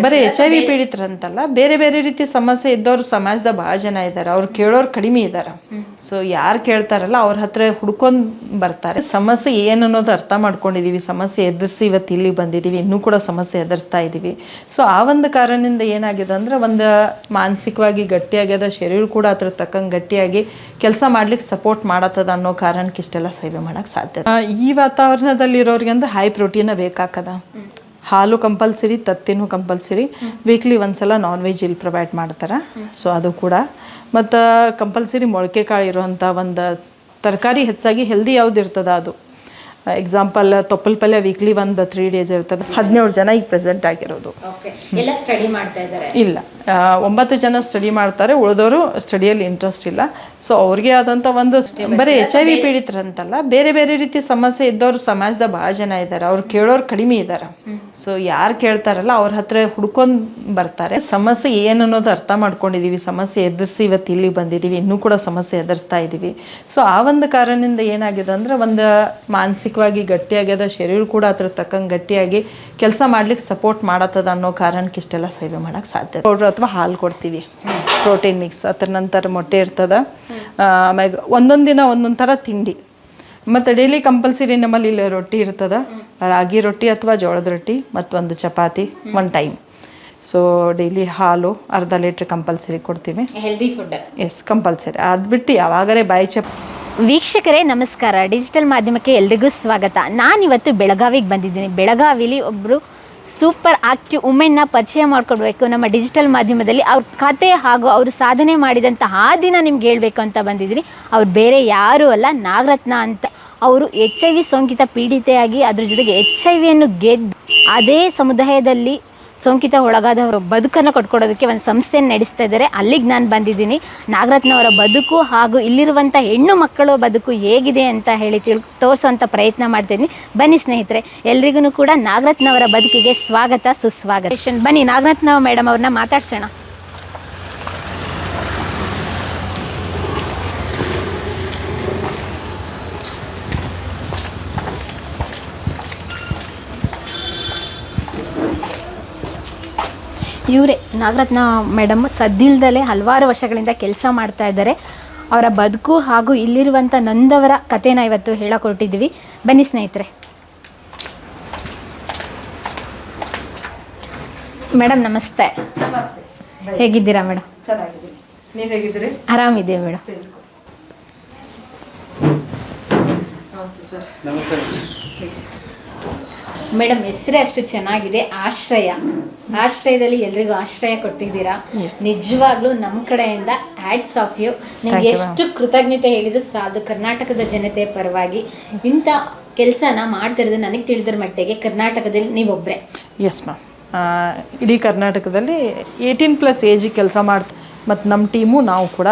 ಬರೀ HIV ಪೀಡಿತರಂತಲ್ಲ, ಬೇರೆ ಬೇರೆ ರೀತಿ ಸಮಸ್ಯೆ ಇದ್ದವ್ರು ಸಮಾಜದ ಭಾಳ ಜನ ಇದ್ದಾರೆ. ಅವ್ರು ಕೇಳೋರು ಕಡಿಮೆ ಇದ್ದಾರೆ. ಸೊ ಯಾರು ಕೇಳ್ತಾರಲ್ಲ ಅವ್ರ ಹತ್ರ ಹುಡ್ಕೊಂಡು ಬರ್ತಾರೆ. ಸಮಸ್ಯೆ ಏನು ಅನ್ನೋದು ಅರ್ಥ ಮಾಡ್ಕೊಂಡಿದೀವಿ, ಸಮಸ್ಯೆ ಎದುರಿಸಿ ಇವತ್ತು ಇಲ್ಲಿ ಬಂದಿದ್ದೀವಿ, ಇನ್ನೂ ಕೂಡ ಸಮಸ್ಯೆ ಎದುರಿಸ್ತಾ ಇದ್ದೀವಿ. ಸೊ ಆ ಒಂದು ಕಾರಣದಿಂದ ಏನಾಗಿದೆ ಅಂದರೆ, ಒಂದು ಮಾನಸಿಕವಾಗಿ ಗಟ್ಟಿಯಾಗ್ಯದ, ಶರೀರ ಕೂಡ ಅದ್ರ ತಕ್ಕಂಗೆ ಗಟ್ಟಿಯಾಗಿ ಕೆಲಸ ಮಾಡ್ಲಿಕ್ಕೆ ಸಪೋರ್ಟ್ ಮಾಡತ್ತದ ಅನ್ನೋ ಕಾರಣಕ್ಕೆ ಇಷ್ಟೆಲ್ಲ ಸೇವೆ ಮಾಡೋಕ್ಕೆ ಸಾಧ್ಯ. ಈ ವಾತಾವರಣದಲ್ಲಿರೋರಿಗೆ ಅಂದ್ರೆ ಹೈ ಪ್ರೋಟೀನ ಬೇಕಾಗದ. ಹಾಲು ಕಂಪಲ್ಸರಿ, ತತ್ತಿನೂ ಕಂಪಲ್ಸರಿ, ವೀಕ್ಲಿ ಒಂದ್ಸಲ ನಾನ್ ವೆಜ್ ಇಲ್ಲಿ ಪ್ರೊವೈಡ್ ಮಾಡ್ತಾರೆ. ಸೊ ಅದು ಕೂಡ, ಮತ್ತು ಕಂಪಲ್ಸರಿ ಮೊಳಕೆ ಕಾಳು ಇರೋವಂಥ ಒಂದು ತರಕಾರಿ, ಹೆಚ್ಚಾಗಿ ಹೆಲ್ದಿ ಯಾವ್ದು ಇರ್ತದೆ ಅದು. ಎಕ್ಸಾಂಪಲ್ ತೊಪ್ಪಲ್ ಪಲ್ಯ ವೀಕ್ಲಿ ಒಂದು 3 days ಇರ್ತದೆ. 17 ಜನ ಈಗ ಪ್ರೆಸೆಂಟ್ ಆಗಿರೋದು. ಎಲ್ಲ ಸ್ಟಡಿ ಮಾಡ್ತಾ ಇದ್ದಾರೆ? ಇಲ್ಲ, 9 ಜನ ಸ್ಟಡಿ ಮಾಡ್ತಾರೆ, ಉಳಿದವರು ಸ್ಟಡಿಯಲ್ಲಿ ಇಂಟ್ರೆಸ್ಟ್ ಇಲ್ಲ. ಸೊ ಅವ್ರಿಗೆ ಆದಂಥ ಒಂದು ಬರೀ HIV ಪೀಡಿತರಂತಲ್ಲ, ಬೇರೆ ಬೇರೆ ರೀತಿ ಸಮಸ್ಯೆ ಇದ್ದವ್ರು ಸಮಾಜದ ಭಾಳ ಜನ ಇದ್ದಾರೆ. ಅವ್ರು ಕೇಳೋರು ಕಡಿಮೆ ಇದ್ದಾರೆ. ಸೊ ಯಾರು ಕೇಳ್ತಾರಲ್ಲ ಅವ್ರ ಹತ್ರ ಹುಡ್ಕೊಂಡು ಬರ್ತಾರೆ. ಸಮಸ್ಯೆ ಏನು ಅನ್ನೋದು ಅರ್ಥ ಮಾಡ್ಕೊಂಡಿದೀವಿ, ಸಮಸ್ಯೆ ಎದುರಿಸಿ ಇವತ್ತು ಇಲ್ಲಿ ಬಂದಿದ್ದೀವಿ, ಇನ್ನೂ ಕೂಡ ಸಮಸ್ಯೆ ಎದುರಿಸ್ತಾ ಇದ್ದೀವಿ. ಸೊ ಆ ಒಂದು ಕಾರಣದಿಂದ ಏನಾಗಿದೆ ಅಂದರೆ, ಒಂದು ಮಾನಸಿಕವಾಗಿ ಗಟ್ಟಿಯಾಗ್ಯದ, ಶರೀರ ಕೂಡ ಅದ್ರ ತಕ್ಕಂಗೆ ಗಟ್ಟಿಯಾಗಿ ಕೆಲಸ ಮಾಡ್ಲಿಕ್ಕೆ ಸಪೋರ್ಟ್ ಮಾಡತ್ತದ ಅನ್ನೋ ಕಾರಣಕ್ಕೆ ಇಷ್ಟೆಲ್ಲ ಸೇವೆ ಮಾಡೋಕ್ಕೆ ಸಾಧ್ಯ. ಪೌಡ್ರ್ ಅಥವಾ ಹಾಲು ಕೊಡ್ತೀವಿ, ಪ್ರೋಟೀನ್ ಮಿಕ್ಸ್, ಅದ್ರ ನಂತರ ಮೊಟ್ಟೆ ಇರ್ತದೆ. ಆಮ್ಯಾಗ ಒಂದೊಂದು ದಿನ ಒಂದೊಂದು ಥರ ತಿಂಡಿ, ಮತ್ತು ಡೈಲಿ ಕಂಪಲ್ಸರಿ ನಮ್ಮಲ್ಲಿ ಇಲ್ಲಿ ರೊಟ್ಟಿ ಇರ್ತದೆ, ರಾಗಿ ರೊಟ್ಟಿ ಅಥವಾ ಜೋಳದ ರೊಟ್ಟಿ, ಮತ್ತೊಂದು ಚಪಾತಿ 1 ಟೈಮ್. ಸೊ ಡೈಲಿ ಹಾಲು ಅರ್ಧ ಲೀಟ್ರ್ ಕಂಪಲ್ಸರಿ ಕೊಡ್ತೀವಿ. Healthy food yes compulsory. ಅದು ಬಿಟ್ಟು ಯಾವಾಗಲೇ ಬಾಯಿ ವೀಕ್ಷಕರೇ ನಮಸ್ಕಾರ, ಡಿಜಿಟಲ್ ಮಾಧ್ಯಮಕ್ಕೆ ಎಲ್ರಿಗೂ ಸ್ವಾಗತ. ನಾನಿವತ್ತು ಬೆಳಗಾವಿಗೆ ಬಂದಿದ್ದೀನಿ. ಬೆಳಗಾವಿಲಿ ಒಬ್ಬರು ಸೂಪರ್ ಆಕ್ಟಿವ್ ವುಮೆನ್ನ ಪರಿಚಯ ಮಾಡ್ಕೊಡ್ಬೇಕು ನಮ್ಮ ಡಿಜಿಟಲ್ ಮಾಧ್ಯಮದಲ್ಲಿ. ಅವ್ರ ಕತೆ ಹಾಗೂ ಅವರು ಸಾಧನೆ ಮಾಡಿದಂಥ ಆ ದಿನ ನಿಮ್ಗೆ ಹೇಳ್ಬೇಕು ಅಂತ ಬಂದಿದ್ದೀನಿ. ಅವ್ರು ಬೇರೆ ಯಾರೂ ಅಲ್ಲ, ನಾಗರತ್ನ ಅಂತ. ಅವರು HIV ಸೋಂಕಿತ ಪೀಡಿತೆಯಾಗಿ ಅದ್ರ ಜೊತೆಗೆ HIV ಗೆದ್ದು ಅದೇ ಸಮುದಾಯದಲ್ಲಿ ಸೋಂಕಿತ ಒಳಗಾದವರು ಬದುಕನ್ನು ಕೊಟ್ಕೊಡೋದಕ್ಕೆ ಒಂದು ಸಂಸ್ಥೆಯನ್ನು ನಡೆಸ್ತಾ ಇದ್ದಾರೆ. ಅಲ್ಲಿಗೆ ನಾನು ಬಂದಿದ್ದೀನಿ. ನಾಗರತ್ನವರ ಬದುಕು ಹಾಗೂ ಇಲ್ಲಿರುವಂಥ ಹೆಣ್ಣು ಮಕ್ಕಳ ಬದುಕು ಹೇಗಿದೆ ಅಂತ ಹೇಳಿ ತೋರಿಸುವಂಥ ಪ್ರಯತ್ನ ಮಾಡ್ತಿದ್ದೀನಿ. ಬನ್ನಿ ಸ್ನೇಹಿತರೆ, ಎಲ್ರಿಗೂ ಕೂಡ ನಾಗರತ್ನವರ ಬದುಕಿಗೆ ಸ್ವಾಗತ ಸುಸ್ವಾಗತ. ಬನ್ನಿ ನಾಗರತ್ನ ಮೇಡಮ್ ಅವ್ರನ್ನ ಮಾತಾಡ್ಸೋಣ. ಇವರೇ ನಾಗರತ್ನ ಮೇಡಮ್. ಸದ್ದಿಲ್ದಲೇ ಹಲವಾರು ವರ್ಷಗಳಿಂದ ಕೆಲಸ ಮಾಡ್ತಾ ಇದ್ದಾರೆ. ಅವರ ಬದುಕು ಹಾಗೂ ಇಲ್ಲಿರುವಂಥ ನೊಂದವರ ಕಥೆನ ಇವತ್ತು ಹೇಳಕ್ಕೆ ಹೊರಟಿದ್ದೀವಿ. ಬನ್ನಿ ಸ್ನೇಹಿತರೆ. ಮೇಡಮ್ ನಮಸ್ತೆ. ಹೇಗಿದ್ದೀರಾ ಮೇಡಮ್? ಚೆನ್ನಾಗಿದ್ದೀನಿ. ನೀವು ಹೇಗಿದ್ದೀರಿ? ಆರಾಮಿದ್ದೀವಿ ಮೇಡಮ್. ನಮಸ್ತೆ ಸರ್. ನಮಸ್ತೆ ಮೇಡಮ್. ಹೆಸರೇ ಅಷ್ಟು ಚೆನ್ನಾಗಿದೆ, ಆಶ್ರಯ. ಆಶ್ರಯದಲ್ಲಿ ಎಲ್ರಿಗೂ ಆಶ್ರಯ ಕೊಟ್ಟಿದ್ದೀರಾ. ನಿಜವಾಗ್ಲೂ ನಮ್ಮ ಕಡೆಯಿಂದ ಹ್ಯಾಟ್ಸ್ ಆಫ್ ಯು. ನಿಮ್ಗೆ ಎಷ್ಟು ಕೃತಜ್ಞತೆ ಹೇಳಿದ್ರು ಸಾಲದು. ಕರ್ನಾಟಕದ ಜನತೆ ಪರವಾಗಿ ಇಂಥ ಕೆಲಸನ ಮಾಡ್ತಿರೋದು ನನಗೆ ತಿಳಿದ್ರ ಮಟ್ಟಿಗೆ ಕರ್ನಾಟಕದಲ್ಲಿ ನೀವೊಬ್ಬರೇ. Yes ma'am. ಇಡೀ ಕರ್ನಾಟಕದಲ್ಲಿ 18+ ಏಜಿಗೆ ಕೆಲಸ ಮಾಡ್ತೀವಿ. ಮತ್ತು ನಮ್ಮ ಟೀಮು ನಾವು ಕೂಡ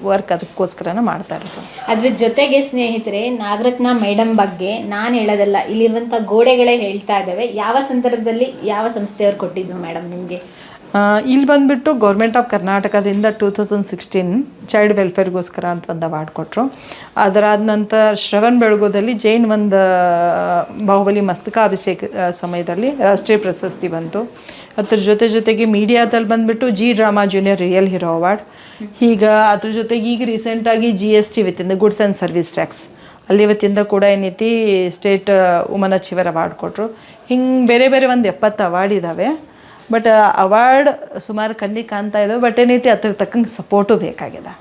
ವರ್ಕ್ ಅದಕ್ಕೋಸ್ಕರನೇ ಮಾಡ್ತಾ ಇರೋದು. ಅದ್ರ ಜೊತೆಗೆ ಸ್ನೇಹಿತರೆ, ನಾಗರತ್ನ ಮೇಡಮ್ ಬಗ್ಗೆ ನಾನು ಹೇಳೋದಲ್ಲ, ಇಲ್ಲಿರುವಂಥ ಗೋಡೆಗಳೇ ಹೇಳ್ತಾ ಇದ್ದಾವೆ. ಯಾವ ಸಂದರ್ಭದಲ್ಲಿ ಯಾವ ಸಂಸ್ಥೆಯವ್ರು ಕೊಟ್ಟಿದ್ದು ಮೇಡಮ್ ನಿಮಗೆ? ಇಲ್ಲಿ ಬಂದುಬಿಟ್ಟು ಗೌರ್ಮೆಂಟ್ ಆಫ್ ಕರ್ನಾಟಕದಿಂದ 2016 ಚೈಲ್ಡ್ ವೆಲ್ಫೇರ್ಗೋಸ್ಕರ ಅಂತ ಒಂದು ಅವಾರ್ಡ್ ಕೊಟ್ಟರು. ಅದರಾದ ನಂತರ ಶ್ರವಣ್ ಬೆಳಗೋದಲ್ಲಿ ಜೈನ್ ಒಂದು ಬಾಹುಬಲಿ ಮಸ್ತಕಾಭಿಷೇಕ ಸಮಯದಲ್ಲಿ ರಾಷ್ಟ್ರೀಯ ಪ್ರಶಸ್ತಿ ಬಂತು. ಅದ್ರ ಜೊತೆಗೆ ಮೀಡಿಯಾದಲ್ಲಿ ಬಂದುಬಿಟ್ಟು Zee drama junior real hero award. ಈಗ ಅದ್ರ ಜೊತೆಗೆ ಈಗ ರೀಸೆಂಟಾಗಿ GST ವಿತಿಂದ ಗುಡ್ಸ್ ಆ್ಯಂಡ್ ಸರ್ವಿಸ್ ಟ್ಯಾಕ್ಸ್ ಅಲ್ಲಿ ಇವತ್ತಿಂದ ಕೂಡ ಏನೈತಿ ಸ್ಟೇಟ್ ವುಮನ್ ಅಚೀವರ್ ಅವಾರ್ಡ್ ಕೊಟ್ಟರು. ಹಿಂಗೆ ಬೇರೆ ಬೇರೆ ಒಂದು 70 ಅವಾರ್ಡ್ ಇದ್ದಾವೆ. ಬಟ್ ಅವಾರ್ಡ್ ಸುಮಾರು ಕಣ್ಣಿಗೆ ಕಾಣ್ತಾ ಇದ್ದಾವೆ. ಬಟ್ ಏನೈತಿ ಅದ್ರ ತಕ್ಕಂಗೆ ಸಪೋರ್ಟು ಬೇಕಾಗಿದೆ.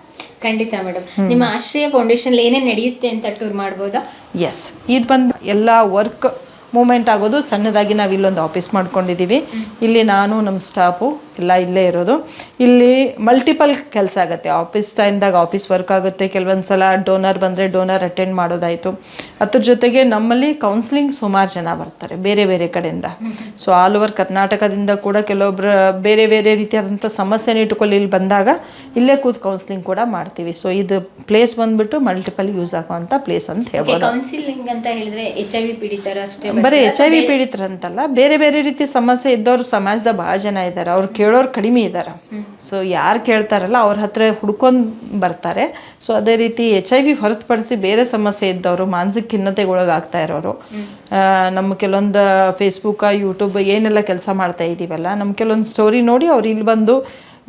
ಖಂಡಿತ ಮೇಡಮ್. ನಿಮ್ಮ ಆಶ್ರಯ ಫೌಂಡೇಶನ್ ಏನೇನು ನಡೆಯುತ್ತೆ ಅಂತ ಟೂರ್ ಮಾಡ್ಬೋದಾ? ಎಸ್, ಇದು ಬಂದು ಎಲ್ಲ ವರ್ಕ್ ಮೂಮೆಂಟ್ ಆಗೋದು ಸಣ್ಣದಾಗಿ ನಾವು ಇಲ್ಲೊಂದು ಆಫೀಸ್ ಮಾಡ್ಕೊಂಡಿದ್ದೀವಿ. ಇಲ್ಲಿ ನಾನು ನಮ್ಮ ಸ್ಟಾಫು ಎಲ್ಲ ಇಲ್ಲೇ ಇರೋದು. ಇಲ್ಲಿ ಮಲ್ಟಿಪಲ್ ಕೆಲಸ ಆಗುತ್ತೆ. ಆಫೀಸ್ ಟೈಮ್ದಾಗ ಆಫೀಸ್ ವರ್ಕ್ ಆಗುತ್ತೆ, ಕೆಲವೊಂದು ಸಲ ಡೋನರ್ ಬಂದರೆ ಡೋನರ್ ಅಟೆಂಡ್ ಮಾಡೋದಾಯಿತು. ಅದ್ರ ಜೊತೆಗೆ ನಮ್ಮಲ್ಲಿ ಕೌನ್ಸಿಲಿಂಗ್ ಸುಮಾರು ಜನ ಬರ್ತಾರೆ ಬೇರೆ ಬೇರೆ ಕಡೆಯಿಂದ. ಸೊ ಆಲ್ ಓವರ್ ಕರ್ನಾಟಕದಿಂದ ಕೂಡ ಕೆಲವೊಬ್ಬರು ಬೇರೆ ಬೇರೆ ರೀತಿಯಾದಂಥ ಸಮಸ್ಯೆನ ಇಟ್ಕೊಳ್ಳಿ ಇಲ್ಲಿ ಬಂದಾಗ ಇಲ್ಲೇ ಕೂತು ಕೌನ್ಸಿಲಿಂಗ್ ಕೂಡ ಮಾಡ್ತೀವಿ. ಸೊ ಇದು ಪ್ಲೇಸ್ ಬಂದುಬಿಟ್ಟು ಮಲ್ಟಿಪಲ್ ಯೂಸ್ ಆಗುವಂಥ ಪ್ಲೇಸ್ ಅಂತ ಹೇಳ್ಬೋದು. ಕೌನ್ಸಿಲಿಂಗ್ ಅಂತ ಹೇಳಿದ್ರೆ HIV ಪೀಡಿತರ ಅಷ್ಟೇ? ಬರೀ HIV ಪೀಡಿತರಂತಲ್ಲ, ಬೇರೆ ಬೇರೆ ರೀತಿ ಸಮಸ್ಯೆ ಇದ್ದವ್ರು ಸಮಾಜದ ಭಾಳ ಜನ ಇದ್ದಾರೆ. ಅವ್ರು ಕೇಳೋರು ಕಡಿಮೆ ಇದ್ದಾರೆ. ಸೊ ಯಾರು ಕೇಳ್ತಾರಲ್ಲ ಅವ್ರ ಹತ್ರ ಹುಡ್ಕೊಂಡು ಬರ್ತಾರೆ. ಸೊ ಅದೇ ರೀತಿ HIV ಹೊರತುಪಡಿಸಿ ಬೇರೆ ಸಮಸ್ಯೆ ಇದ್ದವರು, ಮಾನಸಿಕ ಖಿನ್ನತೆಗೊಳಗಾಗ್ತಾ ಇರೋರು, ನಮ್ಮ ಕೆಲವೊಂದು ಫೇಸ್ಬುಕ್, ಯೂಟ್ಯೂಬ್ ಏನೆಲ್ಲ ಕೆಲಸ ಮಾಡ್ತಾ ಇದ್ದೀವಲ್ಲ, ನಮ್ಮ ಕೆಲವೊಂದು ಸ್ಟೋರಿ ನೋಡಿ ಅವ್ರು ಇಲ್ಲಿ ಬಂದು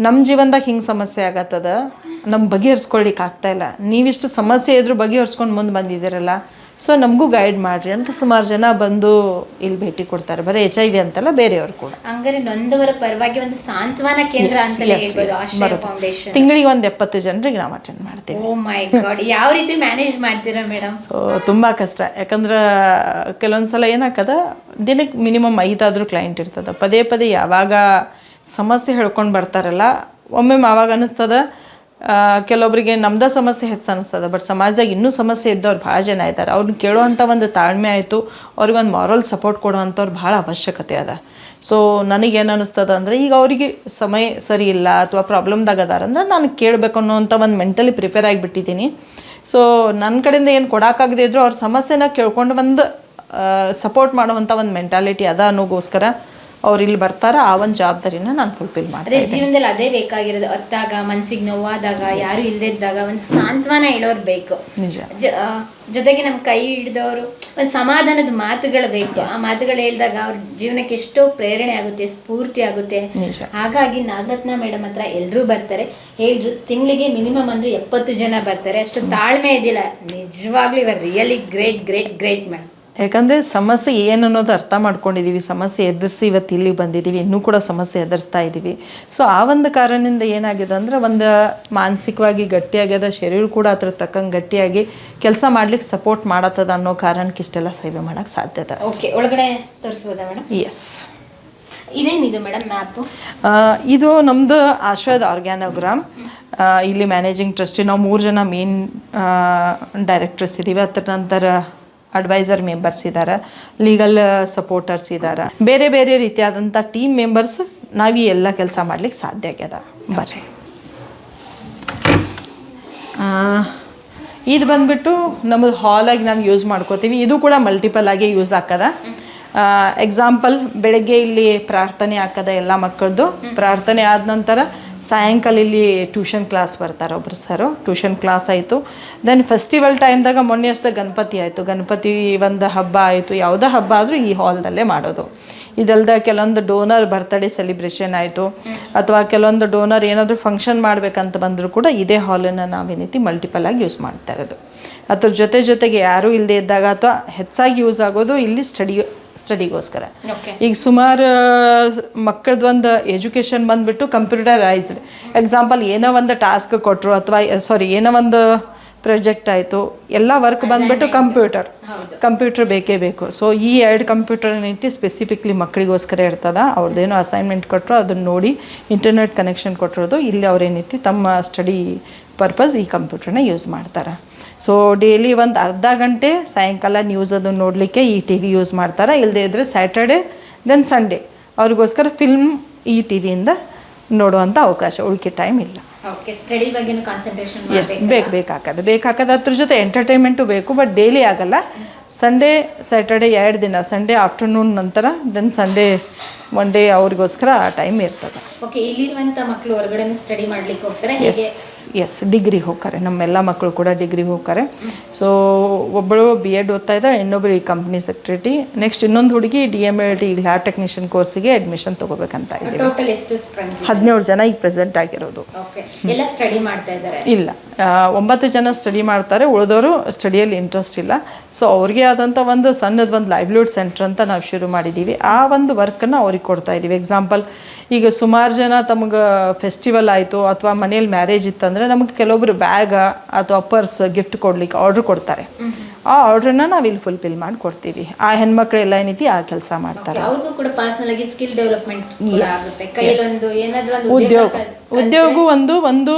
ನಮ್ಮ ಜೀವನದಾಗ ಹಿಂಗೆ ಸಮಸ್ಯೆ ಆಗತ್ತದ, ನಮ್ಮ ಬಗೆಹರಿಸ್ಕೊಳ್ಲಿಕ್ಕೆ ಆಗ್ತಾಯಿಲ್ಲ, ನೀವಿಷ್ಟು ಸಮಸ್ಯೆ ಇದ್ರೂ ಬಗೆಹರಿಸ್ಕೊಂಡು ಮುಂದೆ ಬಂದಿದ್ದೀರಲ್ಲ, ಸೊ ನಮಗೂ ಗೈಡ್ ಮಾಡಿರಿ ಅಂತ ಸುಮಾರು ಜನ ಬಂದು ಇಲ್ಲಿ ಭೇಟಿ ಕೊಡ್ತಾರೆ. ಬರೀ HIV ಅಂತಲ್ಲ, ಬೇರೆಯವರು ಕೂಡ. ಹಂಗಾರೆ ನೊಂದವರ ಪರವಾಗಿ ಒಂದು ಸಾಂತ್ವನ ಕೇಂದ್ರ ಅಂತ ಹೇಳ್ಬೋದು ಆಶ್ರಯ ಫೌಂಡೇಶನ್. ತಿಂಗಳಿಗೆ ಒಂದು 70 ಜನರಿಗೆ ನಾವು ಅಟೆಂಡ್ ಮಾಡ್ತೀವಿ. ಓ ಮೈ ಗಾಡ್, ಯಾವ ರೀತಿ ಮ್ಯಾನೇಜ್ ಮಾಡ್ತೀರಾ ಮೇಡಮ್? ಸೊ ತುಂಬ ಕಷ್ಟ. ಯಾಕಂದ್ರೆ ಕೆಲವೊಂದು ಸಲ ಏನಾಗ್ತದ, ದಿನಕ್ಕೆ ಮಿನಿಮಮ್ 5 ಕ್ಲೈಂಟ್ ಇರ್ತದೆ. ಪದೇ ಪದೇ ಯಾವಾಗ ಸಮಸ್ಯೆ ಹೇಳ್ಕೊಂಡು ಬರ್ತಾರಲ್ಲ, ಒಮ್ಮೊಮ್ಮೆ ಆವಾಗ ಅನ್ನಿಸ್ತದ ಕೆಲವೊಬ್ಬರಿಗೆ ನಮ್ದು ಸಮಸ್ಯೆ ಹೆಚ್ಚು ಅನ್ನಿಸ್ತದೆ. ಬಟ್ ಸಮಾಜದಾಗ ಇನ್ನೂ ಸಮಸ್ಯೆ ಇದ್ದವ್ರು ಭಾಳ ಜನ ಇದ್ದಾರೆ. ಅವ್ರನ್ನ ಕೇಳೋವಂಥ ಒಂದು ತಾಳ್ಮೆ ಆಯಿತು, ಅವ್ರಿಗೊಂದು ಮಾರಲ್ ಸಪೋರ್ಟ್ ಕೊಡೋವಂಥವ್ರು ಭಾಳ ಅವಶ್ಯಕತೆ ಅದ. ಸೊ ನನಗೇನು ಅನ್ನಿಸ್ತದ ಅಂದರೆ, ಈಗ ಅವರಿಗೆ ಸಮಯ ಸರಿ ಇಲ್ಲ ಅಥವಾ ಪ್ರಾಬ್ಲಮ್ದಾಗ ಅದಾರಂದ್ರೆ ನಾನು ಕೇಳಬೇಕು ಅನ್ನೋವಂಥ ಒಂದು ಮೆಂಟಲಿ ಪ್ರಿಪೇರ್ ಆಗಿಬಿಟ್ಟಿದ್ದೀನಿ. ಸೊ ನನ್ನ ಕಡೆಯಿಂದ ಏನು ಕೊಡೋಕ್ಕಾಗದೇ ಇದ್ದರೂ ಅವ್ರ ಸಮಸ್ಯೆನ ಕೇಳ್ಕೊಂಡು ಒಂದು ಸಪೋರ್ಟ್ ಮಾಡುವಂಥ ಒಂದು ಮೆಂಟಾಲಿಟಿ ಅದ ಅನ್ನೋಗೋಸ್ಕರ ಅವ್ರು ಇಲ್ಲಿ ಬರ್ತಾರೆ. ಆ ಒಂದು ಜವಾಬ್ದಾರಿನ ನಾನು ಫುಲ್ಫಿಲ್ ಮಾಡ್ತೀನಿ. ಜೀವನದಲ್ಲಿ ಅದೇ ಬೇಕಾಗಿರೋದು. ಹೊತ್ತಾಗ ಮನ್ಸಿಗೆ ನೋವಾದಾಗ, ಯಾರು ಇಲ್ಲದೇ ಇದ್ದಾಗ ಒಂದು ಸಾಂತ್ವನ ಹೇಳೋರು ಬೇಕು. ನಿಜ. ಜೊತೆಗೆ ನಮ್ಮ ಕೈ ಹಿಡಿದವರು ಒಂದು ಸಮಾಧಾನದ ಮಾತುಗಳು ಬೇಕು. ಆ ಮಾತುಗಳು ಹೇಳಿದಾಗ ಅವ್ರ ಜೀವನಕ್ಕೆ ಎಷ್ಟೋ ಪ್ರೇರಣೆ ಆಗುತ್ತೆ, ಸ್ಫೂರ್ತಿ ಆಗುತ್ತೆ. ಹಾಗಾಗಿ ನಾಗರತ್ನ ಮೇಡಮ್ ಹತ್ರ ಎಲ್ಲರೂ ಬರ್ತಾರೆ. ಹೇಳಿದ್ರು ತಿಂಗಳಿಗೆ ಮಿನಿಮಮ್ ಅಂದ್ರೆ 70 ಜನ ಬರ್ತಾರೆ. ಅಷ್ಟು ತಾಳ್ಮೆ ಇದಿಲ್ಲ. ನಿಜವಾಗ್ಲೂ ಇವರು really great great great madam. ಯಾಕಂದರೆ ಸಮಸ್ಯೆ ಏನು ಅನ್ನೋದು ಅರ್ಥ ಮಾಡ್ಕೊಂಡಿದ್ದೀವಿ, ಸಮಸ್ಯೆ ಎದುರಿಸಿ ಇವತ್ತು ಇಲ್ಲಿ ಬಂದಿದ್ದೀವಿ, ಇನ್ನೂ ಕೂಡ ಸಮಸ್ಯೆ ಎದುರಿಸ್ತಾ ಇದ್ದೀವಿ. ಸೊ ಆ ಒಂದು ಕಾರಣದಿಂದ ಏನಾಗಿದೆ ಅಂದರೆ, ಒಂದು ಮಾನಸಿಕವಾಗಿ ಗಟ್ಟಿಯಾಗ್ಯದ, ಶರೀರ ಕೂಡ ಅದ್ರ ತಕ್ಕಂಗೆ ಗಟ್ಟಿಯಾಗಿ ಕೆಲಸ ಮಾಡ್ಲಿಕ್ಕೆ ಸಪೋರ್ಟ್ ಮಾಡತ್ತದ ಅನ್ನೋ ಕಾರಣಕ್ಕೆ ಇಷ್ಟೆಲ್ಲ ಸೇವೆ ಮಾಡೋಕ್ಕೆ ಸಾಧ್ಯತೆ. ಓಕೆ, ಒಳಗಡೆ ತೋರಿಸ್ಬೋದಾ ಮೇಡಮ್? ಎಸ್. ಇದೇನಿದು ಮೇಡಮ್ ಮ್ಯಾಪು? ಇದು ನಮ್ಮದು ಆಶ್ರಯದ ಆರ್ಗ್ಯಾನೋಗ್ರಾಮ್. ಇಲ್ಲಿ ಮ್ಯಾನೇಜಿಂಗ್ ಟ್ರಸ್ಟಿ ನಾವು 3 ಜನ ಮೇನ್ ಡೈರೆಕ್ಟರ್ಸ್ ಇದ್ದೀವಿ. ಅದರ ನಂತರ ಅಡ್ವೈಸರ್ ಮೆಂಬರ್ಸ್ ಇದ್ದಾರೆ, ಲೀಗಲ್ ಸಪೋರ್ಟರ್ಸ್ ಇದ್ದಾರೆ, ಬೇರೆ ಬೇರೆ ರೀತಿಯಾದಂಥ ಟೀಮ್ ಮೆಂಬರ್ಸ್. ನಾವು ಈ ಎಲ್ಲ ಕೆಲಸ ಮಾಡ್ಲಿಕ್ಕೆ ಸಾಧ್ಯ ಆಗ್ಯದ. ಬರ್ರಿ. ಇದು ಬಂದುಬಿಟ್ಟು ನಮ್ಮದು ಹಾಲಾಗಿ ನಾವು ಯೂಸ್ ಮಾಡ್ಕೋತೀವಿ. ಇದು ಕೂಡ ಮಲ್ಟಿಪಲ್ ಆಗಿ ಯೂಸ್ ಆಗ್ತದ. ಎಕ್ಸಾಂಪಲ್, ಬೆಳಗ್ಗೆ ಇಲ್ಲಿ ಪ್ರಾರ್ಥನೆ ಆಗ್ತದ ಎಲ್ಲ ಮಕ್ಕಳದ್ದು. ಪ್ರಾರ್ಥನೆ ಆದ ನಂತರ ಸಾಯಂಕಾಲ ಇಲ್ಲಿ ಟ್ಯೂಷನ್ ಕ್ಲಾಸ್ ಬರ್ತಾರೆ ಒಬ್ಬರು ಸರು. ಟ್ಯೂಷನ್ ಕ್ಲಾಸ್ ಆಯಿತು. ದೆನ್ ಫೆಸ್ಟಿವಲ್ ಟೈಮ್ದಾಗ ಮೊನ್ನೆ ಅಷ್ಟೇ ಗಣಪತಿ ಆಯಿತು. ಗಣಪತಿ ಒಂದು ಹಬ್ಬ ಆಯಿತು. ಯಾವುದೇ ಹಬ್ಬ ಆದರೂ ಈ ಹಾಲ್ದಲ್ಲೇ ಮಾಡೋದು. ಇದಲ್ದ ಕೆಲವೊಂದು ಡೋನರ್ ಬರ್ತ್ಡೇ ಸೆಲಿಬ್ರೇಷನ್ ಆಯಿತು, ಅಥವಾ ಕೆಲವೊಂದು ಡೋನರ್ ಏನಾದರೂ ಫಂಕ್ಷನ್ ಮಾಡಬೇಕಂತ ಬಂದರೂ ಕೂಡ ಇದೇ ಹಾಲನ್ನು ನಾವೇನೈತಿ ಮಲ್ಟಿಪಲ್ ಆಗಿ ಯೂಸ್ ಮಾಡ್ತಾ ಇರೋದು. ಅದ್ರ ಜೊತೆಗೆ ಯಾರೂ ಇಲ್ಲದೆ ಇದ್ದಾಗ ಅಥವಾ ಹೆಚ್ಚಾಗಿ ಯೂಸ್ ಆಗೋದು ಇಲ್ಲಿ ಸ್ಟಡಿಗೋಸ್ಕರ. ಈಗ ಸುಮಾರು ಮಕ್ಕಳದ್ದು ಒಂದು ಎಜುಕೇಷನ್ ಬಂದುಬಿಟ್ಟು ಕಂಪ್ಯೂಟರೈಸ್ಡ್. ಎಕ್ಸಾಂಪಲ್, ಏನೋ ಒಂದು ಟಾಸ್ಕ್ ಕೊಟ್ಟರು ಅಥವಾ ಏನೋ ಒಂದು ಪ್ರಾಜೆಕ್ಟ್ ಆಯಿತು, ಎಲ್ಲ ವರ್ಕ್ ಬಂದುಬಿಟ್ಟು ಕಂಪ್ಯೂಟರ್ ಬೇಕೇ ಬೇಕು. ಸೊ ಈ 2 ಕಂಪ್ಯೂಟರ್ ಏನೈತಿ ಸ್ಪೆಸಿಫಿಕ್ಲಿ ಮಕ್ಕಳಿಗೋಸ್ಕರ ಇರ್ತದ. ಅವ್ರದ್ದೇನೋ ಅಸೈನ್ಮೆಂಟ್ ಕೊಟ್ಟರು ಅದನ್ನು ನೋಡಿ ಇಂಟರ್ನೆಟ್ ಕನೆಕ್ಷನ್ ಕೊಟ್ಟಿರೋದು ಇಲ್ಲಿ ಅವ್ರೇನೈತಿ ತಮ್ಮ ಸ್ಟಡಿ ಪರ್ಪಸ್ ಈ ಕಂಪ್ಯೂಟರ್ನ ಯೂಸ್ ಮಾಡ್ತಾರೆ. ಸೊ ಡೈಲಿ ಒಂದು ಅರ್ಧ ಗಂಟೆ ಸಾಯಂಕಾಲ ನ್ಯೂಸ್ ಅದನ್ನು ನೋಡಲಿಕ್ಕೆ ಈ TV ಯೂಸ್ ಮಾಡ್ತಾರೆ. ಇಲ್ಲದೇ ಇದ್ದರೆ ಸ್ಯಾಟರ್ಡೆ ದೆನ್ ಸಂಡೇ ಅವ್ರಿಗೋಸ್ಕರ ಫಿಲ್ಮ್ ಈ TVಯಿಂದ ನೋಡುವಂಥ ಅವಕಾಶ. ಉಳಿಕೆ ಟೈಮ್ ಇಲ್ಲ. ಬೇಕಾಗತ್ತೆ. ಅದ್ರ ಜೊತೆ ಎಂಟರ್ಟೈನ್ಮೆಂಟು ಬೇಕು, ಬಟ್ ಡೈಲಿ ಆಗಲ್ಲ. ಸಂಡೇ ಸ್ಯಾಟರ್ಡೆ 2 ದಿನ, ಸಂಡೇ ಆಫ್ಟರ್ನೂನ್ ನಂತರ ದೆನ್ ಸಂಡೇ ಒನ್ ಡೇ ಅವ್ರಿಗೋಸ್ಕರ ಟೈಮ್ ಇರ್ತದೆ. ಓಕೆ, ಇಲ್ಲಿರುವಂಥ ಮಕ್ಕಳು ಹೊರಗಡೆ ಸ್ಟಡಿ ಮಾಡ್ಲಿಕ್ಕೆ ಹೋಗ್ತಾರೆ? ಎಸ್, ಡಿಗ್ರಿ ಹೋಗ್ತಾರೆ. ನಮ್ಮೆಲ್ಲ ಮಕ್ಕಳು ಕೂಡ ಡಿಗ್ರಿ ಹೋಗ್ತಾರೆ. ಸೊ ಒಬ್ಬಳು BEd ಓದ್ತಾ ಇದ್ದಾರೆ, ಇನ್ನೊಬ್ಬರು ಈ ಕಂಪ್ನಿ ಸೆಕ್ರೆಟರಿ, ನೆಕ್ಸ್ಟ್ ಇನ್ನೊಂದು ಹುಡುಗಿ DMLT ಲ್ಯಾಬ್ ಟೆಕ್ನಿಷಿಯನ್ ಕೋರ್ಸಿಗೆ ಅಡ್ಮಿಷನ್ ತಗೋಬೇಕಂತ ಇದ್ದೀವಿ. ಟೋಟಲ್ ಎಷ್ಟು ಸ್ಟ್ರೆಂತ್? 17 ಜನ ಈಗ ಪ್ರೆಸೆಂಟ್ ಆಗಿರೋದು. ಎಲ್ಲ ಸ್ಟಡಿ ಮಾಡ್ತಾ ಇದ್ದಾರೆ? ಇಲ್ಲ, 9 ಜನ ಸ್ಟಡಿ ಮಾಡ್ತಾರೆ. ಉಳಿದವರು ಸ್ಟಡಿಯಲ್ಲಿ ಇಂಟ್ರೆಸ್ಟ್ ಇಲ್ಲ. ಸೊ ಅವ್ರಿಗೆ ಆದಂಥ ಒಂದು ಸಣ್ಣದೊಂದು ಲೈವ್ಲಿಹುಡ್ ಸೆಂಟರ್ ಅಂತ ನಾವು ಶುರು ಮಾಡಿದ್ದೀವಿ. ಆ ಒಂದು ವರ್ಕನ್ನು ಅವ್ರಿಗೆ ಕೊಡ್ತಾ ಇದ್ದೀವಿ. ಎಕ್ಸಾಂಪಲ್, ಈಗ ಸುಮಾರು ಜನ ತಮಗೆ ಫೆಸ್ಟಿವಲ್ ಆಯಿತು ಅಥವಾ ಮನೇಲಿ ಮ್ಯಾರೇಜ್ ಇತ್ತಂದರೆ ನಮಗೆ ಕೆಲವೊಬ್ರು ಬ್ಯಾಗ್ ಅಥವಾ ಪರ್ಸ್ ಗಿಫ್ಟ್ ಕೊಡ್ಲಿಕ್ಕೆ ಆರ್ಡ್ರ್ ಕೊಡ್ತಾರೆ. ಆ ಆರ್ಡ್ರನ್ನ ನಾವು ಇಲ್ಲಿ ಫುಲ್ಫಿಲ್ ಮಾಡಿ ಕೊಡ್ತೀವಿ. ಆ ಹೆಣ್ಮಕ್ಳೆಲ್ಲ ಏನೈತಿ ಆ ಕೆಲಸ ಮಾಡ್ತಾರೆ. ಉದ್ಯೋಗ ಒಂದು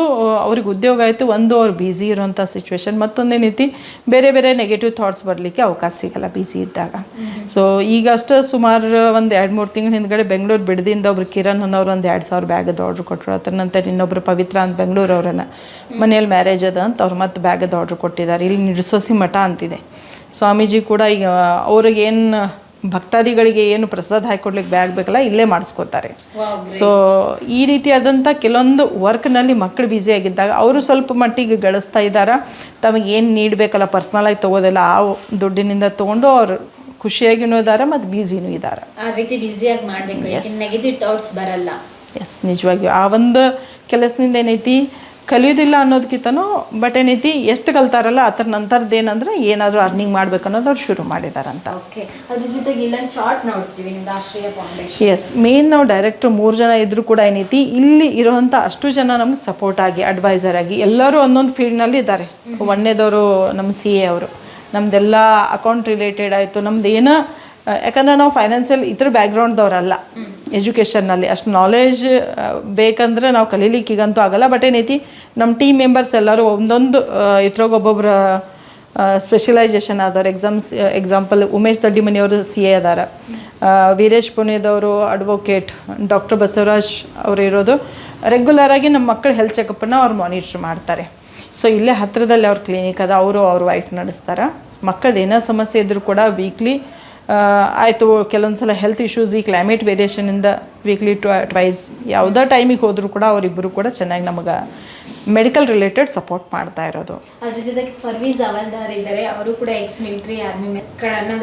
ಅವ್ರಿಗೆ ಉದ್ಯೋಗ ಆಯಿತು, ಒಂದು ಅವ್ರು ಬ್ಯುಸಿ ಇರೋಂಥ ಸಿಚುವೇಶನ್, ಮತ್ತೊಂದೇನೈತಿ ಬೇರೆ ಬೇರೆ ನೆಗೆಟಿವ್ ಥಾಟ್ಸ್ ಬರಲಿಕ್ಕೆ ಅವಕಾಶ ಸಿಗಲ್ಲ ಬ್ಯುಸಿ ಇದ್ದಾಗ. ಸೊ ಈಗಷ್ಟು ಸುಮಾರು ಒಂದು 2-3 ತಿಂಗಳ ಹಿಂದ್ಗಡೆ ಬೆಂಗಳೂರು ಬಿಡದಿಂದ ಒಬ್ರು ಕಿರಣ್ ಅನ್ನೋರು ಒಂದು 2,000 ಬ್ಯಾಗದ ಆರ್ಡ್ರ್ ಕೊಟ್ಟರು. ಅದರ ನಂತರ ಇನ್ನೊಬ್ರು ಪವಿತ್ರ ಅಂತ ಬೆಂಗಳೂರು ಅವರನ್ನು ಮನೇಲಿ ಮ್ಯಾರೇಜ್ ಅದ ಅಂತ ಅವ್ರು ಮತ್ತೆ ಬ್ಯಾಗದ ಆರ್ಡ್ರ್ ಕೊಟ್ಟಿದ್ದಾರೆ. ಇಲ್ಲಿ ನಿಡ್ಸೋಸಿ ಮಠ ಅಂತಿದೆ, ಸ್ವಾಮೀಜಿ ಕೂಡ ಈಗ ಅವ್ರಿಗೇನು ಭಕ್ತಾದಿಗಳಿಗೆ ಏನು ಪ್ರಸಾದ ಹಾಕೊಡ್ಲಿಕ್ಕೆ ಬ್ಯಾಗ್ ಬೇಕಲ್ಲ ಇಲ್ಲೇ ಮಾಡಿಸ್ಕೋತಾರೆ. ಸೊ ಈ ರೀತಿಯಾದಂಥ ಕೆಲವೊಂದು ವರ್ಕ್ನಲ್ಲಿ ಮಕ್ಕಳು ಬ್ಯುಸಿ ಆಗಿದ್ದಾಗ ಅವರು ಸ್ವಲ್ಪ ಮಟ್ಟಿಗೆ ಗಳಿಸ್ತಾ ಇದ್ದಾರೆ. ತಮಗೆ ಏನು ನೀಡಬೇಕಲ್ಲ ಪರ್ಸ್ನಲಾಗಿ ತೊಗೋದಿಲ್ಲ, ಆ ದುಡ್ಡಿನಿಂದ ತೊಗೊಂಡು ಅವರು ಖುಷಿಯಾಗಿನೂ ಇದ್ದಾರೆ ಮತ್ತು ಬ್ಯುಸಿನೂ ಇದ್ದಾರೆ. ಆ ರೀತಿ ಬ್ಯುಸಿಯಾಗಿ ಮಾಡಬೇಕು, ನೆಗೆಟಿವ್ ಥಾಟ್ಸ್ ಬರಲ್ಲ. ಎಸ್, ನಿಜವಾಗಿಯೂ ಆ ಒಂದು ಕೆಲಸದಿಂದ ಏನೈತಿ ಕಲಿಯೋದಿಲ್ಲ ಅನ್ನೋದಕ್ಕಿಂತನೂ ಬಟ್ ಏನೈತಿ ಎಷ್ಟು ಕಲ್ತಾರಲ್ಲ ಅದರ ನಂತರದ್ದು ಏನಂದ್ರೆ ಏನಾದರೂ ಅರ್ನಿಂಗ್ ಮಾಡ್ಬೇಕು ಅನ್ನೋದು ಅವ್ರು ಶುರು ಮಾಡಿದಾರಂತ. ಓಕೆ, ಅದ್ರ ಜೊತೆಗೆ ಇಲ್ಲೊಂದು ಚಾರ್ಟ್ ನೋಡ್ತೀವಿ ನಿಮ್ದು ಆಶ್ರಯ ಫೌಂಡೇಶನ್. ಎಸ್, ಮೇನ್ ನಾವು ಡೈರೆಕ್ಟ್ 3 ಜನ ಇದ್ರೂ ಕೂಡ ಏನೈತಿ ಇಲ್ಲಿ ಇರುವಂಥ ಅಷ್ಟು ಜನ ನಮ್ಗೆ ಸಪೋರ್ಟ್ ಆಗಿ ಅಡ್ವೈಸರ್ ಆಗಿ ಎಲ್ಲರೂ ಒಂದೊಂದು ಫೀಲ್ಡ್ನಲ್ಲಿ ಇದ್ದಾರೆ. ಒಂದನೇದವರು ನಮ್ಮ CA ಅವರು, ನಮ್ದೆಲ್ಲ ಅಕೌಂಟ್ ರಿಲೇಟೆಡ್ ಆಯಿತು, ನಮ್ದು ಏನೋ ಯಾಕಂದ್ರೆ ನಾವು ಫೈನಾನ್ಷಿಯಲ್ ಇದ್ರ ಬ್ಯಾಕ್ಗ್ರೌಂಡ್ದವರಲ್ಲ, ಎಜುಕೇಷನ್ನಲ್ಲಿ ಅಷ್ಟು ನಾಲೆಜ್ ಬೇಕಂದ್ರೆ ನಾವು ಕಲೀಲಿಕ್ಕೆ ಈಗಂತೂ ಆಗಲ್ಲ. ಬಟ್ ಏನೈತಿ ನಮ್ಮ ಟೀಮ್ ಮೆಂಬರ್ಸ್ ಎಲ್ಲರೂ ಒಂದೊಂದು ಇದ್ರಾಗ ಒಬ್ಬೊಬ್ಬರ ಸ್ಪೆಷಲೈಸೇಷನ್ ಆದವ್ರು. ಎಕ್ಸಾಂಪಲ್ ಉಮೇಶ್ ದಡ್ಡಿಮನಿಯವರು CA ಅದಾರ, ವೀರೇಶ್ ಪುಣೆದವರು ಅಡ್ವೊಕೇಟ್, ಡಾಕ್ಟರ್ ಬಸವರಾಜ್ ಅವರು ಇರೋದು ರೆಗ್ಯುಲರಾಗಿ ನಮ್ಮ ಮಕ್ಕಳ ಹೆಲ್ತ್ ಚೆಕಪ್ಪನ್ನು ಅವ್ರು ಮಾನಿಟ್ರ್ ಮಾಡ್ತಾರೆ. ಸೊ ಇಲ್ಲೇ ಹತ್ತಿರದಲ್ಲಿ ಅವ್ರ ಕ್ಲಿನಿಕ್ ಅದ, ಅವರು ವೈಫ್ ನಡೆಸ್ತಾರೆ. ಮಕ್ಕಳದ್ದು ಏನೋ ಸಮಸ್ಯೆ ಇದ್ದರೂ ಕೂಡ ವೀಕ್ಲಿ ಆಯಿತು, ಕೆಲವೊಂದು ಸಲ ಹೆಲ್ತ್ ಇಶ್ಯೂಸ್ ಈ ಕ್ಲೈಮೇಟ್ ವೇರಿಯೇಷನಿಂದ ವೀಕ್ಲಿ ಟ್ವೈಸ್ ಯಾವುದೇ ಟೈಮಿಗೆ ಹೋದರೂ ಕೂಡ ಅವರಿಬ್ಬರು ಕೂಡ ಚೆನ್ನಾಗಿ ನಮಗೆ ಮೆಡಿಕಲ್ ರಿಲೇಟೆಡ್ ಸಪೋರ್ಟ್ ಮಾಡ್ತಾ ಇರೋದು. ಅದ್ರ ಜೊತೆಗೆ ಫರ್ವೀಸ್ ಅವಲ್ದಾರ್ ಇದ್ದಾರೆ, ಅವರು ಕೂಡ ಎಕ್ಸ್ ಮಿಲಿಟರಿ ಆರ್ಮಿ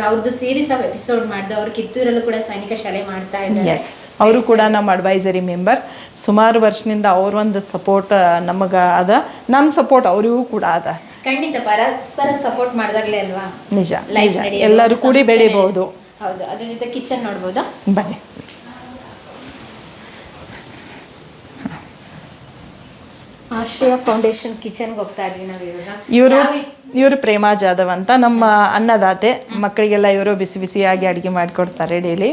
ಅವ್ರದ್ದು ಸೀರೀಸ್ ಆಫ್ ಎಪಿಸೋಡ್ ಮಾಡಿದೆ. ಅವರು ಕಿತ್ತೂರಲ್ಲೂ ಕೂಡ ಸೈನಿಕ ಶಾಲೆ ಮಾಡ್ತಾ ಇದ್ದಾರೆ. ಎಸ್, ಅವರು ಕೂಡ ನಮ್ಮ ಅಡ್ವೈಸರಿ ಮೆಂಬರ್. ಸುಮಾರು ವರ್ಷದಿಂದ ಅವ್ರೊಂದು ಸಪೋರ್ಟ್ ನಮಗೆ ಅದ, ನಮ್ಮ ಸಪೋರ್ಟ್ ಅವರಿಗೂ ಕೂಡ ಅದ. ಖಂಡಿತ ಪರಸ್ಪರ ಸಪೋರ್ಟ್ ಮಾಡಿದಾಗಲೇ ಅಲ್ವಾ ನಿಜ ನಿಜ ಎಲ್ಲರೂ ಕೂಡಿ ಬೆಳಿಬಹುದು. ಹೌದು, ಅದ್ರ ಜೊತೆ ಕಿಚನ್ ನೋಡ್ಬೋದಾ? ಬನ್ನಿ. ಆಶ್ರಯ ಫೌಂಡೇಶನ್ ಕಿಚನ್ಗೆ ಹೋಗ್ತಾ ಇದ್ವಿ ನಾವು ಇವಾಗ. ಇವರು ಪ್ರೇಮಾ ಜಾಧವ್ ಅಂತ ನಮ್ಮ ಅನ್ನದಾತೆ. ಮಕ್ಕಳಿಗೆಲ್ಲ ಇವರು ಬಿಸಿ ಬಿಸಿಯಾಗಿ ಅಡುಗೆ ಮಾಡಿಕೊಡ್ತಾರೆ ಡೈಲಿ.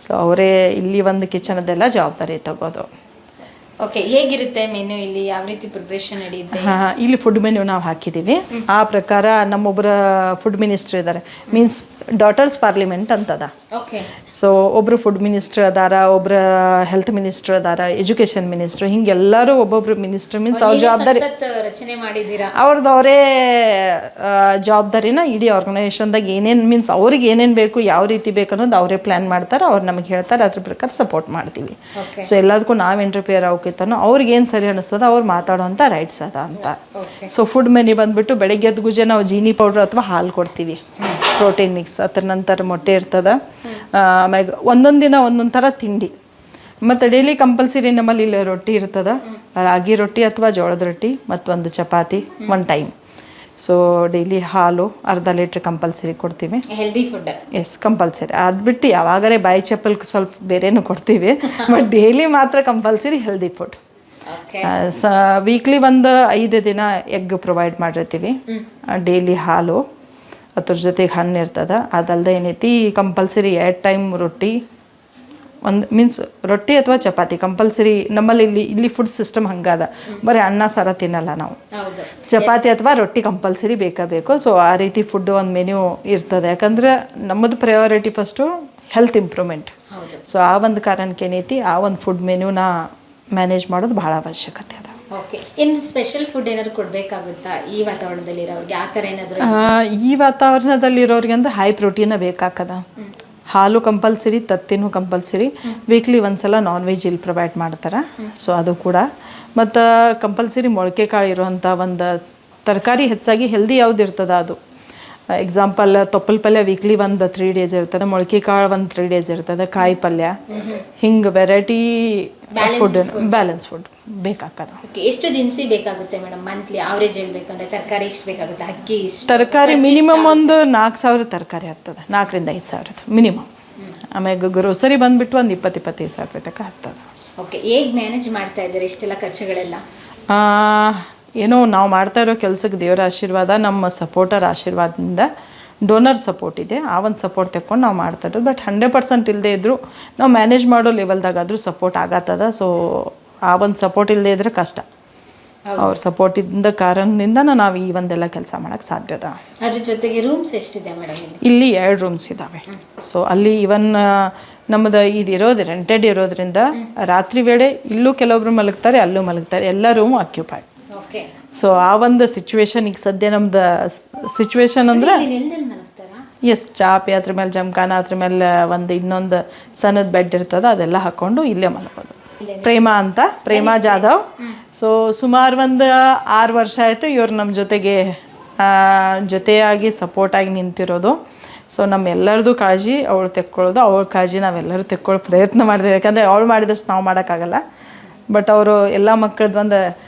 ಸೊ ಅವರೇ ಇಲ್ಲಿ ಒಂದು ಕಿಚನದೆಲ್ಲ ಜವಾಬ್ದಾರಿ ತಗೋದು. ಓಕೆ, ಹೇಗಿರುತ್ತೆ ಮೆನು ಇಲ್ಲಿ? ಯಾವ ರೀತಿ ಪ್ರಿಪ್ರೇಷನ್ ನಡೆಯುತ್ತೆ? ಇಲ್ಲಿ ಫುಡ್ ಮೆನ್ಯೂ ನಾವು ಹಾಕಿದ್ದೀವಿ. ಆ ಪ್ರಕಾರ ನಮ್ಮೊಬ್ಬರ ಫುಡ್ ಮಿನಿಸ್ಟರ್ ಇದ್ದಾರೆ, ಮೀನ್ಸ್ ಡಾಟರ್ಸ್ ಪಾರ್ಲಿಮೆಂಟ್ ಅಂತದ. ಓಕೆ. ಸೊ ಒಬ್ಬರು ಫುಡ್ ಮಿನಿಸ್ಟರ್ ಅದಾರ, ಒಬ್ಬರ ಹೆಲ್ತ್ ಮಿನಿಸ್ಟರ್ ಅದಾರ, ಎಜುಕೇಷನ್ ಮಿನಿಸ್ಟರ್, ಹಿಂಗೆಲ್ಲರೂ ಒಬ್ಬೊಬ್ರು ಮಿನಿಸ್ಟರ್ ಮೀನ್ಸ್ ಅವ್ರ ಜವಾಬ್ದಾರಿ ರಚನೆ ಮಾಡಿದ್ದೀರಾ. ಅವ್ರದ್ದವರೇ ಜವಾಬ್ದಾರಿನ ಇಡೀ ಆರ್ಗನೈಸೇಷನ್ದಾಗ ಏನೇನು ಮೀನ್ಸ್ ಅವ್ರಿಗೆ ಏನೇನು ಬೇಕು, ಯಾವ ರೀತಿ ಬೇಕು ಅನ್ನೋದು ಅವರೇ ಪ್ಲ್ಯಾನ್ ಮಾಡ್ತಾರೆ, ಅವ್ರು ನಮಗೆ ಹೇಳ್ತಾರೆ, ಅದ್ರ ಪ್ರಕಾರ ಸಪೋರ್ಟ್ ಮಾಡ್ತೀವಿ. ಸೊ ಎಲ್ಲದಕ್ಕೂ ನಾವು ಇಂಟರ್ಫಿಯರ್ ಆಗೋಕಿತ್ತನೋ ಅವ್ರಿಗೆ ಏನು ಸರಿ ಅನ್ನಿಸ್ತದ ಅವ್ರು ಮಾತಾಡೋವಂಥ ರೈಟ್ಸ್ ಅದ ಅಂತ. ಸೊ ಫುಡ್ ಮೆನ್ಯೂ ಬಂದುಬಿಟ್ಟು ಬೆಳಗ್ಗೆ ಎದ್ದ ಗುಜೆ ನಾವು ಜೀನಿ ಪೌಡ್ರ್ ಅಥವಾ ಹಾಲು ಕೊಡ್ತೀವಿ, ಪ್ರೋಟೀನ್ ಮಿಕ್ಸ್, ಅದರ ನಂತರ ಮೊಟ್ಟೆ ಇರ್ತದೆ. ಆಮ್ಯಾಗ ಒಂದೊಂದು ದಿನ ಒಂದೊಂದು ಥರ ತಿಂಡಿ. ಮತ್ತು ಡೈಲಿ ಕಂಪಲ್ಸರಿ ನಮ್ಮಲ್ಲಿ ಇಲ್ಲಿ ರೊಟ್ಟಿ ಇರ್ತದೆ, ರಾಗಿ ರೊಟ್ಟಿ ಅಥವಾ ಜೋಳದ ರೊಟ್ಟಿ ಮತ್ತು ಚಪಾತಿ 1 ಟೈಮ್. ಸೊ ಡೈಲಿ ಹಾಲು ಅರ್ಧ ಲೀಟ್ರ್ ಕಂಪಲ್ಸರಿ ಕೊಡ್ತೀವಿ. Healthy food. Yes, compulsory. ಅದು ಬಿಟ್ಟು ಯಾವಾಗಲೇ ಬಾಯಿ ಚಪ್ಪಲ್ ಸ್ವಲ್ಪ ಬೇರೆನೂ ಕೊಡ್ತೀವಿ, ಬಟ್ ಡೈಲಿ ಮಾತ್ರ ಕಂಪಲ್ಸರಿ ಹೆಲ್ದಿ ಫುಡ್. ವೀಕ್ಲಿ ಒಂದು 5 ದಿನ ಎಗ್ ಪ್ರೊವೈಡ್ ಮಾಡಿರ್ತೀವಿ, ಡೈಲಿ ಹಾಲು, ಅದ್ರ ಜೊತೆಗೆ ಹಣ್ಣು ಇರ್ತದೆ. ಅದಲ್ಲದೆ ಏನೈತಿ ಕಂಪಲ್ಸರಿ 2 ಟೈಮ್ ರೊಟ್ಟಿ, ಒಂದು ಮೀನ್ಸ್ ರೊಟ್ಟಿ ಅಥವಾ ಚಪಾತಿ ಕಂಪಲ್ಸರಿ. ನಮ್ಮಲ್ಲಿ ಇಲ್ಲಿ ಫುಡ್ ಸಿಸ್ಟಮ್ ಹಂಗದ, ಬರೀ ಅನ್ನ ಸಾರ ತಿನ್ನಲ್ಲ ನಾವು, ಚಪಾತಿ ಅಥವಾ ರೊಟ್ಟಿ ಕಂಪಲ್ಸರಿ ಬೇಕು. ಸೊ ಆ ರೀತಿ ಫುಡ್ ಒಂದು ಮೆನ್ಯೂ ಇರ್ತದೆ, ಯಾಕಂದ್ರೆ ನಮ್ಮದು priority first health improvement. So ಆ ಒಂದು ಕಾರಣಕ್ಕೆ ಏನೈತಿ ಆ ಒಂದು ಫುಡ್ ಮೆನ್ಯೂನ ಮ್ಯಾನೇಜ್ ಮಾಡೋದು ಭಾಳ ಅವಶ್ಯಕತೆ ಅದ. ಓಕೆ, ಏನು ಸ್ಪೆಷಲ್ ಫುಡ್ ಏನಾದ್ರು ಕೊಡಬೇಕಾಗುತ್ತಾ ಈ ವಾತಾವರಣದಲ್ಲಿರೋರಿಗೆ? ಆ ಥರ ಏನಾದರೂ ಈ ವಾತಾವರಣದಲ್ಲಿರೋರಿಗೆ ಅಂದರೆ ಹೈ ಪ್ರೋಟೀನ ಬೇಕಾಗದ. ಹಾಲು ಕಂಪಲ್ಸರಿ, ತತ್ತಿನೂ ಕಂಪಲ್ಸರಿ. ವೀಕ್ಲಿ ಒಂದ್ಸಲ ನಾನ್ ವೆಜ್ ಇಲ್ಲಿ ಪ್ರೊವೈಡ್ ಮಾಡ್ತಾರೆ, ಸೊ ಅದು ಕೂಡ. ಮತ್ತು ಕಂಪಲ್ಸರಿ ಮೊಳಕೆ ಕಾಳು ಇರುವಂಥ ಒಂದು ತರಕಾರಿ, ಹೆಚ್ಚಾಗಿ ಹೆಲ್ದಿ ಯಾವ್ದು ಇರ್ತದೆ ಅದು. ಎಕ್ಸಾಂಪಲ್ ತೊಪ್ಪಲ್ ಪಲ್ಯ ವೀಕ್ಲಿ ಒಂದು 3 ಡೇಸ್ ಇರ್ತದೆ, ಮೊಳಕೆ ಕಾಳು ಒಂದು 3 ಡೇಸ್ ಇರ್ತದೆ, ಕಾಯಿ ಪಲ್ಯ, ಹಿಂಗೆ ವೆರೈಟಿ ಫುಡ್, ಬ್ಯಾಲೆನ್ಸ್ ಫುಡ್ ಬೇಕಾಗ್ತದೆ. ಎಷ್ಟು ದಿನಸಿ ಬೇಕಾಗುತ್ತೆ ಮೇಡಮ್ ಮಂತ್ಲಿ ಆವ್ರೇಜ್ ಹೇಳ್ಬೇಕಂದ್ರೆ? ತರಕಾರಿ ಎಷ್ಟು ಬೇಕಾಗುತ್ತೆ? ಅಕ್ಕಿ ಇಷ್ಟು? ತರಕಾರಿ ಮಿನಿಮಮ್ ಒಂದು 4,000 ತರಕಾರಿ ಆಗ್ತದೆ, 4,000 to 5,000 ಮಿನಿಮಮ್. ಆಮೇಲೆ ಗ್ರೋಸರಿ ಬಂದುಬಿಟ್ಟು ಒಂದು 20-25 ಸಾವಿರ ರೂಪಾಯಿ ತನಕ ಆಗ್ತದೆ. ಓಕೆ, ಹೇಗೆ ಮ್ಯಾನೇಜ್ ಮಾಡ್ತಾ ಇದ್ದಾರೆ ಇಷ್ಟೆಲ್ಲ ಖರ್ಚುಗಳೆಲ್ಲ? ಏನೋ ನಾವು ಮಾಡ್ತಾ ಇರೋ ಕೆಲಸಕ್ಕೆ ದೇವರ ಆಶೀರ್ವಾದ, ನಮ್ಮ ಸಪೋರ್ಟರ್ ಆಶೀರ್ವಾದದಿಂದ, ಡೋನರ್ ಸಪೋರ್ಟ್ ಇದೆ, ಆ ಒಂದು ಸಪೋರ್ಟ್ ತಗೊಂಡು ನಾವು ಮಾಡ್ತಾ ಇರೋದು. ಬಟ್ 100% ಇಲ್ಲದೆ ಇದ್ದರೂ ನಾವು ಮ್ಯಾನೇಜ್ ಮಾಡೋ ಲೆವೆಲ್ದಾಗಾದರೂ ಸಪೋರ್ಟ್ ಆಗತ್ತದ. ಸೊ ಆ ಒಂದು ಸಪೋರ್ಟ್ ಇಲ್ಲದೆ ಇದ್ರೆ ಕಷ್ಟ. ಅವ್ರ ಸಪೋರ್ಟ್ ಇದ್ದ ಕಾರಣದಿಂದ ನಾವು ಈ ಒಂದೆಲ್ಲ ಕೆಲಸ ಮಾಡೋಕ್ಕೆ ಸಾಧ್ಯದ. ಅದ್ರ ಜೊತೆಗೆ ರೂಮ್ಸ್ ಎಷ್ಟಿದೆ ಮೇಡಮ್? ಇಲ್ಲಿ 2 ರೂಮ್ಸ್ ಇದ್ದಾವೆ. ಸೊ ಅಲ್ಲಿ ಇವನ್ ನಮ್ಮದು ಇರೋದು ರೆಂಟೆಡ್ ಇರೋದ್ರಿಂದ ರಾತ್ರಿ ವೇಳೆ ಇಲ್ಲೂ ಕೆಲವೊಬ್ರು ಮಲಗ್ತಾರೆ, ಅಲ್ಲೂ ಮಲಗ್ತಾರೆ, ಎಲ್ಲ ರೂಮು ಆಕ್ಯುಪೈಡ್. ಸೊ ಆ ಒಂದು ಸಿಚುವೇಶನ್ ಈಗ ಸದ್ಯ ನಮ್ದು ಸಿಚುವೇಶನ್ ಅಂದ್ರೆ ಎಸ್ ಚಾಪೆ ಅದ್ರ ಮೇಲೆ ಜಮಖಾನ ಅದ್ರ ಮೇಲೆ ಒಂದು ಇನ್ನೊಂದು ಸಣ್ಣದ ಬೆಡ್ ಇರ್ತದೆ, ಅದೆಲ್ಲ ಹಾಕ್ಕೊಂಡು ಇಲ್ಲೇ ಮಲ್ಬೋದು. ಪ್ರೇಮಾ ಅಂತ, ಪ್ರೇಮಾ ಜಾಧವ್. ಸೊ ಸುಮಾರು ಒಂದು 6 ವರ್ಷ ಆಯಿತು ಇವ್ರು ನಮ್ಮ ಜೊತೆಯಾಗಿ ಸಪೋರ್ಟಾಗಿ ನಿಂತಿರೋದು. ಸೊ ನಮ್ಮೆಲ್ಲರದು ಕಾಳಜಿ ಅವಳು ತೆಕ್ಕೊಳ್ಳೋದು, ಅವಳ ಕಾಳಜಿ ನಾವೆಲ್ಲರೂ ತೆಕ್ಕೊಳ್ಳೋ ಪ್ರಯತ್ನ ಮಾಡಿದೆ. ಯಾಕಂದರೆ ಅವಳು ಮಾಡಿದಷ್ಟು ನಾವು ಮಾಡೋಕ್ಕಾಗಲ್ಲ. ಬಟ್ ಅವರು ಎಲ್ಲ ಮಕ್ಕಳದ್ದು ಒಂದು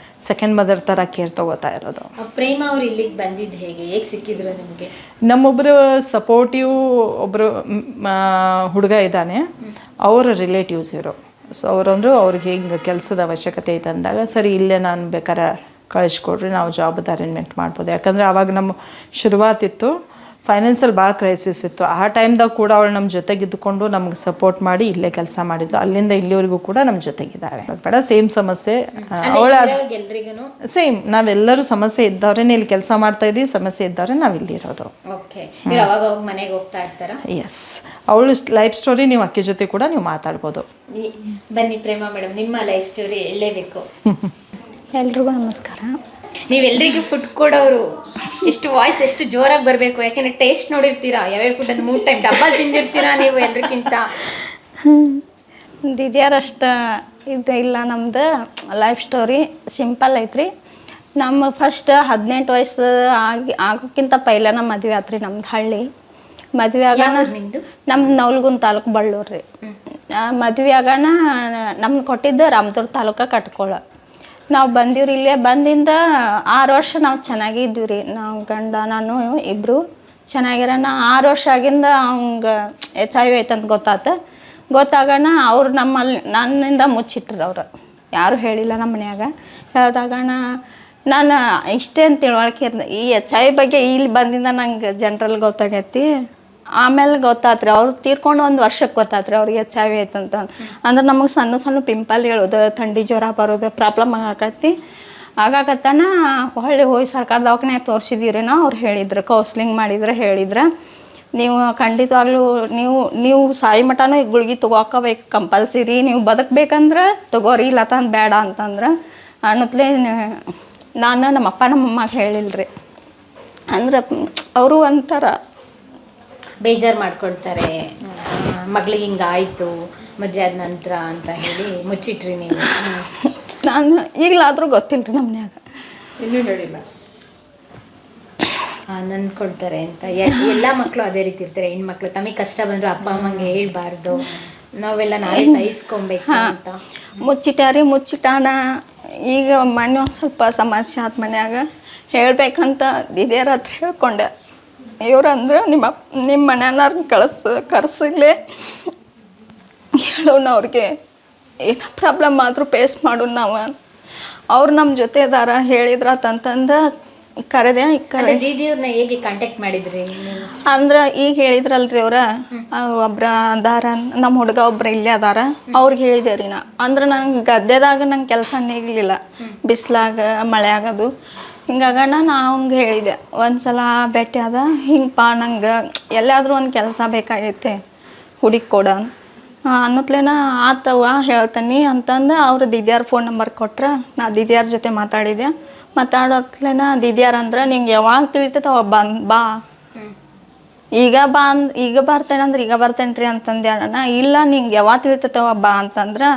ಸೆಕೆಂಡ್ ಮದರ್ ಥರ ಕೇರ್ ತೊಗೋತಾ ಇರೋದು. ಪ್ರೇಮಾ ಅವ್ರು ಇಲ್ಲಿಗೆ ಬಂದಿದ್ದು ಹೇಗೆ ಸಿಕ್ಕಿದ್ರು ನಿಮಗೆ? ನಮ್ಮೊಬ್ಬರು ಸಪೋರ್ಟಿವ್ ಒಬ್ಬರು ಹುಡುಗ ಇದ್ದಾನೆ, ಅವರ ರಿಲೇಟಿವ್ಸ್ ಇವರು. ಸೊ ಅವರಂದ್ರು ಅವ್ರಿಗೆ ಹಿಂಗೆ ಕೆಲಸದ ಅವಶ್ಯಕತೆ ಐತೆ ಅಂದಾಗ, ಸರಿ ಇಲ್ಲೇ ನಾನು ಬೇಕಾರೆ ಕಳಿಸ್ಕೊಡ್ರಿ, ನಾವು ಜಾಬದ್ದು ಅರೇಂಜ್ಮೆಂಟ್ ಮಾಡ್ಬೋದು. ಯಾಕಂದರೆ ಆವಾಗ ನಮ್ಮ ಶುರುವಾತಿತ್ತು, ಫೈನಾನ್ಸಲ್ಲಿ ಭಾಳ ಕ್ರೈಸಿಸ್ ಇತ್ತು. ಆ ಟೈಮ್ದಾಗ ಕೂಡ ಅವಳು ನಮ್ಮ ಜೊತೆಗಿದ್ದುಕೊಂಡು ನಮ್ಗೆ ಸಪೋರ್ಟ್ ಮಾಡಿ ಇಲ್ಲೇ ಕೆಲಸ ಮಾಡಿದ್ದು. ಅಲ್ಲಿಂದ ಇಲ್ಲಿವರೆಗೂ ಕೂಡ ನಮ್ಮ ಜೊತೆಗಿದ್ದಾಳೆ. ಬೇಡ ಸೇಮ್ ಸಮಸ್ಯೆ ಅವಳ ಸೇಮ್, ನಾವೆಲ್ಲರೂ ಸಮಸ್ಯೆ ಇದ್ದವ್ರೆ ಇಲ್ಲಿ ಕೆಲಸ ಮಾಡ್ತಾ ಇದ್ದೀವಿ, ಸಮಸ್ಯೆ ಇದ್ದವ್ರೆ ನಾವು ಇಲ್ಲಿ ಇರೋದು. ಎಸ್, ಅವಳು ಲೈಫ್ ಸ್ಟೋರಿ ನೀವು ಅಕ್ಕಿ ಜೊತೆ ಕೂಡ ನೀವು ಮಾತಾಡ್ಬೋದು. ಬನ್ನಿ ಪ್ರೇಮಾ ಮೇಡಮ್, ನಿಮ್ಮ ಲೈಫ್ ಸ್ಟೋರಿ ಹೇಳಲೇಬೇಕು. ಎಲ್ರಿಗೂ ನಮಸ್ಕಾರ. ನೀವೆಲ್ಲರಿಗೂ ಫುಡ್ ಕೊಡೋರು, ಎಷ್ಟು ವಾಯ್ಸ್ ಎಷ್ಟು ಜೋರಾಗಿ ಬರಬೇಕು, ಯಾಕೆಂದ್ರೆ ಟೇಸ್ಟ್ ನೋಡಿರ್ತೀರಾ, ಯಾವ್ಯಾವ ಫುಡ್ ಅದು 3 ಟೈಮ್ ಡಬ್ಬಲ್ ತಿಂದಿರ್ತೀರಾ ನೀವು ಎಲ್ರಿಗಿಂತ. ದಿದ್ಯಾರಷ್ಟು ಇದು ಇಲ್ಲ. ನಮ್ದು ಲೈಫ್ ಸ್ಟೋರಿ ಸಿಂಪಲ್ ಐತ್ರಿ. ನಮ್ಮ ಫಸ್ಟ್ 18 ವಯಸ್ಸು ಆಗೋಕ್ಕಿಂತ ಪೈಲೆ ನಮ್ಮ ಮದುವೆ ಆತ್ರಿ. ನಮ್ದು ಹಳ್ಳಿ ಮದುವೆ ಆಗೋಣ, ನಮ್ದು ನವಲಗುಂದ ತಾಲೂಕು ಬಳ್ಳೂರು ರೀ. ಮದುವೆ ಆಗೋಣ ನಮ್ಗೆ ಕೊಟ್ಟಿದ್ದು ರಾಮದುರ್ಗ ತಾಲೂಕು ಕಟ್ಕೊಳ್ಳೋ. ನಾವು ಬಂದೀವ್ರಿ ಇಲ್ಲೇ. ಬಂದಿಂದ 6 ವರ್ಷ ನಾವು ಚೆನ್ನಾಗಿದ್ದೀವಿ ರೀ. ನಾವು ಗಂಡ ನಾನು ಇಬ್ಬರು ಚೆನ್ನಾಗಿರೋಣ. 6 ವರ್ಷ ಆಗಿಂದ ಅವಂಗೆ HIV ಐತಂತ ಗೊತ್ತಾಗೋಣ ಅವ್ರು ನನ್ನಿಂದ ಮುಚ್ಚಿಟ್ರು. ಅವ್ರು ಯಾರೂ ಹೇಳಿಲ್ಲ ನಮ್ಮ ಮನ್ಯಾಗ. ಹೇಳಿದಾಗಣ ನಾನು ಇಷ್ಟೇ ಅಂತ ತಿಳುವಳಿಕೆ ಇರ್ದೆ. ಈ HIV ಬಗ್ಗೆ ಇಲ್ಲಿ ಬಂದಿಂದ ನಂಗೆ ಜನರಲ್ ಗೊತ್ತಾಗೈತಿ. ಆಮೇಲೆ ಗೊತ್ತಾತ್ರಿ, ಅವ್ರು ತೀರ್ಕೊಂಡು 1 ವರ್ಷಕ್ಕೆ ಗೊತ್ತಾತ್ರಿ ಅವ್ರಿಗೆ HIV ಐತಂತ. ಅಂದ್ರೆ ನಮಗೆ ಸಣ್ಣ ಸಣ್ಣ ಪಿಂಪಲ್ ಹೇಳೋದು, ಥಂಡಿ ಜ್ವರ ಬರೋದು, ಪ್ರಾಬ್ಲಮ್ ಆಗಾಕತ್ತಾನ. ಹೊಳ್ಳಿ ಹೋಗಿ ಸರ್ಕಾರ ದವಾಖಾನೆ ತೋರಿಸಿದೀವಿ ನಾವು. ಅವ್ರು ಹೇಳಿದ್ರು, ಕೌನ್ಸ್ಲಿಂಗ್ ಹೇಳಿದ್ರೆ ನೀವು ಖಂಡಿತವಾಗ್ಲೂ ನೀವು ಸಾಯಿ ಮಠನೂ ಈ ಗುಳ್ಗಿ ತೊಗೋಕೋಬೇಕು ಕಂಪಲ್ಸರಿ. ನೀವು ಬದುಕಬೇಕಂದ್ರೆ ತಗೋರಿ, ಇಲ್ಲ ತಂದು ಬೇಡ ಅಂತಂದ್ರೆ ಅನ್ನತ್ಲೇ ನಾನು ನಮ್ಮಪ್ಪ ನಮ್ಮಮ್ಮಗೆ ಹೇಳಿಲ್ರಿ. ಅಂದ್ರೆ ಅವರು ಒಂಥರ ಬೇಜಾರು ಮಾಡ್ಕೊಳ್ತಾರೆ, ಮಗಳಿಗೆ ಹಿಂಗಾಯಿತು ಮದುವೆ ಆದ ನಂತರ ಅಂತ ಹೇಳಿ ಮುಚ್ಚಿಟ್ರಿ ನೀವು. ನಾನು ಈಗಲಾದರೂ ಗೊತ್ತಿಲ್ಲ ರೀ ನಮ್ಮ ಮನ್ಯಾಗ, ಇನ್ನೂ ಹೇಳಿಲ್ಲ. ನಂದ್ಕೊಳ್ತಾರೆ ಅಂತ. ಎಲ್ಲ ಮಕ್ಕಳು ಅದೇ ರೀತಿ ಇರ್ತಾರೆ. ಹೆಣ್ಮಕ್ಳು ತಮಗೆ ಕಷ್ಟ ಬಂದರೂ ಅಪ್ಪ ಅಮ್ಮಂಗೆ ಹೇಳ್ಬಾರ್ದು, ನಾವೆಲ್ಲ ನಾವೇ ಸಹಿಸ್ಕೊಬೇಕು ಅಂತ ಮುಚ್ಚಿಟ್ಟಾನ. ಈಗ ಮೊನ್ನೆ ಒಂದು ಸ್ವಲ್ಪ ಸಮಸ್ಯೆ ಆದ ಮನ್ಯಾಗ ಹೇಳ್ಬೇಕಂತ ದಿದ್ಯಾರ ಹತ್ರ ಹೇಳ್ಕೊಂಡೆ. ಇವ್ರಂದ್ರೆ ನಿಮ್ಮ ಮನೆಯವ್ರನ್ನ ಕರ್ಸಿಲ್ಲೇ ಹೇಳೋಣ, ಅವ್ರಿಗೆ ಏನೋ ಪ್ರಾಬ್ಲಮ್ ಆದರೂ ಫೇಸ್ ಮಾಡೋಣ ನಾವು. ಅವ್ರು ನಮ್ಮ ಜೊತೆ ಇದಾರ ಹೇಳಿದ್ರಂತಂದು ಕರೆದೆ. ದೀದಿಯವ್ರನ್ನ ಹೇಗೆ ಕಾಂಟ್ಯಾಕ್ಟ್ ಮಾಡಿದ್ರಿ? ಅಂದ್ರೆ ಈಗ ಹೇಳಿದ್ರಲ್ರಿ ಅವ್ರ ಒಬ್ರ ಅದಾರ, ನಮ್ಮ ಹುಡುಗ ಒಬ್ರು ಇಲ್ಲೇ ಅದಾರ, ಅವ್ರಿಗೆ ಹೇಳಿದೆ ರೀ ನಾ. ಅಂದ್ರೆ ನಂಗೆ ಗದ್ದೆದಾಗ ನಂಗೆ ಕೆಲಸ ನೀಗಲಿಲ್ಲ, ಬಿಸಿಲಾಗ ಮಳೆ ಆಗೋದು. ಹಿಂಗಾಗಣ ನಾ ಅವ್ನಿಗೆ ಹೇಳಿದೆ ಒಂದ್ಸಲ ಭೇಟಿ ಆದ, ಹಿಂಗಪ್ಪ ನಂಗೆ ಎಲ್ಲಾದರೂ ಒಂದು ಕೆಲಸ ಬೇಕಾಗೈತೆ ಹುಡುಗಿ ಕೊಡ ಅನ್ನತ್ಲೇನ. ಆತವ ಹೇಳ್ತಾನೆ ಅಂತಂದು ಅವ್ರು ದಿದ್ಯಾರ ಫೋನ್ ನಂಬರ್ ಕೊಟ್ರೆ ನಾ ದಿದ್ಯಾರ ಜೊತೆ ಮಾತಾಡೋತ್ಲೇನ ದಿದ್ಯಾರ ಅಂದ್ರೆ ನಿಂಗೆ ಯಾವಾಗ ತಿಳಿತೈತೆ ಅವ ಬಾ, ಈಗ ಬರ್ತೇನೆ ಅಂದ್ರೆ ಈಗ ಬರ್ತೇನೆ ರೀ ಅಂತಂದೆ ಅಣ್ಣ. ಇಲ್ಲ ನಿಂಗೆ ಯಾವಾಗ ತಿಳಿತೈತವ ಬಾ ಅಂತಂದ್ರೆ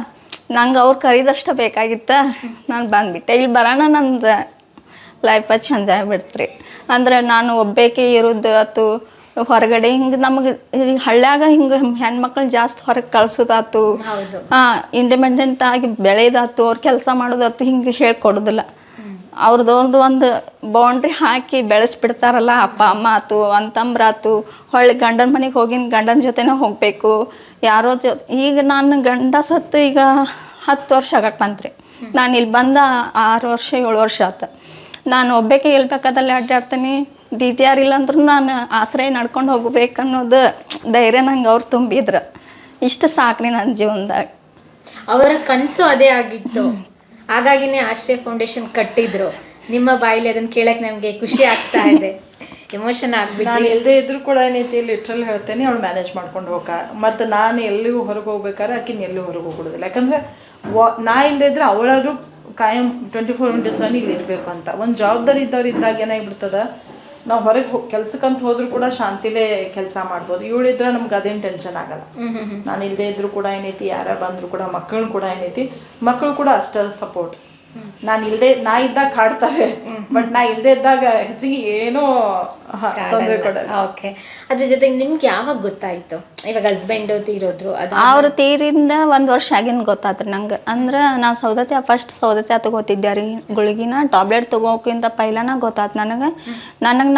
ನಂಗೆ ಅವ್ರು ಕರೀದಷ್ಟ ಬೇಕಾಗಿತ್ತ, ನಾನು ಬಂದ್ಬಿಟ್ಟೆ. ಇಲ್ಲಿ ಬರೋಣ ನಂದು ಲೈಫ ಚೇಂಜ್ ಆಗಿಬಿಡ್ತ್ರಿ. ಅಂದ್ರೆ ನಾನು ಒಬ್ಬೇಕೆ ಇರೋದು ಆತು, ಹೊರಗಡೆ ಹಿಂಗೆ ನಮಗೆ ಹಳ್ಳ್ಯಾಗ ಹಿಂಗೆ ಹೆಣ್ಮಕ್ಳು ಜಾಸ್ತಿ ಹೊರಗೆ ಕಳ್ಸೋದಾತು, ಇಂಡಿಪೆಂಡೆಂಟ್ ಆಗಿ ಬೆಳೆದಾತು, ಅವ್ರು ಕೆಲಸ ಮಾಡೋದಾತು ಹಿಂಗೆ ಹೇಳ್ಕೊಡೋದಿಲ್ಲ. ಅವ್ರದ್ದು ಒಂದು ಬೌಂಡ್ರಿ ಹಾಕಿ ಬೆಳೆಸ್ಬಿಡ್ತಾರಲ್ಲ, ಅಪ್ಪ ಅಮ್ಮ ಆತು ಅಂತಂಬ್ರಾತು. ಹೊಳ್ಳಿ ಗಂಡನ ಮನೆಗೆ ಹೋಗಿನ ಗಂಡನ ಜೊತೆನೇ ಹೋಗಬೇಕು ಯಾರೋ ಈಗ ನಾನು ಗಂಡ ಸತ್ತು ಈಗ 10 ವರ್ಷ ಆಗಕ್ಕೆ ಬಂತ್ರಿ. ನಾನು ಇಲ್ಲಿ ಬಂದ 6 ವರ್ಷ 7 ವರ್ಷ ಆಯ್ತು. ನಾನು ಒಬ್ಬೇಕೆ ಬೇಕಾದಲ್ಲಿ ಅಡ್ಡಾಡ್ತೀನಿ. ದಿದ್ಯಾರಿಲ್ಲ ಅಂದ್ರೂ ನಾನು ಆಶ್ರಯ ನಡ್ಕೊಂಡು ಹೋಗ್ಬೇಕನ್ನೋದು ಧೈರ್ಯ ನಂಗೆ ಅವ್ರು ತುಂಬಿದ್ರು. ಇಷ್ಟು ಸಾಕ್ರಿ ನನ್ನ ಜೀವನದಾಗ. ಅವರ ಕನಸು ಅದೇ ಆಗಿತ್ತು, ಹಾಗಾಗಿನೇ ಆಶ್ರಯ ಫೌಂಡೇಶನ್ ಕಟ್ಟಿದ್ರು. ನಿಮ್ಮ ಬಾಯಿಲಿ ಅದನ್ನು ಕೇಳಕ್ಕೆ ನಮಗೆ ಖುಷಿ ಆಗ್ತಾ ಇದೆ, ಎಮೋಷನ್ ಆಗ್ಬಿಟ್ಟು. ನಾನು ಎಲ್ಲದೇ ಇದ್ರೂ ಕೂಡ ಏನೈತಿ ಲಿಟ್ರಲ್ ಹೇಳ್ತೇನೆ, ಅವಳು ಮ್ಯಾನೇಜ್ ಮಾಡ್ಕೊಂಡು ಮತ್ತು ನಾನು ಎಲ್ಲಿಗೂ ಹೊರಗೆ ಹೋಗ್ಬೇಕಾದ್ರೆ ಆಕಿನ ಎಲ್ಲೂ ಹೊರಗೆ ಹೋಗೋದಿಲ್ಲ. ಯಾಕಂದರೆ ನಾ ಇಲ್ಲದೇ ಇದ್ರೆ ಅವಳಾದ್ರೂ ಕಾಯಂ 24/7 ಇಲ್ಲಿ ಇರಬೇಕು ಅಂತ. ಒಂದು ಜವಾಬ್ದಾರಿ ಇದ್ದವ್ರು ಇದ್ದಾಗ ಏನಾಗಿಬಿಡ್ತದ, ನಾವು ಹೊರಗೆ ಕೆಲ್ಸಕ್ಕಂತ ಹೋದ್ರು ಕೂಡ ಶಾಂತಿಲೇ ಕೆಲಸ ಮಾಡ್ಬೋದು. ಇವಳಿದ್ರೆ ನಮ್ಗೆ ಅದೇನು ಟೆನ್ಷನ್ ಆಗಲ್ಲ. ನಾನು ಇಲ್ಲದೆ ಇದ್ರು ಕೂಡ ಏನೈತಿ, ಯಾರ ಬಂದ್ರು ಕೂಡ ಮಕ್ಕಳನ್ನ ಕೂಡ ಏನೈತಿ, ಮಕ್ಕಳು ಕೂಡ ಅಷ್ಟೇ ಸಪೋರ್ಟ್. ನಾ ಇದ್ದಾಗ ಕಾಡ್ತಾರೆ, ಬಟ್ ನಾ ಇಲ್ಲದೆ ಇದ್ದಾಗ ಹೆಚ್ಚಿಗೆ ಏನೋ ತೊಂದರೆ ಕೊಡಲ್ಲ. ಓಕೆ. ಅದ್ರ ಜೊತೆಗೆ ನಿಮ್ಗೆ ಯಾವಾಗ ಗೊತ್ತಾಯ್ತು ಇವಾಗ ಹಸ್ಬೆಂಡ್ ತೀರೋದ್ರು? ಅವ್ರು ತೀರಿಂದ 1 ವರ್ಷ ಆಗಿಂದ ಗೊತ್ತಾತ್ರಿ ನಂಗೆ. ಅಂದ್ರೆ ನಾವು ಫಸ್ಟ್ ಸೌದತ್ತಿ ತಗೋತಿದ್ದೆ ರೀ ಗುಳಿಗಿನ. ಟ್ಯಾಬ್ಲೆಟ್ ತಗೋಕ್ಕಿಂತ ಪೈಲನ ಗೊತ್ತಾಯ್ತು ನನಗೆ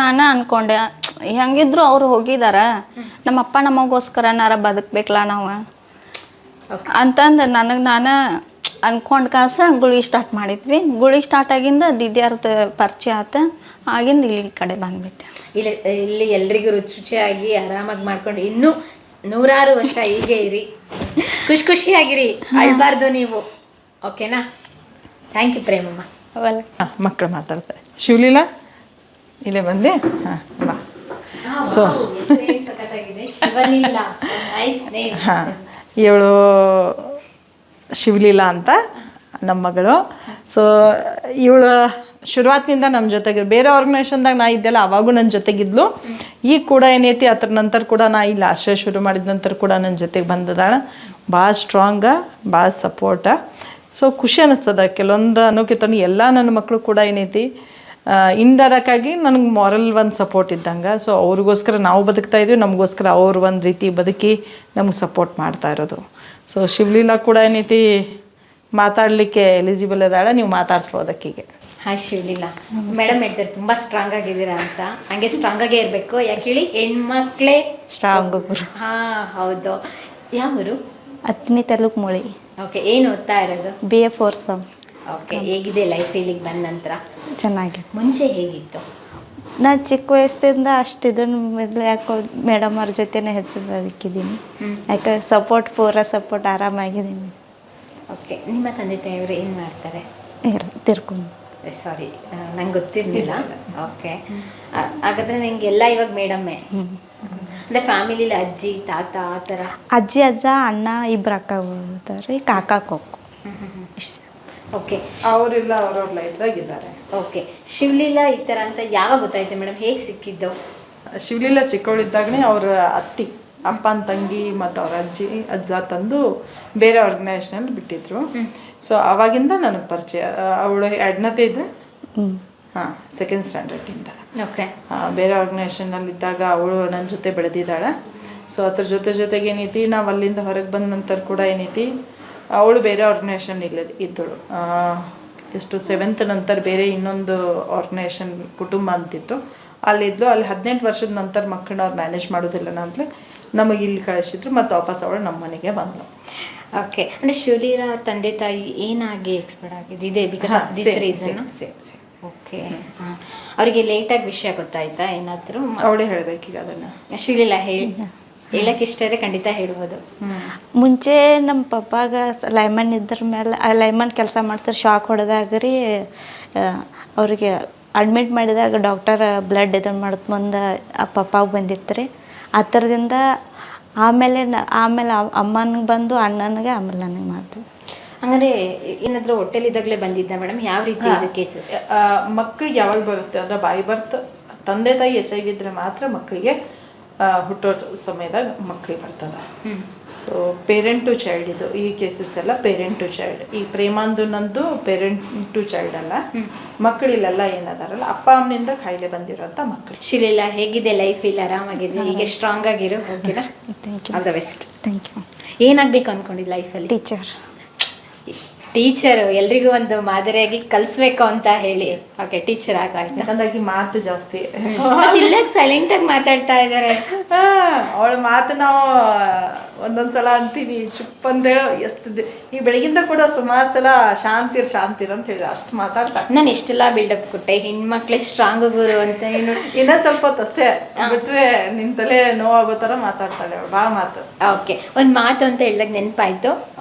ನಾನು ಅನ್ಕೊಂಡೆ ಹೆಂಗಿದ್ರು ಅವ್ರು ಹೋಗಿದಾರ, ನಮ್ಮಪ್ಪ ನಮಗೋಸ್ಕರನಾರ ಬದುಕಬೇಕಲ್ಲ ನಾವು ಅಂತಂದು ನನಗೆ ನಾನು ಅನ್ಕೊಂಡು ಗುಳಿಗೆ ಸ್ಟಾರ್ಟ್ ಮಾಡಿದ್ವಿ. ಗುಳಿಗೆ ಸ್ಟಾರ್ಟ್ ಆಗಿಂದ ದಿದ್ಯಾರ್ದ ಪರಿಚಯ ಆತ, ಆಗಿಂದ ಇಲ್ಲಿ ಕಡೆ ಬಂದ್ಬಿಟ್ಟೆ. ಇಲ್ಲಿ ಎಲ್ರಿಗೂ ರುಚಿಯಾಗಿ ಆರಾಮಾಗಿ ಮಾಡ್ಕೊಂಡು ಇನ್ನೂ 100 ವರ್ಷ ಹೀಗೆ ಇರಿ, ಖುಷಿಯಾಗಿರಿ, ಅಳ್ಬಾರ್ದು ನೀವು. ಓಕೆನಾ? Thank you Premamma. ಮಕ್ಕಳು ಮಾತಾಡ್ತಾರೆ. ಶಿವಲೀಲಾ ಇಲ್ಲೇ ಬಂದೆ. ಹಾಂ ಬಾ. ಸೊ ಹಾಂ, ಇವಳು ಶಿವಲೀಲಾ ಅಂತ ನಮ್ಮ ಮಗಳು. ಸೊ ಇವಳು ಶುರುವಾತಿನಿಂದ ನಮ್ಮ ಜೊತೆಗೆ, ಬೇರೆ ಆರ್ಗನೈಸೇಷನ್ದಾಗ ನಾ ಇದ್ದೆಲ್ಲ ಅವಾಗೂ ನನ್ನ ಜೊತೆಗಿದ್ಲು. ಈಗ ಕೂಡ ಏನೈತಿ ಅದ್ರ ನಂತರ ಕೂಡ ನಾ ಇಲ್ಲಿ ಆಶ್ರಯ ಶುರು ಮಾಡಿದ ನಂತರ ಕೂಡ ನನ್ನ ಜೊತೆಗೆ ಬಂದದಾಳ. ಭಾಳ ಸ್ಟ್ರಾಂಗ, ಭಾಳ ಸಪೋರ್ಟ. ಸೊ ಖುಷಿ ಅನ್ನಿಸ್ತದ. ಕೆಲವೊಂದು ಅನ್ನೋಕ್ಕಿಂತ ಎಲ್ಲ ನನ್ನ ಮಕ್ಕಳು ಕೂಡ ಏನೈತಿ ಇಂಡೈರೆಕ್ಟ್ ಆಗಿ ನನಗೆ ಮಾರಲ್ ಒಂದು ಸಪೋರ್ಟ್ ಇದ್ದಂಗೆ. ಸೊ ಅವ್ರಿಗೋಸ್ಕರ ನಾವು ಬದುಕ್ತಾ ಇದ್ದೀವಿ, ನಮಗೋಸ್ಕರ ಅವ್ರು ಒಂದು ರೀತಿ ಬದುಕಿ ನಮಗೆ ಸಪೋರ್ಟ್ ಮಾಡ್ತಾ ಇರೋದು. ಸೊ ಶಿವಲೀಲಾ ಕೂಡ ಏನೈತಿ ಮಾತಾಡಲಿಕ್ಕೆ ಎಲಿಜಿಬಲ್ ಇದ್ದಾಳೆ, ನೀವು ಮಾತಾಡ್ಸ್ಬೋದಕ್ಕೀಗೆ. ಹಾಯ್ ಶಿವಲೀಲಾ. ಮೇಡಮ್ ಹೇಳ್ತಾರೆ ತುಂಬ ಸ್ಟ್ರಾಂಗ್ ಆಗಿದ್ದೀರಾ ಅಂತ. ಹಂಗೆ ಸ್ಟ್ರಾಂಗ್ ಆಗೇ ಇರಬೇಕು. ಯಾಕೆ ಹೇಳಿ, ಹೆಣ್ಮಕ್ಳೇ ಸ್ಟ್ರಾಂಗ್. ಹಾಂ ಹೌದು. ಯಾವರು? ಹತ್ತನೇ ತಾಲೂಕು ಮುಳಿ. ಓಕೆ. ಏನು ಓದ್ತಾ ಇರೋದು? BA 4th SEM. ಓಕೆ. ಹೇಗಿದೆ ಲೈಫ್ ಇಲ್ಲಿಗೆ ಬಂದ ನಂತರ? ಚೆನ್ನಾಗಿ. ಮುಂಚೆ ಹೇಗಿತ್ತು? ನಾ ಚಿಕ್ಕ ವಯಸ್ಸಿಂದ ಅಷ್ಟು ಇದನ್ನು ಯಾಕೋ ಮೇಡಮ್ ಅವ್ರ ಜೊತೆನೇ ಹೆಚ್ಚು ಬದುಕಿದ್ದೀನಿ. ಯಾಕೆ ಪೂರ ಸಪೋರ್ಟ್ ಆರಾಮಾಗಿದ್ದೀನಿ. ಓಕೆ. ನಿಮ್ಮ ತಂದೆ ತಾಯಿಯವರು ಏನು ಮಾಡ್ತಾರೆ? ತಿರ್ಕೊಂಡು. ಸಾರಿ, ನಂಗೆ ಗೊತ್ತಿರಲಿಲ್ಲ. ಓಕೆ. ಹಾಗಾದರೆ ನಿಂಗೆಲ್ಲ ಇವಾಗ ಮೇಡಮ್ಮೇ ಅಂದರೆ ಫ್ಯಾಮಿಲಿಲಿ ಅಜ್ಜಿ ತಾತ ಆ ಥರ? ಅಜ್ಜಿ ಅಜ್ಜ ಅಣ್ಣ 2 ಅಕ್ಕಗಳಿರ್ತಾರೆ, ಕಾಕ ಕೊಕ್ಕು ಇಷ್ಟ. ಓಕೆ. ಅವರೆಲ್ಲ ಅವ್ರವ್ರ ಲೈಫ್ದಾಗ ಇದ್ದಾರೆ. ಓಕೆ. ಶಿವಲೀಲಾ ಈ ಥರ ಅಂತ ಯಾವಾಗ ಗೊತ್ತಾಯ್ತು ಮೇಡಮ್? ಹೇಗೆ ಸಿಕ್ಕಿದ್ದು? ಶಿವಲೀಲಾ ಚಿಕ್ಕವಳಿದ್ದಾಗನೇ ಅವ್ರ ಅತ್ತಿ, ಅಪ್ಪನ ತಂಗಿ ಮತ್ತು ಅವ್ರ ಅಜ್ಜ ತಂದು ಬೇರೆ ಆರ್ಗನೈಸೇಷನಲ್ಲಿ ಬಿಟ್ಟಿದ್ರು. ಸೊ ಆವಾಗಿಂದ ನನಗೆ ಪರಿಚಯ. ಅವಳು ಎಡ್ನತೆ ಇದ್ರೆ ಹಾಂ, 2nd ಸ್ಟ್ಯಾಂಡರ್ಡಿಂದ. ಓಕೆ. ಬೇರೆ ಆರ್ಗನೈಸೇಷನಲ್ಲಿದ್ದಾಗ ಅವಳು ನನ್ನ ಜೊತೆ ಬೆಳೆದಿದ್ದಾಳೆ. ಸೊ ಅದ್ರ ಜೊತೆಗೆ ಏನೈತಿ, ನಾವು ಅಲ್ಲಿಂದ ಹೊರಗೆ ಬಂದ ನಂತರ ಕೂಡ ಏನೈತಿ, ಅವಳು ಬೇರೆ ಆರ್ಗನೈಸೇಷನ್ ಇದ್ದಳು. ಎಷ್ಟು 7th ನಂತರ ಬೇರೆ ಇನ್ನೊಂದು ಆರ್ಗನೈಸೇಷನ್ ಕುಟುಂಬ ಅಂತಿತ್ತು, ಅಲ್ಲಿದ್ಲು. ಅಲ್ಲಿ 18 ವರ್ಷದ ನಂತರ ಮಕ್ಕಳನ್ನ ಅವ್ರು ಮ್ಯಾನೇಜ್ ಮಾಡೋದಿಲ್ಲ ಅಂತಲೇ ನಮಗೆ ಇಲ್ಲಿ ಕಳಿಸಿದ್ರು. ಮತ್ತು ವಾಪಸ್ ಅವಳು ನಮ್ಮ ಮನೆಗೆ ಬಂದಳು. ಓಕೆ. ಅಂದರೆ ಶಿವಲೀಲಾ ಅವ್ರ ತಂದೆ ತಾಯಿ ಏನಾಗಿ ಎಕ್ಸ್ಪರ್ಟ್ ಆಗಿದೆ? ಇದೆ because of this reason? Okay. ಹಾಂ. ಅವರಿಗೆ ಲೇಟಾಗಿ ವಿಷಯ ಗೊತ್ತಾಯ್ತಾ ಏನಾದರೂ? ಅವಳೇ ಹೇಳಬೇಕೀಗ ಅದನ್ನು. ಶಿವಲೀಲಾ ಹೇಳಕ್ಕೆ ಇಷ್ಟ ಇದ್ರೆ ಖಂಡಿತ ಹೇಳ್ಬೋದು. ಮುಂಚೆ ನಮ್ಮ ಪಪ್ಪಾಗ ಲೈಮನ್ ಇದ್ರ ಮೇಲೆ ಲೈಮನ್ ಕೆಲಸ ಮಾಡ್ತಾರೆ. ಶಾಕ್ ಹೊಡೆದಾಗ ರೀ ಅವ್ರಿಗೆ ಅಡ್ಮಿಟ್ ಮಾಡಿದಾಗ ಡಾಕ್ಟರ್ ಬ್ಲಡ್ ಇದನ್ನು ಮಾಡಿದ ಮುಂದೆ ಆ ಪಪ್ಪಾಗೆ ಬಂದಿತ್ತು ರೀ. ಆ ಥರದಿಂದ ಆಮೇಲೆ ಅಮ್ಮನಿಗೆ ಬಂದು ಅಣ್ಣನಿಗೆ, ಆಮೇಲೆ ನನಗೆ ಮಾಡ್ತೀವಿ. ಹಂಗಾರೆ ಏನಾದರೂ ಹೊಟ್ಟೆಲಿದ್ದಾಗಲೇ ಬಂದಿದ್ದ ಮೇಡಮ್? ಯಾವ ರೀತಿ ಇದು ಕೇಸಸ್? ಮಕ್ಕಳಿಗೆ ಯಾವಾಗ ಬರುತ್ತೆ ಅಂದರೆ ಬಾಯಿ ಬರ್ತ ತಂದೆ ತಾಯಿ HIV ಇದ್ರೆ ಮಾತ್ರ ಮಕ್ಕಳಿಗೆ ಹುಟ್ಟೋ ಸಮಯದಾಗ ಮಕ್ಕಳಿಗೆ ಬರ್ತದೆ. ಸೊ ಪೇರೆಂಟ್ ಟು ಚೈಲ್ಡ್ ಇದು ಈ ಕೇಸಸ್ ಎಲ್ಲ ಪೇರೆಂಟ್ ಟು ಚೈಲ್ಡ್. ಈ ಪ್ರೇಮಾಂದು ನಂದು ಪೇರೆಂಟ್ ಟು ಚೈಲ್ಡ್ ಅಲ್ಲ. ಮಕ್ಕಳಿಲ್ಲೆಲ್ಲ ಏನದಾರಲ್ಲ ಅಪ್ಪ ಅಮ್ಮನಿಂದ ಕಾಯಿಲೆ ಬಂದಿರೋಂಥ ಮಕ್ಕಳು. ಶಿವಲೀಲಾ ಹೇಗಿದೆ ಲೈಫ್? ಇಲ್ಲಿ ಆರಾಮಾಗಿದೆ, ಹೀಗೆ ಸ್ಟ್ರಾಂಗ್ ಆಗಿರೋ. ಓಕೆನಾ? Thank you. All the best. Thank you. ಏನಾಗಬೇಕು ಅಂದ್ಕೊಂಡಿದ್ದು ಲೈಫಲ್ಲಿ? ಟೀಚರ್. ಎಲ್ರಿಗೂ ಒಂದು ಮಾದರಿಯಾಗಿ ಕಲಿಸ್ಬೇಕು ಅಂತ ಹೇಳಿ. ಓಕೆ. ಟೀಚರ್ ಆಗಾಯ್ತು. ಹಾಗಾಗಿ ಮಾತು ಜಾಸ್ತಿ ಇಲ್ಲ, ಸೈಲೆಂಟಾಗಿ ಮಾತಾಡ್ತಾ ಇದ್ದಾರೆ. ಅವಳ ಮಾತು ನಾವು ಒಂದೊಂದ್ಸಲ ಅಂತೀನಿ ಚುಪ್ ಅಂತೇಳಿ. ಎಷ್ಟು ಈ ಬೆಳಗಿಂದ ಕೂಡ ಸುಮಾರು ಸಲ ಶಾಂತಿರ್ ಅಂತ ಹೇಳಿ ಅಷ್ಟು ಮಾತಾಡ್ತಾ. ನಾನು ಎಷ್ಟೆಲ್ಲ ಬಿಲ್ಡಪ್ ಕೊಟ್ಟೆ, ಹೆಣ್ಮಕ್ಳೇ ಸ್ಟ್ರಾಂಗ್ ಗುರು ಅಂತ. ಇನ್ನೊಂದು ಸ್ವಲ್ಪ ಹೊತ್ತು ಅಷ್ಟೇ ಬಿಟ್ರೆ ನಿನ್ ತಲೆ ನೋವಾಗೋ ಥರ ಮಾತಾಡ್ತಾಳೆ ಅವಳು, ಭಾಳ ಮಾತು. ಓಕೆ. ಒಂದು ಮಾತು ಅಂತ ಹೇಳಿದಾಗ ನೆನಪಾಯ್ತು.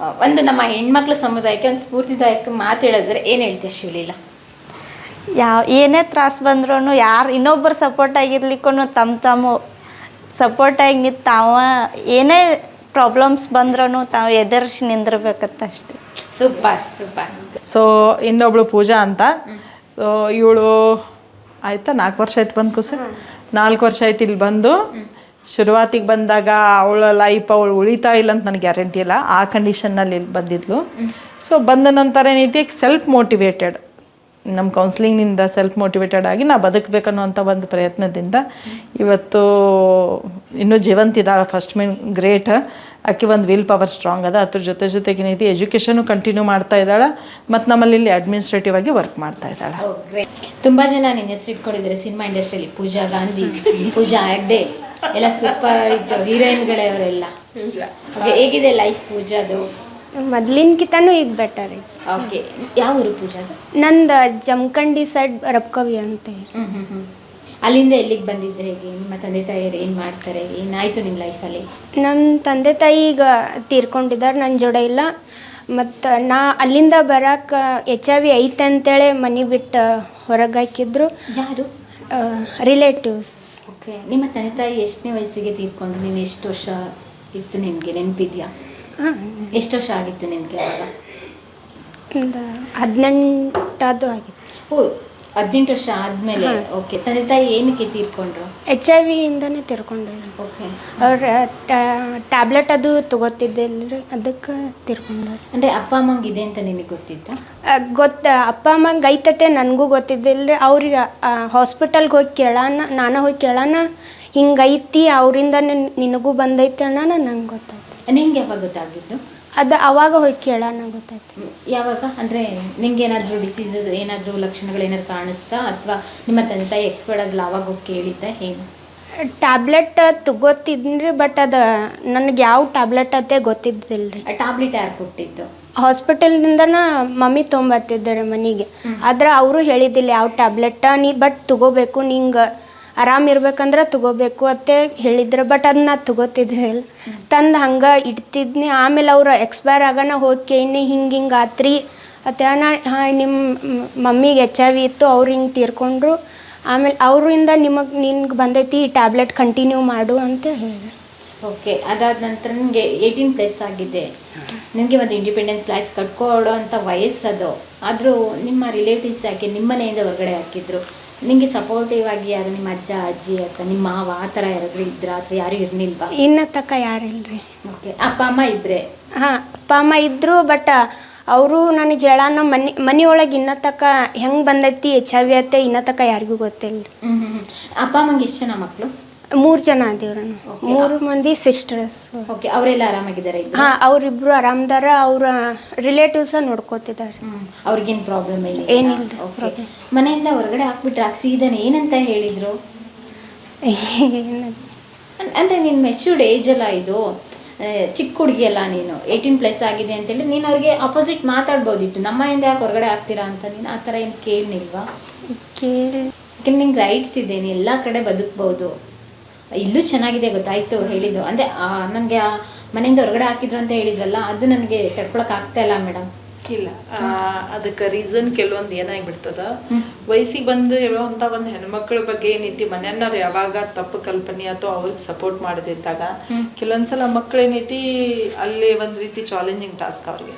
ಒಂದು ನಮ್ಮ ಹೆಣ್ಮಕ್ಳ ಸಮುದಾಯಕ್ಕೆ ಒಂದು ಸ್ಫೂರ್ತಿದಾಯಕ ಮಾತು ಹೇಳಿದ್ರೆ ಏನು ಹೇಳ್ತೀಯ ಶಿವಲೀಲಾ? ಏನೇ ತ್ರಾಸು ಬಂದ್ರೂ ಯಾರು ಇನ್ನೊಬ್ಬರು ಸಪೋರ್ಟ್ ಆಗಿರ್ಲಿಕ್ಕೂ ತಮ್ಮ ಸಪೋರ್ಟಾಗಿ ನಿಂತು ತಾವ ಏನೇ ಪ್ರಾಬ್ಲಮ್ಸ್ ಬಂದ್ರೂ ತಾವು ಎದುರಿಸಿ ನಿಂದಿರ್ಬೇಕತ್ತ ಅಷ್ಟೇ. ಸೂಪರ್. ಸೊ ಇನ್ನೊಬ್ಳು ಪೂಜಾ ಅಂತ. ಸೊ ಇವಳು ಆಯಿತಾ 4 ವರ್ಷ ಆಯ್ತು ಬಂದು ಕೂಸು 4 ವರ್ಷ ಆಯ್ತು ಇಲ್ಲಿ ಬಂದು ಶುರುವಾತಿಗೆ ಬಂದಾಗ ಅವಳ ಲೈಫ್ ಅವಳು ಉಳಿತಾ ಇಲ್ಲ ಅಂತ ನನಗೆ ಗ್ಯಾರಂಟಿ ಇಲ್ಲ, ಆ ಕಂಡೀಷನ್ನಲ್ಲಿ ಇಲ್ಲಿ ಬಂದಿದ್ಲು. ಸೊ ಬಂದ ನಂತರ ಏನೈತಿ ಸೆಲ್ಫ್ ಮೋಟಿವೇಟೆಡ್, ನಮ್ಮ ಕೌನ್ಸ್ಲಿಂಗ್ನಿಂದ ಸೆಲ್ಫ್ ಮೋಟಿವೇಟೆಡ್ ಆಗಿ ನಾ ಬದುಕಬೇಕನ್ನುವಂಥ ಒಂದು ಪ್ರಯತ್ನದಿಂದ ಇವತ್ತು ಇನ್ನೂ ಜೀವಂತಿದ್ದಾಳೆ. ಫಸ್ಟ್ ಮೀನ್ ಗ್ರೇಟ್, ಆಕೆ ಒಂದು ವಿಲ್ ಪವರ್ ಸ್ಟ್ರಾಂಗ್ ಅದ. ಅದ್ರ ಜೊತೆಗೆ ಏನೈತಿ ಎಜುಕೇಷನು ಕಂಟಿನ್ಯೂ ಮಾಡ್ತಾ ಇದ್ದಾಳೆ ಮತ್ತು ನಮ್ಮಲ್ಲಿ ಇಲ್ಲಿ ಅಡ್ಮಿನಿಸ್ಟ್ರೇಟಿವ್ ಆಗಿ ವರ್ಕ್ ಮಾಡ್ತಾ ಇದ್ದಾಳೆ. ತುಂಬ ಜನ ನಿನ್ನ ಹೆಸರು ಇಟ್ಕೊಂಡಿದ್ದಾರೆ ಸಿನಿಮಾ ಇಂಡಸ್ಟ್ರಿಯಲ್ಲಿ, ಪೂಜಾ ಗಾಂಧಿ, ಪೂಜಾ ಹೆಗ್ಡೆ ಎಲ್ಲ ಸೂಪರ್ ಇತ್ತು ಹೀರೋಯಿನ್ಗಳೇ ಅವರೆಲ್ಲ. ಹೇಗಿದೆ ಲೈಫ್ ಪೂಜಾದು? ಮೊದ್ಲಿನ್ಕಿಂತನೂ ಈಗ ಬೆಟರ್. ಓಕೆ, ಯಾವ ಊರು ಪೂಜಾದು? ನಂದು ಜಮಖಂಡಿ ಸೈಡ್ ರಬ್ಕವಿ ಅಂತ. ಅಲ್ಲಿಂದ ಎಲ್ಲಿಗೆ ಬಂದಿದ್ದೆ? ಹೇಗೆ ನಿಮ್ಮ ತಂದೆ ತಾಯಿಯರು ಏನು ಮಾಡ್ತಾರೆ? ಏನಾಯಿತು ನಿಮ್ಮ ಲೈಫಲ್ಲಿ? ನಮ್ಮ ತಂದೆ ತಾಯಿ ಈಗ ತೀರ್ಕೊಂಡಿದ್ದಾರೆ, ನನ್ನ ಜೋಡ ಇಲ್ಲ. ಮತ್ತು ನಾ ಅಲ್ಲಿಂದ ಬರೋಕೆ HIV ಐತೆ ಅಂತೇಳಿ ಮನೆ ಬಿಟ್ಟು ಹೊರಗೆ ಹಾಕಿದ್ರು. ಯಾರು? ರಿಲೇಟಿವ್ಸ್. ಓಕೆ, ನಿಮ್ಮ ತಂದೆ ತಾಯಿ ಎಷ್ಟನೇ ವಯಸ್ಸಿಗೆ ತೀರ್ಕೊಂಡ್ರು? ನೀನು ಎಷ್ಟು ವರ್ಷ ಇತ್ತು ನಿನಗೆ ನೆನಪಿದೆಯಾ? ಹಾಂ, ಎಷ್ಟು ವರ್ಷ ಆಗಿತ್ತು ನಿನಗೆ ಅವಾಗ? ಒಂದು 18 ಅದು ಆಗಿತ್ತು. ಓ, 18 ವರ್ಷ ಆದಮೇಲೆ. ಓಕೆ, ತಂದೆ ತಾಯಿ ಏನಕ್ಕೆ ತೀರ್ಕೊಂಡ್ರು? HIV ಇಂದನೇ ತೀರ್ಕೊಂಡಿದ್ರು. ಓಕೆ, ಅವ್ರ ಟ್ಯಾಬ್ಲೆಟ್ ಅದು ತಗೋತಿದ್ದಿಲ್ಲ, ಅದಕ್ಕೆ ತೀರ್ಕೊಂಡ್ರು. ಅಂದರೆ ಅಪ್ಪ ಅಮ್ಮಂಗೆ ಇದೆ ಅಂತ ನಿನಗೆ ಗೊತ್ತಿತ್ತಾ? ಅಪ್ಪ ಅಮ್ಮಂಗೆ ಐತತೆ ನನಗೂ ಗೊತ್ತಿದ್ದಿಲ್ಲ ರೀ. ಅವ್ರಿಗೆ ಹಾಸ್ಪಿಟಲ್ಗೆ ಹೋಗಿ ಕೇಳೋಣ, ನಾನು ಹೋಗಿ ಕೇಳೋಣ ಹಿಂಗೈತಿ ಅವರಿಂದ ನಿನಗೂ ಬಂದೈತೆ ಅನ್ನೋಣ ನಂಗೆ ಗೊತ್ತಾಯ್ತು. ನಿಂಗೆ ಯಾವಾಗ ಗೊತ್ತಾಗಿದ್ದು? ಅದು ಅವಾಗ ಹೋಗಿ ಕೇಳೋಣ ಗೊತ್ತಾಯ್ತು. ಯಾವಾಗ ಅಂದರೆ ನಿಂಗೆ ಏನಾದರೂ ಡಿಸೀಸಸ್ ಏನಾದರೂ ಲಕ್ಷಣಗಳು ಏನಾದ್ರು ಕಾಣಿಸ್ತಾ, ಅಥವಾ ನಿಮ್ಮ ತಂದೆ ತಾಯಿ ಎಕ್ಸ್ಪರ್ಟ್ ಆಗಲಿ ಅವಾಗ ಹೋಗಿ ಕೇಳಿದ್ದೆ ಏನು? ಟ್ಯಾಬ್ಲೆಟ್ ತಗೋತಿದ್ನಿ, ಬಟ್ ಅದು ನನಗೆ ಯಾವ ಟ್ಯಾಬ್ಲೆಟ್ ಅದೇ ಗೊತ್ತಿದ್ದಿಲ್ಲ ರೀ. ಟ್ಯಾಬ್ಲೆಟ್ ಯಾರು ಕೊಟ್ಟಿದ್ದು? ಹಾಸ್ಪಿಟಲ್ನಿಂದನ ಮಮ್ಮಿ ತೊಗೊಂಬರ್ತಿದ್ದಾರೆ ಮನೆಗೆ. ಆದ್ರೆ ಅವರು ಹೇಳಿದ್ದಿಲ್ಲ ಯಾವ ಟ್ಯಾಬ್ಲೆಟ್ ಬಟ್ ತಗೋಬೇಕು, ನಿಂಗೆ ಆರಾಮಿರ್ಬೇಕಂದ್ರೆ ತಗೋಬೇಕು ಅಂತ ಹೇಳಿದ್ರು. ಬಟ್ ಅದನ್ನ ತಗೋತಿದ್ದಿಲ್ಲ, ತಂದು ಹಂಗೆ ಇಡ್ತಿದ್ನಿ. ಆಮೇಲೆ ಅವ್ರು ಎಕ್ಸ್ಪೈರ್ ಆಗೋಣ ಹೋಗಿ ಕೇಳಿ ಹಿಂಗೆ ಆತ್ರಿ ಮತ್ತು ಹಾಂ ನಿಮ್ಮ ಮಮ್ಮಿಗೆ HIV ಇತ್ತು, ಅವ್ರು ಹಿಂಗೆ ತೀರ್ಕೊಂಡ್ರು, ಆಮೇಲೆ ಅವರಿಂದ ನಿನ್ಗೆ ಬಂದೈತಿ ಈ ಟ್ಯಾಬ್ಲೆಟ್ ಕಂಟಿನ್ಯೂ ಮಾಡು ಅಂತ ಹೇಳಿ. ಓಕೆ, ಅದಾದ ನಂತರ ನಿಮಗೆ 18+ ಆಗಿದೆ, ನಿಮಗೆ ಒಂದು ಇಂಡಿಪೆಂಡೆನ್ಸ್ ಲೈಫ್ ಕಟ್ಕೊಡೋ ಅಂಥ ವಯಸ್ಸದು. ಆದರೂ ನಿಮ್ಮ ರಿಲೇಟಿವ್ಸ್ ಯಾಕೆ ನಿಮ್ಮ ಮನೆಯಿಂದ ಹೊರಗಡೆ ಹಾಕಿದ್ರು? ನಿಮಗೆ ಸಪೋರ್ಟಿವ್ ಆಗಿ ಯಾರು ನಿಮ್ಮ ಅಜ್ಜ ಅಜ್ಜಿ ಅಥವಾ ನಿಮ್ಮ ಮಾವ ಆ ಥರ ಯಾರಾದರೂ ಇದ್ರಾ ಅಥವಾ ಯಾರು ಇರ್ನಿಲ್ವಾ? ಇನ್ನ ತಕ್ಕ ಯಾರಿಲ್ರಿ. ಓಕೆ, ಅಪ್ಪ ಅಮ್ಮ ಇಬ್ಬರೇ? ಹಾಂ, ಅಪ್ಪ ಅಮ್ಮ ಇದ್ದರು. ಬಟ್ ಅವರು ನನಗೆ ಹೇಳೋಣ ಮನೆಯೊಳಗೆ ಇನ್ನ ತಕ್ಕ ಹೆಂಗೆ ಬಂದೈತಿ HIV ಅತ್ತೆ ಇನ್ನ ತಕ್ಕ ಯಾರಿಗೂ ಗೊತ್ತಿಲ್ಲ. ಅಪ್ಪ ಅಮ್ಮಂಗೆ ಎಷ್ಟು ಜನ ಮಕ್ಕಳು? 3 ಜನ ಅದೀವ್ರಿ. 3 ಮಂದಿ ಸಿಸ್ಟರ್ಸ್. ಓಕೆ, ಅವರೆಲ್ಲ ಆರಾಮಾಗಿದ್ದಾರೆ? ಹಾಂ, ಅವರಿಬ್ರು ಆರಾಮದಾರ. ಅವ್ರ ರಿಲೇಟಿವ್ಸ ನೋಡ್ಕೋತಿದ್ದಾರೆ. ಅವ್ರಿಗೇನು ಪ್ರಾಬ್ಲಮ್ ಇಲ್ಲ? ಏನಿಲ್ಲ. ಓಕೆ, ಮನೆಯಿಂದ ಹೊರಗಡೆ ಹಾಕ್ಬಿಟ್ರೆ ಸೀದನ್ ಏನಂತ ಹೇಳಿದರು? ಅಂದರೆ ನೀನು ಮೆಚೂರ್ಡ್ ಏಜ್ ಅಲ್ಲ ಇದು, ಚಿಕ್ಕ ಹುಡುಗಿ ಅಲ್ಲ ನೀನು, 18+ ಆಗಿದೆ ಅಂತೇಳಿ ನೀನು ಅವ್ರಿಗೆ ಅಪೋಸಿಟ್ ಮಾತಾಡ್ಬೋದಿತ್ತು. ನಮ್ಮಯಿಂದ ಯಾಕೆ ಹೊರಗಡೆ ಆಗ್ತೀರಾ ಅಂತ ನೀನು ಆ ಥರ ಏನು ಕೇಳಲಿಲ್ವಾ? ಯಾಕೆಂದ್ರೆ ನಿಂಗೆ ರೈಟ್ಸ್ ಇದೆ, ನೀನು ಎಲ್ಲ ಕಡೆ ಬದುಕ್ಬೋದು. ಇಲ್ಲೂ ಚೆನ್ನಾಗಿದೆ ಗೊತ್ತಾಯ್ತು ಹೇಳಿದ್ದು. ಅಂದರೆ ನನಗೆ ಆ ಮನೆಯಿಂದ ಹೊರಗಡೆ ಹಾಕಿದ್ರು ಅಂತ ಹೇಳಿದ್ರಲ್ಲ, ಅದು ನನಗೆ ತಡ್ಕೊಳಕ್ಕೆ ಆಗ್ತಾ ಇಲ್ಲ ಮೇಡಮ್. ಇಲ್ಲ, ಅದಕ್ಕೆ ರೀಸನ್ ಕೆಲವೊಂದು ಏನಾಗಿಬಿಡ್ತದ, ವಯಸ್ಸಿಗೆ ಬಂದು ಇರುವಂಥ ಒಂದು ಹೆಣ್ಮಕ್ಳ ಬಗ್ಗೆ ಏನೈತಿ ಮನೆಯವ್ರು ಯಾವಾಗ ತಪ್ಪು ಕಲ್ಪನೆ ಅಥವಾ ಅವ್ರಿಗೆ ಸಪೋರ್ಟ್ ಮಾಡದಿದ್ದಾಗ ಕೆಲವೊಂದ್ಸಲ ಮಕ್ಳು ಏನೈತಿ ಅಲ್ಲಿ ಒಂದು ರೀತಿ ಚಾಲೆಂಜಿಂಗ್ ಟಾಸ್ಕ್ ಅವ್ರಿಗೆ.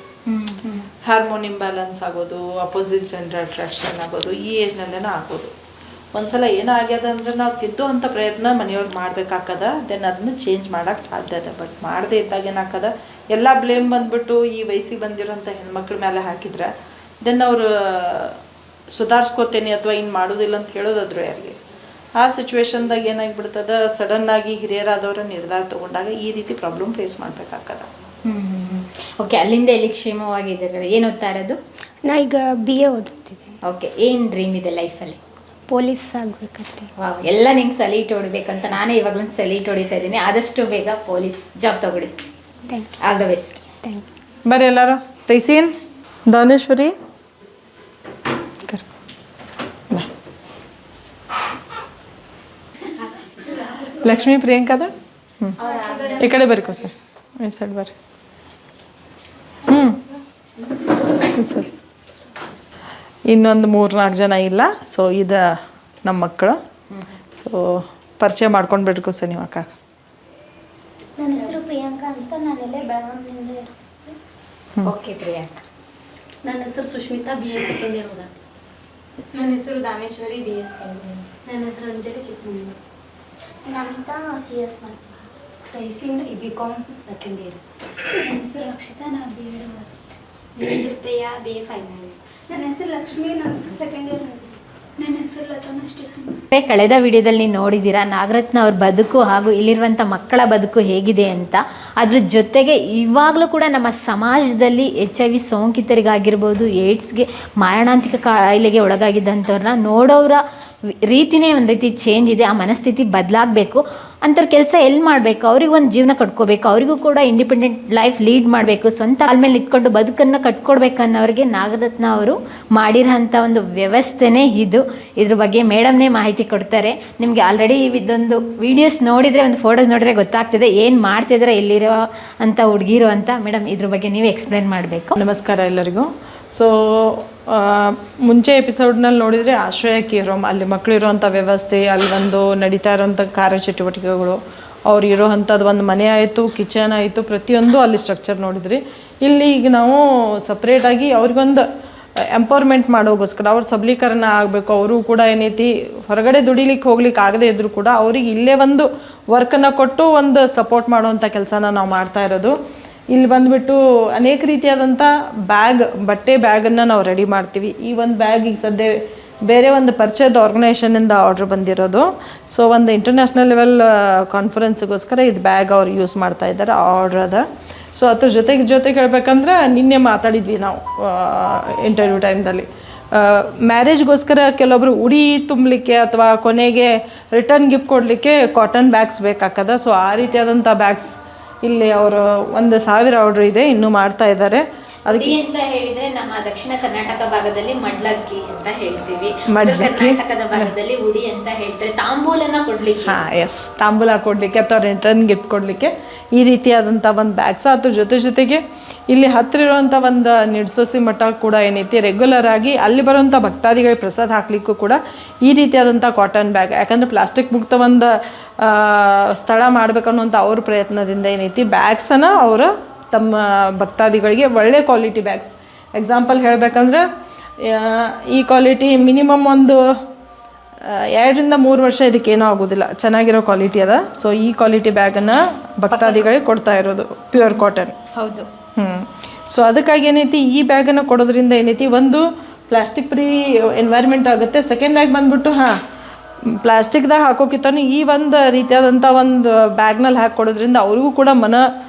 ಹಾರ್ಮೋನ್ ಇಂಬ್ಯಾಲೆನ್ಸ್ ಆಗೋದು, ಅಪೋಸಿಟ್ ಜೆಂಡರ್ ಅಟ್ರಾಕ್ಷನ್ ಆಗೋದು ಈ ಏಜ್ನಲ್ಲೇನ ಆಗೋದು. ಒಂದ್ಸಲ ಏನಾಗ್ಯದ ಅಂದ್ರೆ ನಾವು ತಿದ್ದುವಂಥ ಪ್ರಯತ್ನ ಮನೆಯವ್ರಿಗೆ ಮಾಡ್ಬೇಕಾಗ್ತದ, ದೆನ್ ಅದನ್ನ ಚೇಂಜ್ ಮಾಡೋಕ್ಕೆ ಸಾಧ್ಯ ಇದೆ. ಬಟ್ ಮಾಡದೇ ಇದ್ದಾಗ ಏನಾಗ್ತದ, ಎಲ್ಲ ಬ್ಲೇಮ್ ಬಂದ್ಬಿಟ್ಟು ಈ ವಯಸ್ಸಿಗೆ ಬಂದಿರೋಂಥ ಹೆಣ್ಮಕ್ಳ ಮೇಲೆ ಹಾಕಿದ್ರೆ ದೆನ್ ಅವರು ಸುಧಾರಿಸ್ಕೋತೇನೆ ಅಥವಾ ಇನ್ನು ಮಾಡೋದಿಲ್ಲ ಅಂತ ಹೇಳೋದಾದ್ರು ಯಾರಿಗೆ. ಆ ಸಿಚುವೇಶನ್ದಾಗ ಏನಾಗಿಬಿಡ್ತದ, ಸಡನ್ನಾಗಿ ಹಿರಿಯರಾದವರ ನಿರ್ಧಾರ ತೊಗೊಂಡಾಗ ಈ ರೀತಿ ಪ್ರಾಬ್ಲಮ್ ಫೇಸ್ ಮಾಡಬೇಕಾಗ್ತದ. ಓಕೆ, ಅಲ್ಲಿಂದ ಎಲ್ಲಿಗೆ ಕ್ಷೇಮವಾಗಿದ್ದಾರೆ? ಏನು ಓದ್ತಾ ಇರೋದು? ನಾ ಈಗ BA ಓದುತ್ತಿದ್ದೀನಿ. ಓಕೆ, ಏನು ಡ್ರೀಮ್ ಇದೆ ಲೈಫಲ್ಲಿ? ಪೊಲೀಸ್ ಆಗಬೇಕಂತೆ. ಎಲ್ಲ ನಿಂಗೆ ಸಲೀಟ್ ಹೊಡಿಬೇಕಂತ ನಾನೇ ಇವಾಗಲೂ ಸಲೀಟ್ ಹೊಡಿತಾ ಇದ್ದೀನಿ. ಆದಷ್ಟು ಬೇಗ ಪೊಲೀಸ್ ಜಾಬ್ ತಗೊಳ್ಳಿ. Thanks. All the best. Thank you. ಬರ್ರಿ ಎಲ್ಲರೂ. ತೈಸೀನ್, ದಾನೇಶ್ವರಿ, ಲಕ್ಷ್ಮೀ, ಪ್ರಿಯಾಂಕದ ಈ ಕಡೆ ಬರ್ರಿ ಕೋಸ, ಈ ಸೈಡ್ ಬರ್ರಿ. ಸರಿ, ಇನ್ನೊಂದು 3-4 ಜನ ಇಲ್ಲ. ಸೊ ಇದು ನಮ್ಮ ಮಕ್ಕಳು. ಸೊ ಪರಿಚಯ ಮಾಡ್ಕೊಂಡು ಬಿಡ್ರಿ ಕೋಸ ನೀವು ಅಕ್ಕ. ನನ್ನ ಹೆಸರು ಪ್ರಿಯಾಂಕಾ ಅಂತ, ನಾನೆಲ್ಲೇ ಬೆಳಗಾವಿನಿಂದ ಇರ್ತೀನಿ. ಓಕೆ ಪ್ರಿಯಾಂಕಾ. ನನ್ನ ಹೆಸರು ಸುಷ್ಮಿತಾ, BA ಸೆಕೆಂಡ್ ಇಯರ್ ಓದತ್ತೆ. ನನ್ನ ಹೆಸರು ದಾನೇಶ್ವರಿ BS ನನ್ನ ಹೆಸರು ಅಂಜಲಿ ಚಿಕ್ಕಮಂಗ್ಳೂರು. ನಮಿತಾ CS ಮಾಡ್ತೀನಿ. ತೈಸಿನ್ BCom ಸೆಕೆಂಡ್ ಇಯರ್. ನನ್ನ ಹೆಸರು ರಕ್ಷಿತಾ, ನಾನು B.Ed ಮಾಡ್ತೀನಿ. ನನ್ನ ಹೆಸರು ಪ್ರಿಯಾ, BA ಫೈನಲ್. ನನ್ನ ಹೆಸರು ಲಕ್ಷ್ಮಿ, ನಾನು ಸೆಕೆಂಡ್ ಇಯರ್ ಮಾಡ್ತೀನಿ. ನನ್ನ ಹೆಸರು ಲತಾ ಸ್ಟಿಚಿಂಗ್. ಕಳೆದ ವಿಡಿಯೋದಲ್ಲಿ ನೀವು ನೋಡಿದ್ದೀರಾ ನಾಗರತ್ನ ಅವ್ರ ಬದುಕು ಹಾಗೂ ಇಲ್ಲಿರುವಂಥ ಮಕ್ಕಳ ಬದುಕು ಹೇಗಿದೆ ಅಂತ. ಅದ್ರ ಜೊತೆಗೆ ಇವಾಗಲೂ ಕೂಡ ನಮ್ಮ ಸಮಾಜದಲ್ಲಿ HIV ಸೋಂಕಿತರಿಗಾಗಿರ್ಬೋದು, ಏಡ್ಸ್ಗೆ ಮಾರಣಾಂತಿಕ ಕಾಯಿಲೆಗೆ ಒಳಗಾಗಿದ್ದಂಥವ್ರನ್ನ ನೋಡೋರ ರೀತಿನೇ ಒಂದು ರೀತಿ ಚೇಂಜ್ ಇದೆ. ಆ ಮನಸ್ಥಿತಿ ಬದಲಾಗಬೇಕು. ಅಂಥವ್ರ ಕೆಲಸ ಎಲ್ಲಿ ಮಾಡಬೇಕು, ಅವ್ರಿಗೆ ಒಂದು ಜೀವನ ಕಟ್ಕೋಬೇಕು, ಅವರಿಗೂ ಕೂಡ ಇಂಡಿಪೆಂಡೆಂಟ್ ಲೈಫ್ ಲೀಡ್ ಮಾಡಬೇಕು, ಸ್ವಂತ ಕಾಲ ಮೇಲೆ ನಿಂತ್ಕೊಂಡು ಬದುಕನ್ನು ಕಟ್ಕೊಡ್ಬೇಕನ್ನೋರಿಗೆ ನಾಗರತ್ನ ಅವರು ಮಾಡಿರೋಂಥ ಒಂದು ವ್ಯವಸ್ಥೆನೇ ಇದು. ಇದ್ರ ಬಗ್ಗೆ ಮೇಡಮ್ನೇ ಮಾಹಿತಿ ಕೊಡ್ತಾರೆ. ನಿಮಗೆ ಆಲ್ರೆಡಿ ಇದೊಂದು ವೀಡಿಯೋಸ್ ನೋಡಿದರೆ, ಒಂದು ಫೋಟೋಸ್ ನೋಡಿದರೆ ಗೊತ್ತಾಗ್ತದೆ ಏನು ಮಾಡ್ತಿದ್ರೆ ಎಲ್ಲಿರೋ ಅಂಥ ಹುಡುಗಿರು ಅಂತ. ಮೇಡಮ್ ಇದ್ರ ಬಗ್ಗೆ ನೀವು ಎಕ್ಸ್ಪ್ಲೇನ್ ಮಾಡಬೇಕು. ನಮಸ್ಕಾರ ಎಲ್ಲರಿಗೂ. ಸೊ ಮುಂಚೆ ಎಪಿಸೋಡ್ನಲ್ಲಿ ನೋಡಿದರೆ ಆಶ್ರಯ ಕೇರ್ ಹೋಮ್, ಅಲ್ಲಿ ಮಕ್ಕಳು ಇರೋವಂಥ ವ್ಯವಸ್ಥೆ, ಅಲ್ಲಿ ಒಂದು ನಡೀತಾ ಇರೋವಂಥ ಕಾರ್ಯಚಟುವಟಿಕೆಗಳು, ಅವ್ರು ಇರೋವಂಥದ್ದು ಒಂದು ಮನೆ ಆಯಿತು, ಕಿಚನ್ ಆಯಿತು, ಪ್ರತಿಯೊಂದು ಅಲ್ಲಿ ಸ್ಟ್ರಕ್ಚರ್ ನೋಡಿದ್ರಿ. ಇಲ್ಲಿ ಈಗ ನಾವು ಸಪ್ರೇಟಾಗಿ ಅವ್ರಿಗೊಂದು ಎಂಪವರ್ಮೆಂಟ್ ಮಾಡೋಗೋಸ್ಕರ ಅವ್ರ ಸಬಲೀಕರಣ ಆಗಬೇಕು. ಅವರು ಕೂಡ ಏನೈತಿ ಹೊರಗಡೆ ದುಡಿಲಿಕ್ಕೆ ಹೋಗ್ಲಿಕ್ಕೆ ಆಗದೆ ಇದ್ದರೂ ಕೂಡ ಅವ್ರಿಗೆ ಇಲ್ಲೇ ಒಂದು ವರ್ಕನ್ನು ಕೊಟ್ಟು ಒಂದು ಸಪೋರ್ಟ್ ಮಾಡುವಂಥ ಕೆಲಸನ ನಾವು ಮಾಡ್ತಾ ಇರೋದು. ಇಲ್ಲಿ ಬಂದುಬಿಟ್ಟು ಅನೇಕ ರೀತಿಯಾದಂಥ ಬಟ್ಟೆ ಬ್ಯಾಗನ್ನು ನಾವು ರೆಡಿ ಮಾಡ್ತೀವಿ. ಈ ಒಂದು ಬ್ಯಾಗ್ ಈಗ ಸದ್ಯ ಬೇರೆ ಒಂದು ಪರಿಚಯದ ಆರ್ಗನೈಸೇಷನಿಂದ ಆರ್ಡ್ರ್ ಬಂದಿರೋದು. ಸೊ ಒಂದು ಇಂಟರ್ನ್ಯಾಷನಲ್ ಲೆವೆಲ್ ಕಾನ್ಫರೆನ್ಸ್ಗೋಸ್ಕರ ಇದು ಬ್ಯಾಗ್ ಅವ್ರು ಯೂಸ್ ಮಾಡ್ತಾ ಇದ್ದಾರೆ, ಆರ್ಡ್ರ್ ಅದ. ಸೊ ಅದ್ರ ಜೊತೆಗೆ ಹೇಳ್ಬೇಕಂದ್ರೆ ನಿನ್ನೆ ಮಾತಾಡಿದ್ವಿ ನಾವು ಇಂಟರ್ವ್ಯೂ ಟೈಮ್ದಲ್ಲಿ. ಮ್ಯಾರೇಜ್ಗೋಸ್ಕರ ಕೆಲವೊಬ್ರು ಉಡಿ ತುಂಬಲಿಕ್ಕೆ ಅಥವಾ ಕೊನೆಗೆ ರಿಟರ್ನ್ ಗಿಫ್ಟ್ ಕೊಡಲಿಕ್ಕೆ ಕಾಟನ್ ಬ್ಯಾಗ್ಸ್ ಬೇಕಾಗ್ತದೆ. ಸೊ ಆ ರೀತಿಯಾದಂಥ ಬ್ಯಾಗ್ಸ್ ಇಲ್ಲಿ ಅವರು 1,000 ಆರ್ಡ್ರ್ ಇದೆ, ಇನ್ನೂ ಮಾಡ್ತಾ ಇದ್ದಾರೆ. ಅದಕ್ಕೆ ಅಂತ ಹೇಳಿದ್ರೆ ನಮ್ಮ ದಕ್ಷಿಣ ಕರ್ನಾಟಕ ಭಾಗದಲ್ಲಿ ಮಡ್ಲಕ್ಕಿ ಅಂತ ಹೇಳ್ತೀವಿ, ಕರ್ನಾಟಕದ ಭಾಗದಲ್ಲಿ ಉಡಿ ಅಂತ ಹೇಳ್ತಾರೆ. ತಾಂಬೂಲನ ಕೊಡ್ಲಿಕ್ಕೆ, ಎಸ್, ತಾಂಬೂಲ ಕೊಡಲಿಕ್ಕೆ ಅಥವಾ ರಿಟರ್ನ್ ಗಿಫ್ಟ್ ಕೊಡಲಿಕ್ಕೆ ಈ ರೀತಿಯಾದಂಥ ಒಂದು ಬ್ಯಾಗ್ಸ್. ಅದ್ರ ಜೊತೆಗೆ ಇಲ್ಲಿ ಹತ್ತಿರ ಇರುವಂಥ ಒಂದು ನಿಡ್ಸೋಸಿ ಮಠ ಕೂಡ ಏನೈತಿ ರೆಗ್ಯುಲರ್ ಆಗಿ ಅಲ್ಲಿ ಬರುವಂಥ ಭಕ್ತಾದಿಗಳಿಗೆ ಪ್ರಸಾದ ಹಾಕಲಿಕ್ಕೂ ಕೂಡ ಈ ರೀತಿಯಾದಂಥ ಕಾಟನ್ ಬ್ಯಾಗ್, ಯಾಕಂದರೆ ಪ್ಲಾಸ್ಟಿಕ್ ಮುಕ್ತ ಒಂದು ಸ್ಥಳ ಮಾಡ್ಬೇಕನ್ನುವಂಥ ಅವ್ರ ಪ್ರಯತ್ನದಿಂದ ಏನೈತಿ ಬ್ಯಾಗ್ಸನ್ನು ಅವರು ತಮ್ಮ ಭಕ್ತಾದಿಗಳಿಗೆ ಒಳ್ಳೆ ಕ್ವಾಲಿಟಿ ಬ್ಯಾಗ್ಸ್, ಎಕ್ಸಾಂಪಲ್ ಹೇಳಬೇಕಂದ್ರೆ ಈ ಕ್ವಾಲಿಟಿ ಮಿನಿಮಮ್ ಒಂದು 2 ರಿಂದ 3 ವರ್ಷ ಇದಕ್ಕೇನೂ ಆಗೋದಿಲ್ಲ, ಚೆನ್ನಾಗಿರೋ ಕ್ವಾಲಿಟಿ ಅದ. ಸೊ ಈ ಕ್ವಾಲಿಟಿ ಬ್ಯಾಗನ್ನು ಭಕ್ತಾದಿಗಳಿಗೆ ಕೊಡ್ತಾ ಇರೋದು, ಪ್ಯೂರ್ ಕಾಟನ್. ಹೌದು. ಸೊ ಅದಕ್ಕಾಗಿ ಏನೈತಿ ಈ ಬ್ಯಾಗನ್ನು ಕೊಡೋದ್ರಿಂದ ಏನೈತಿ ಒಂದು ಪ್ಲಾಸ್ಟಿಕ್ ಫ್ರೀ ಎನ್ವೈರ್ಮೆಂಟ್ ಆಗುತ್ತೆ. ಸೆಕೆಂಡ್ ಆಗಿ ಬಂದ್ಬಿಟ್ಟು ಪ್ಲಾಸ್ಟಿಕ್ದಾಗ ಹಾಕೋಕ್ಕಿಂತನೂ ಈ ಒಂದು ರೀತಿಯಾದಂಥ ಒಂದು ಬ್ಯಾಗ್ನಲ್ಲಿ ಹಾಕಿ ಕೊಡೋದ್ರಿಂದ ಅವ್ರಿಗೂ ಕೂಡ ಮನ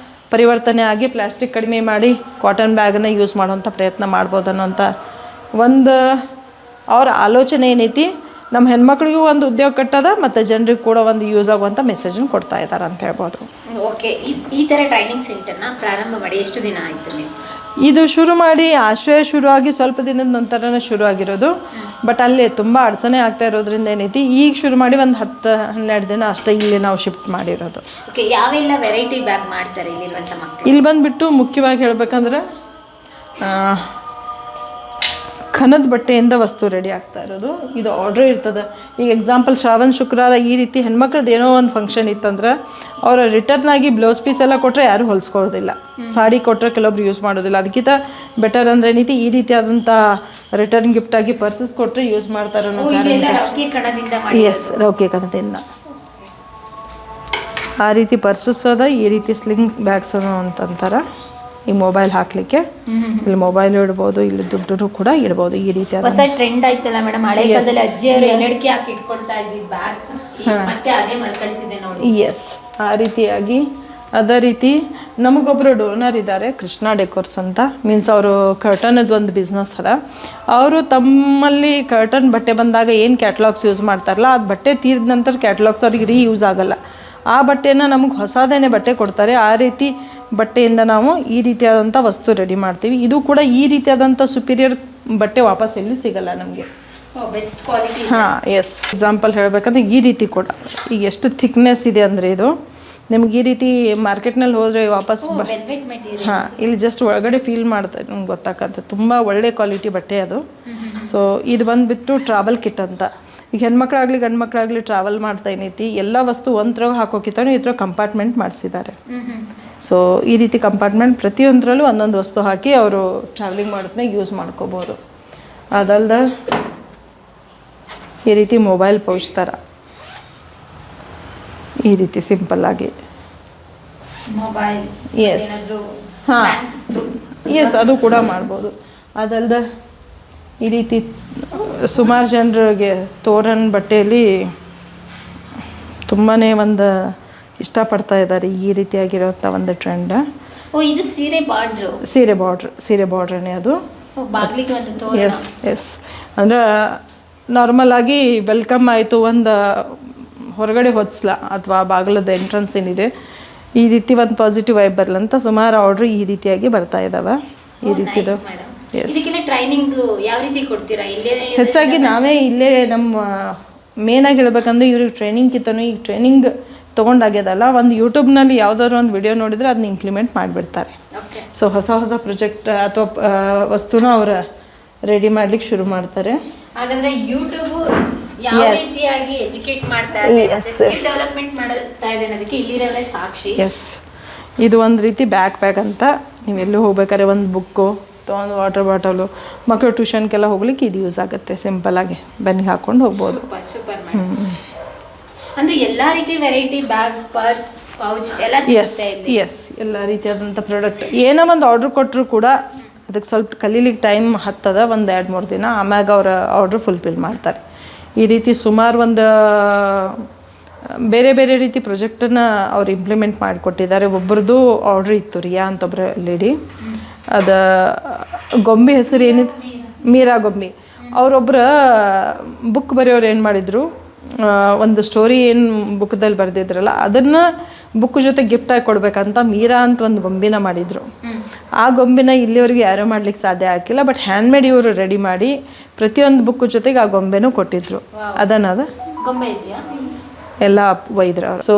ಪರಿವರ್ತನೆ ಆಗಿ ಪ್ಲಾಸ್ಟಿಕ್ ಕಡಿಮೆ ಮಾಡಿ ಕಾಟನ್ ಬ್ಯಾಗನ್ನು ಯೂಸ್ ಮಾಡುವಂಥ ಪ್ರಯತ್ನ ಮಾಡ್ಬೋದು ಅನ್ನೋಂಥ ಒಂದು ಅವ್ರ ಆಲೋಚನೆ ಏನೈತಿ. ನಮ್ಮ ಹೆಣ್ಮಕ್ಳಿಗೂ ಒಂದು ಉದ್ಯೋಗ ಕಟ್ಟದ ಮತ್ತು ಜನರಿಗೆ ಕೂಡ ಒಂದು ಯೂಸ್ ಆಗುವಂಥ ಮೆಸೇಜನ್ನು ಕೊಡ್ತಾ ಇದ್ದಾರೆ ಅಂತ ಹೇಳ್ಬೋದು. ಓಕೆ, ಈ ಥರ ಟ್ರೈನಿಂಗ್ ಸೆಂಟರ್ನ ಪ್ರಾರಂಭ ಮಾಡಿ ಎಷ್ಟು ದಿನ ಆಯಿತು ನೀವು? ಇದು ಶುರು ಮಾಡಿ ಆಶ್ರಯ ಶುರುವಾಗಿ ಸ್ವಲ್ಪ ದಿನದ ನಂತರನೇ ಶುರು ಆಗಿರೋದು. ಬಟ್ ಅಲ್ಲಿ ತುಂಬ ಅಡಚಣೆ ಆಗ್ತಾ ಇರೋದ್ರಿಂದ ಏನೈತಿ ಈಗ ಶುರು ಮಾಡಿ ಒಂದು 10-12 ದಿನ ಅಷ್ಟೇ ಇಲ್ಲಿ ನಾವು ಶಿಫ್ಟ್ ಮಾಡಿರೋದು. ಓಕೆ, ಯಾವೆಲ್ಲ ವೆರೈಟಿ ಬ್ಯಾಗ್ ಮಾಡ್ತಾರೆ ಇಲ್ಲಿರುವಂಥ ಮಕ್ಕಳು? ಇಲ್ಲಿ ಬಂದುಬಿಟ್ಟು ಮುಖ್ಯವಾಗಿ ಹೇಳ್ಬೇಕಂದ್ರೆ ಖನದ ಬಟ್ಟೆಯಿಂದ ವಸ್ತು ರೆಡಿ ಆಗ್ತಾ ಇರೋದು. ಇದು ಆರ್ಡ್ರ್ ಇರ್ತದೆ. ಈಗ ಎಕ್ಸಾಂಪಲ್ ಶ್ರಾವಣ ಶುಕ್ರವಾರ ಈ ರೀತಿ ಹೆಣ್ಮಕ್ಳದ್ದು ಏನೋ ಒಂದು ಫಂಕ್ಷನ್ ಇತ್ತಂದ್ರೆ ಅವ್ರು ರಿಟರ್ನ್ ಆಗಿ ಬ್ಲೌಸ್ ಪೀಸ್ ಎಲ್ಲ ಕೊಟ್ಟರೆ ಯಾರೂ ಹೊಲಿಸ್ಕೊಳ್ಳೋದಿಲ್ಲ, ಸಾಡಿ ಕೊಟ್ಟರೆ ಕೆಲವೊಬ್ರು ಯೂಸ್ ಮಾಡೋದಿಲ್ಲ. ಅದಕ್ಕಿಂತ ಬೆಟರ್ ಅಂದರೆ ಏನೈತಿ ಈ ರೀತಿಯಾದಂಥ ರಿಟರ್ನ್ ಗಿಫ್ಟ್ ಆಗಿ ಪರ್ಸಸ್ ಕೊಟ್ಟರೆ ಯೂಸ್ ಮಾಡ್ತಾರೆ ಅನ್ನೋ ಎಸ್, ರೌಕೆ ಕಣದಿಂದ ಆ ರೀತಿ ಪರ್ಸಸ್ ಅದ. ಈ ರೀತಿ ಸ್ಲಿಂಗ್ ಬ್ಯಾಗ್ಸ್ ಅಂತಂತಾರೆ. ಈ ಮೊಬೈಲ್ ಹಾಕ್ಲಿಕ್ಕೆ ಇಲ್ಲಿ ಮೊಬೈಲ್ ಇಡ್ಬೋದು, ಇಲ್ಲಿ ದುಡ್ಡು ಕೂಡ ಇಡ್ಬೋದು. ಈ ರೀತಿ ಹೊಸ ಟ್ರೆಂಡ್ ಆಯ್ತಲ್ಲ ಮೇಡಮ್, ಹಳೆ ಕಾಲದಲ್ಲಿ ಅಜ್ಜಿಯವರು ಎನ್ನಡಿಕೆ ಹಾಕಿ ಇಟ್ಕೊಳ್ತಾ ಇದ್ವಿ ಬ್ಯಾಗ್, ಮತ್ತೆ ಅದೇ ಮರುಕಳಿಸಿದೆ ನೋಡಿ. ಎಸ್, ಆ ರೀತಿಯಾಗಿ ಅದೇ ರೀತಿ ನಮಗೊಬ್ಬರು ಡೋನರ್ ಇದ್ದಾರೆ, ಕೃಷ್ಣ ಡೆಕೋರ್ಸ್ ಅಂತ. ಮೀನ್ಸ್ ಅವರು ಕರ್ಟನದ್ದು ಒಂದು ಬಿಸ್ನೆಸ್ ಅದ. ಅವರು ತಮ್ಮಲ್ಲಿ ಕರ್ಟನ್ ಬಟ್ಟೆ ಬಂದಾಗ ಏನು ಕ್ಯಾಟ್ಲಾಗ್ಸ್ ಯೂಸ್ ಮಾಡ್ತಾರಲ್ಲ, ಅದು ಬಟ್ಟೆ ತೀರಿದ ನಂತರ ಕ್ಯಾಟ್ಲಾಗ್ಸ್ ಅವ್ರಿಗೆ ರೀಯೂಸ್ ಆಗಲ್ಲ. ಆ ಬಟ್ಟೆನ ನಮಗೆ ಹೊಸದೇನೆ ಬಟ್ಟೆ ಕೊಡ್ತಾರೆ. ಆ ರೀತಿ ಬಟ್ಟೆಯಿಂದ ನಾವು ಈ ರೀತಿಯಾದಂಥ ವಸ್ತು ರೆಡಿ ಮಾಡ್ತೀವಿ. ಇದು ಕೂಡ ಈ ರೀತಿಯಾದಂಥ ಸುಪೀರಿಯರ್ ಬಟ್ಟೆ ವಾಪಸ್ ಎಲ್ಲೂ ಸಿಗಲ್ಲ ನಮಗೆ. Best quality. ಎಸ್, ಎಕ್ಸಾಂಪಲ್ ಹೇಳಬೇಕಂದ್ರೆ ಈ ರೀತಿ ಕೂಡ ಈಗ ಎಷ್ಟು ಥಿಕ್ನೆಸ್ ಇದೆ ಅಂದರೆ ಇದು ನಿಮ್ಗೆ ಈ ರೀತಿ ಮಾರ್ಕೆಟ್ನಲ್ಲಿ ಹೋದರೆ ವಾಪಸ್ ಇಲ್ಲಿ ಜಸ್ಟ್ ಒಳಗಡೆ ಫೀಲ್ ಮಾಡ್ತಾರೆ, ನಿಮ್ಗೆ ಗೊತ್ತಾಗತ್ತೆ. ತುಂಬ ಒಳ್ಳೆ ಕ್ವಾಲಿಟಿ ಬಟ್ಟೆ ಅದು. ಸೊ ಇದು ಬಂದುಬಿಟ್ಟು ಟ್ರಾವೆಲ್ ಕಿಟ್ ಅಂತ. ಈಗ ಹೆಣ್ಮಕ್ಳಾಗಲಿ ಗಂಡು ಮಕ್ಕಳಾಗಲಿ ಟ್ರಾವೆಲ್ ಮಾಡ್ತಾ ಏನೈತಿ ಎಲ್ಲ ವಸ್ತು ಒಂದ್ರಾಗ ಹಾಕೋಕ್ಕಿಂತ ಈ ಥರ ಕಂಪಾರ್ಟ್ಮೆಂಟ್ ಮಾಡಿಸಿದ್ದಾರೆ. ಸೊ ಈ ರೀತಿ ಕಂಪಾರ್ಟ್ಮೆಂಟ್ ಪ್ರತಿಯೊಂದರಲ್ಲೂ ಒಂದೊಂದು ವಸ್ತು ಹಾಕಿ ಅವರು ಟ್ರಾವೆಲಿಂಗ್ ಮಾಡೋದನ್ನ ಯೂಸ್ ಮಾಡ್ಕೋಬೋದು. ಅದಲ್ದ ಈ ರೀತಿ ಮೊಬೈಲ್ ಪೌಚ್ ಥರ ಈ ರೀತಿ ಸಿಂಪಲ್ಲಾಗಿ. ಮೊಬೈಲ್ ಎಸ್ ಹಾಂ ಎಸ್ ಅದು ಕೂಡ ಮಾಡ್ಬೋದು. ಅದಲ್ಲದೆ ಈ ರೀತಿ ಸುಮಾರು ಜನರಿಗೆ ತೋರಣ ಬಟ್ಟೆಯಲ್ಲಿ ತುಂಬಾ ಒಂದು ಇಷ್ಟಪಡ್ತಾ ಇದ್ದಾರೆ ಈ ರೀತಿಯಾಗಿರೋಂಥ ಒಂದು ಟ್ರೆಂಡ್. ಇದು ಸೀರೆ ಬಾರ್ಡ್ರು, ಸೀರೆ ಬಾರ್ಡ್ರೇ ಅದು. ಬಾಗ್ಲಿಗೆ ಒಂದು ತೋರಣ. ಎಸ್ ಅಂದ್ರೆ ನಾರ್ಮಲ್ ಆಗಿ ವೆಲ್ಕಮ್ ಆಯಿತು, ಒಂದು ಹೊರಗಡೆ ಹೊತ್ಸ್ಲ ಅಥವಾ ಬಾಗಿಲದ ಎಂಟ್ರೆನ್ಸ್ ಏನಿದೆ ಈ ರೀತಿ ಒಂದು ಪಾಸಿಟಿವ್ ವೈಬ್ ಬರಲ್ಲ ಅಂತ ಸುಮಾರು ಆರ್ಡ್ರ್ ಈ ರೀತಿಯಾಗಿ ಬರ್ತಾ ಇದ್ದಾವೆ. ಈ ರೀತಿದು ಇದಕ್ಕೆಲ್ಲ ಟ್ರೈನಿಂಗ್ ಯಾವ ರೀತಿ ಕೊಡ್ತೀರಾ? ಇಲ್ಲೇ ಹೆಚ್ಚಾಗಿ ನಾವೇ ಇಲ್ಲೇ ನಮ್ಮ ಮೇನಾಗಿ ಹೇಳ್ಬೇಕಂದ್ರೆ ಇವ್ರಿಗೆ ಟ್ರೈನಿಂಗ್ಕಿಂತನೂ ಈಗ ಟ್ರೈನಿಂಗ್ ತೊಗೊಂಡಾಗ್ಯದಲ್ಲ, ಒಂದು ಯೂಟ್ಯೂಬ್ನಲ್ಲಿ ಯಾವುದಾದ್ರು ಒಂದು ವಿಡಿಯೋ ನೋಡಿದರೆ ಅದನ್ನ ಇಂಪ್ಲಿಮೆಂಟ್ ಮಾಡಿಬಿಡ್ತಾರೆ. ಸೊ ಹೊಸ ಪ್ರಾಜೆಕ್ಟ್ ಅಥವಾ ವಸ್ತುನ ಅವರು ರೆಡಿ ಮಾಡ್ಲಿಕ್ಕೆ ಶುರು ಮಾಡ್ತಾರೆ. ಹಾಗಾದ್ರೆ ಯೂಟ್ಯೂಬ್ ಯಾವ ರೀತಿಯಾಗಿ ಎಜುಕೇಟ್ ಮಾಡ್ತಾ ಇದೆ, ಸ್ಕಿಲ್ ಡೆವಲಪ್ಮೆಂಟ್ ಮಾಡ್ತಾ ಇದೆ ಅನ್ನೋದಕ್ಕೆ ಇಲ್ಲಿರೋದೇ ಸಾಕ್ಷಿ. ಎಸ್ ಇದು ಒಂದು ರೀತಿ ಬ್ಯಾಕ್ ಅಂತ, ನೀವೆಲ್ಲೂ ಹೋಗ್ಬೇಕಾದ್ರೆ ಒಂದು ಬುಕ್ಕು ತೊಗೊಂಡು ವಾಟರ್ ಬಾಟಲು, ಮಕ್ಕಳು ಟ್ಯೂಷನ್ಗೆಲ್ಲ ಹೋಗ್ಲಿಕ್ಕೆ ಇದು ಯೂಸ್ ಆಗುತ್ತೆ. ಸಿಂಪಲ್ಲಾಗಿ ಬೆನ್ನಿಗೆ ಹಾಕ್ಕೊಂಡು ಹೋಗ್ಬೋದು. ಸೂಪರ್ ಅಂದ್ರೆ ಎಲ್ಲಾ ರೀತಿ ವೆರೈಟಿ ಬ್ಯಾಗ್, ಪರ್ಸ್, ಪೌಚ್ ಎಲ್ಲ ಸಿಗುತ್ತೆ ಇಲ್ಲಿ. ಎಸ್ ಎಲ್ಲ ರೀತಿಯಾದಂಥ ಪ್ರಾಡಕ್ಟ್. ಏನೋ ಒಂದು ಆರ್ಡ್ರ್ ಕೊಟ್ಟರು ಕೂಡ ಅದಕ್ಕೆ ಸ್ವಲ್ಪ ಕಲೀಲಿಕ್ಕೆ ಟೈಮ್ ಹತ್ತದ, ಒಂದು 2-3 ದಿನ, ಆಮ್ಯಾಗ ಅವ್ರ ಆರ್ಡ್ರ್ ಫುಲ್ಫಿಲ್ ಮಾಡ್ತಾರೆ. ಈ ರೀತಿ ಸುಮಾರು ಒಂದು ಬೇರೆ ಬೇರೆ ರೀತಿ ಪ್ರಾಜೆಕ್ಟನ್ನು ಅವ್ರು ಇಂಪ್ಲಿಮೆಂಟ್ ಮಾಡಿಕೊಟ್ಟಿದ್ದಾರೆ. ಒಬ್ಬರದು ಆರ್ಡ್ರ್ ಇತ್ತು, ರಿಯಾ ಅಂತ ಒಬ್ಬರು ಲೇಡಿ, ಅದು ಗೊಂಬೆ ಹೆಸರು ಏನಿದೆ, ಮೀರಾ ಗೊಂಬೆ. ಅವರೊಬ್ಬರ ಬುಕ್ ಬರೆಯೋರು ಏನು ಮಾಡಿದರು, ಒಂದು ಸ್ಟೋರಿ ಏನು ಬುಕ್ದಲ್ಲಿ ಬರೆದಿದ್ರಲ್ಲ ಅದನ್ನು ಬುಕ್ ಜೊತೆ ಗಿಫ್ಟಾಗಿ ಕೊಡ್ಬೇಕಂತ ಮೀರಾ ಅಂತ ಒಂದು ಗೊಂಬಿನ ಮಾಡಿದರು. ಆ ಗೊಂಬಿನ ಇಲ್ಲಿವರೆಗೂ ಯಾರೂ ಮಾಡ್ಲಿಕ್ಕೆ ಸಾಧ್ಯ ಆಗಿಲ್ಲ. ಬಟ್ ಹ್ಯಾಂಡ್ಮೇಡ್ ಇವರು ರೆಡಿ ಮಾಡಿ ಪ್ರತಿಯೊಂದು ಬುಕ್ ಜೊತೆಗೆ ಆ ಗೊಂಬೆನೂ ಕೊಟ್ಟಿದ್ರು. ಅದನ್ನದ ಗೊಂಬೆ ಇದೆಯಾ ಎಲ್ಲ ಒಯ್ದ್ರು ಅವರು. ಸೊ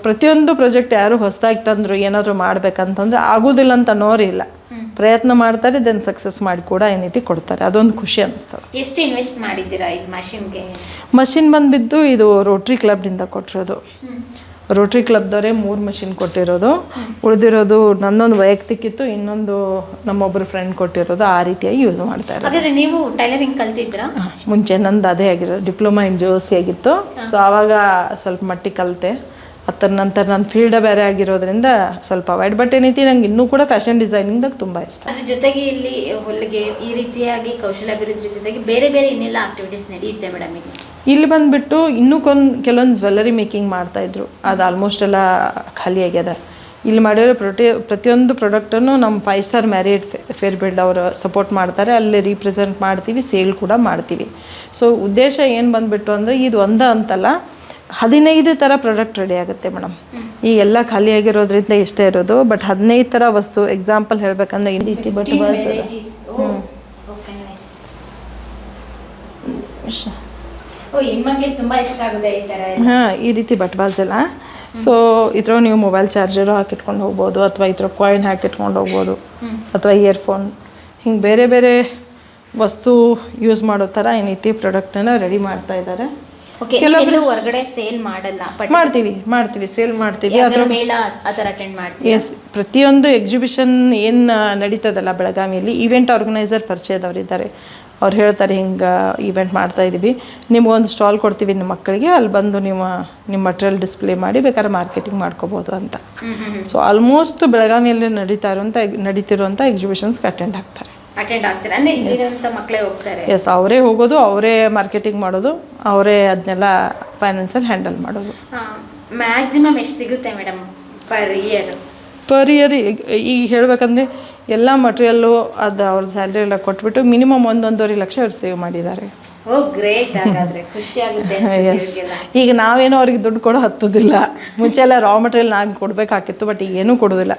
ಪ್ರತಿಯೊಂದು ಪ್ರಾಜೆಕ್ಟ್ ಯಾರು ಹೊಸದಾಗಿ ತಂದರು ಏನಾದರೂ ಮಾಡ್ಬೇಕಂತಂದ್ರೆ ಆಗೋದಿಲ್ಲ ಅಂತ ಅನ್ನೋರಿಲ್ಲ, ಪ್ರಯತ್ನ ಮಾಡ್ತಾರೆ, ದೆನ್ ಸಕ್ಸಸ್ ಮಾಡಿ ಕೂಡ ಏನೈತಿ ಕೊಡ್ತಾರೆ. ಅದೊಂದು ಖುಷಿ ಅನಿಸ್ತದೆ. ಎಷ್ಟು ಇನ್ವೆಸ್ಟ್ ಮಾಡಿದ್ದೀರಾ ಈ ಮಷಿನ್ಗೆ? ಮಷಿನ್ ಬಂದುಬಿದ್ದು ಇದು ರೋಟ್ರಿ ಕ್ಲಬ್ನಿಂದ ಕೊಟ್ಟಿರೋದು. ರೋಟ್ರಿ ಕ್ಲಬ್ದವರೇ 3 ಮಷಿನ್ ಕೊಟ್ಟಿರೋದು, ಉಳಿದಿರೋದು ನನ್ನೊಂದು ವೈಯಕ್ತಿಕ ಇತ್ತು, ಇನ್ನೊಂದು ನಮ್ಮೊಬ್ಬರು ಫ್ರೆಂಡ್ ಕೊಟ್ಟಿರೋದು. ಆ ರೀತಿಯಾಗಿ ಯೂಸ್ ಮಾಡ್ತಾ ಇರೋದು. ಹಾಗಾದ್ರೆ ನೀವು ಟೈಲರಿಂಗ್ ಕಲ್ತಿದ್ರಾ? ಮುಂಚೆ ನಂದು ಅದೇ ಆಗಿರೋದು, ಡಿಪ್ಲೊಮಾ ಇನ್ ಜೋಸಿ ಆಗಿತ್ತು. ಸೊ ಆವಾಗ ಸ್ವಲ್ಪ ಮಟ್ಟಿಗೆ ಕಲಿತೆ. ಅದರ ನಂತರ ನನ್ನ ಫೀಲ್ಡ ಬೇರೆ ಆಗಿರೋದ್ರಿಂದ ಸ್ವಲ್ಪ ಅವಾಯ್ಡ್. ಬಟ್ ಏನೈತಿ ನಂಗೆ ಇನ್ನೂ ಕೂಡ ಫ್ಯಾಷನ್ ಡಿಸೈನಿಂಗ್ದಾಗ ತುಂಬ ಇಷ್ಟ. ಅದ್ರ ಜೊತೆಗೆ ಇಲ್ಲಿ ಹೊಲಿಗೆ ಈ ರೀತಿಯಾಗಿ ಕೌಶಲ್ಯಾಭಿವೃದ್ಧಿ ಜೊತೆಗೆ ಬೇರೆ ಬೇರೆ ಇನ್ನೆಲ್ಲ ಆಕ್ಟಿವಿಟೀಸ್ ನಡೆಯುತ್ತೆ ಮೇಡಮ್ ಇಲ್ಲಿ ಬಂದುಬಿಟ್ಟು ಇನ್ನೂ ಕೆಲವೊಂದು ಜ್ಯುವೆಲ್ಲರಿ ಮೇಕಿಂಗ್ ಮಾಡ್ತಾಯಿದ್ರು. ಅದು ಆಲ್ಮೋಸ್ಟ್ ಎಲ್ಲ ಖಾಲಿ ಆಗ್ಯದ. ಇಲ್ಲಿ ಮಾಡಿರೋ ಪ್ರತಿಯೊಂದು ಪ್ರಾಡಕ್ಟನ್ನು ನಮ್ಮ 5 ಸ್ಟಾರ್ ಮ್ಯಾರಿಯಟ್ ಫೇರ್ ಬಿಲ್ಡ್ ಅವರು ಸಪೋರ್ಟ್ ಮಾಡ್ತಾರೆ. ಅಲ್ಲಿ ರೀಪ್ರೆಸೆಂಟ್ ಮಾಡ್ತೀವಿ, ಸೇಲ್ ಕೂಡ ಮಾಡ್ತೀವಿ. ಸೊ ಉದ್ದೇಶ ಏನು ಬಂದುಬಿಟ್ಟು ಅಂದರೆ ಇದು ಒಂದೇ ಅಂತಲ್ಲ, 15 ಥರ ಪ್ರಾಡಕ್ಟ್ ರೆಡಿ ಆಗುತ್ತೆ ಮೇಡಮ್. ಈ ಎಲ್ಲ ಖಾಲಿ ಆಗಿರೋದ್ರಿಂದ ಇಷ್ಟೇ ಇರೋದು. ಬಟ್ 15 ಥರ ವಸ್ತು. ಎಕ್ಸಾಂಪಲ್ ಹೇಳ್ಬೇಕಂದ್ರೆ ಈ ರೀತಿ ಬಟ್ ತುಂಬಾ ಇಷ್ಟ ಆಗುತ್ತೆ ಈ ತರ. ಹಾಂ ಈ ರೀತಿ ಬಟ್ವಾಸ್ ಎಲ್ಲ. ಸೊ ಇದ್ರ ನೀವು ಮೊಬೈಲ್ ಚಾರ್ಜರು ಹಾಕಿಟ್ಕೊಂಡು ಹೋಗ್ಬೋದು, ಅಥವಾ ಇದ್ರ ಕಾಯಿನ್ ಹಾಕಿಟ್ಕೊಂಡು ಹೋಗ್ಬೋದು, ಅಥವಾ ಇಯರ್ಫೋನ್, ಹಿಂಗೆ ಬೇರೆ ಬೇರೆ ವಸ್ತು ಯೂಸ್ ಮಾಡೋ ಥರ ಏನೈತಿ ಪ್ರಾಡಕ್ಟನ್ನು ರೆಡಿ ಮಾಡ್ತಾ ಇದ್ದಾರೆ. ಕೆಲವರು ಹೊರಗಡೆ ಸೇಲ್ ಮಾಡಲ್ಲ, ಮಾಡ್ತೀವಿ ಸೇಲ್ ಮಾಡ್ತೀವಿ. ಅದರ ಮೇಳ ಆ ಥರ ಅಟೆಂಡ್ ಮಾಡ್ತೀವಿ. ಎಸ್ ಪ್ರತಿಯೊಂದು ಎಕ್ಸಿಬಿಷನ್ ಏನು ನಡೀತದಲ್ಲ ಬೆಳಗಾವಿಯಲ್ಲಿ, ಈವೆಂಟ್ ಆರ್ಗನೈಸರ್ ಪರಿಚಯದವ್ರು ಇದ್ದಾರೆ. ಅವ್ರು ಹೇಳ್ತಾರೆ ಹಿಂಗೆ ಈವೆಂಟ್ ಮಾಡ್ತಾ ಇದ್ದೀವಿ, ನಿಮ್ಗೊಂದು ಸ್ಟಾಲ್ ಕೊಡ್ತೀವಿ ನಿಮ್ಮ ಮಕ್ಕಳಿಗೆ, ಅಲ್ಲಿ ಬಂದು ನಿಮ್ಮ ಮಟೀರಿಯಲ್ ಡಿಸ್ಪ್ಲೇ ಮಾಡಿ ಬೇಕಾದ್ರೆ ಮಾರ್ಕೆಟಿಂಗ್ ಮಾಡ್ಕೋಬೋದು ಅಂತ. ಸೊ ಆಲ್ಮೋಸ್ಟ್ ಬೆಳಗಾವಿಯಲ್ಲಿ ನಡೀತಿರುವಂಥ ಎಕ್ಸಿಬಿಷನ್ಸ್ಗೆ ಅಟೆಂಡ್ ಆಗ್ತಾರೆ ಅಂದ್ರೆ ಇಲ್ಲಿರುವಂತ ಮಕ್ಕಳೇ ಹೋಗ್ತಾರೆ. ಎಸ್ ಅವರೇ ಹೋಗೋದು, ಅವರೇ ಮಾರ್ಕೆಟಿಂಗ್ ಮಾಡೋದು, ಅವರೇ ಅದನ್ನೆಲ್ಲ ಫೈನಾನ್ಸಲ್ಲಿ ಹ್ಯಾಂಡಲ್ ಮಾಡೋದು. ಮ್ಯಾಕ್ಸಿಮಮ್ ಎಷ್ಟು ಸಿಗುತ್ತೆ ಮೇಡಮ್ ಪರ್ ಇಯರ್? ಈಗ ಹೇಳ್ಬೇಕಂದ್ರೆ ಎಲ್ಲ ಮಟೀರಿಯಲ್ಲು ಅದು ಅವ್ರ ಸ್ಯಾಲ್ರಿ ಎಲ್ಲ ಕೊಟ್ಬಿಟ್ಟು ಮಿನಿಮಮ್ 1-1.5 ಲಕ್ಷ ಅವ್ರು ಸೇವ್ ಮಾಡಿದ್ದಾರೆ. ಓ ಗ್ರೇಟ್. ಹಾಗಾದ್ರೆ ಖುಷಿ ಆಗುತ್ತೆ. ಈಗ ನಾವೇನೋ ಅವ್ರಿಗೆ ದುಡ್ಡು ಕೊಡೋ ಹತ್ತೋದಿಲ್ಲ. ಮುಂಚೆ ಎಲ್ಲ ರಾ ಮಟೀರಿಯಲ್ ನಾನು ಕೊಡಬೇಕಾಗಿತ್ತು, ಬಟ್ ಈಗ ಏನೂ ಕೊಡೋದಿಲ್ಲ.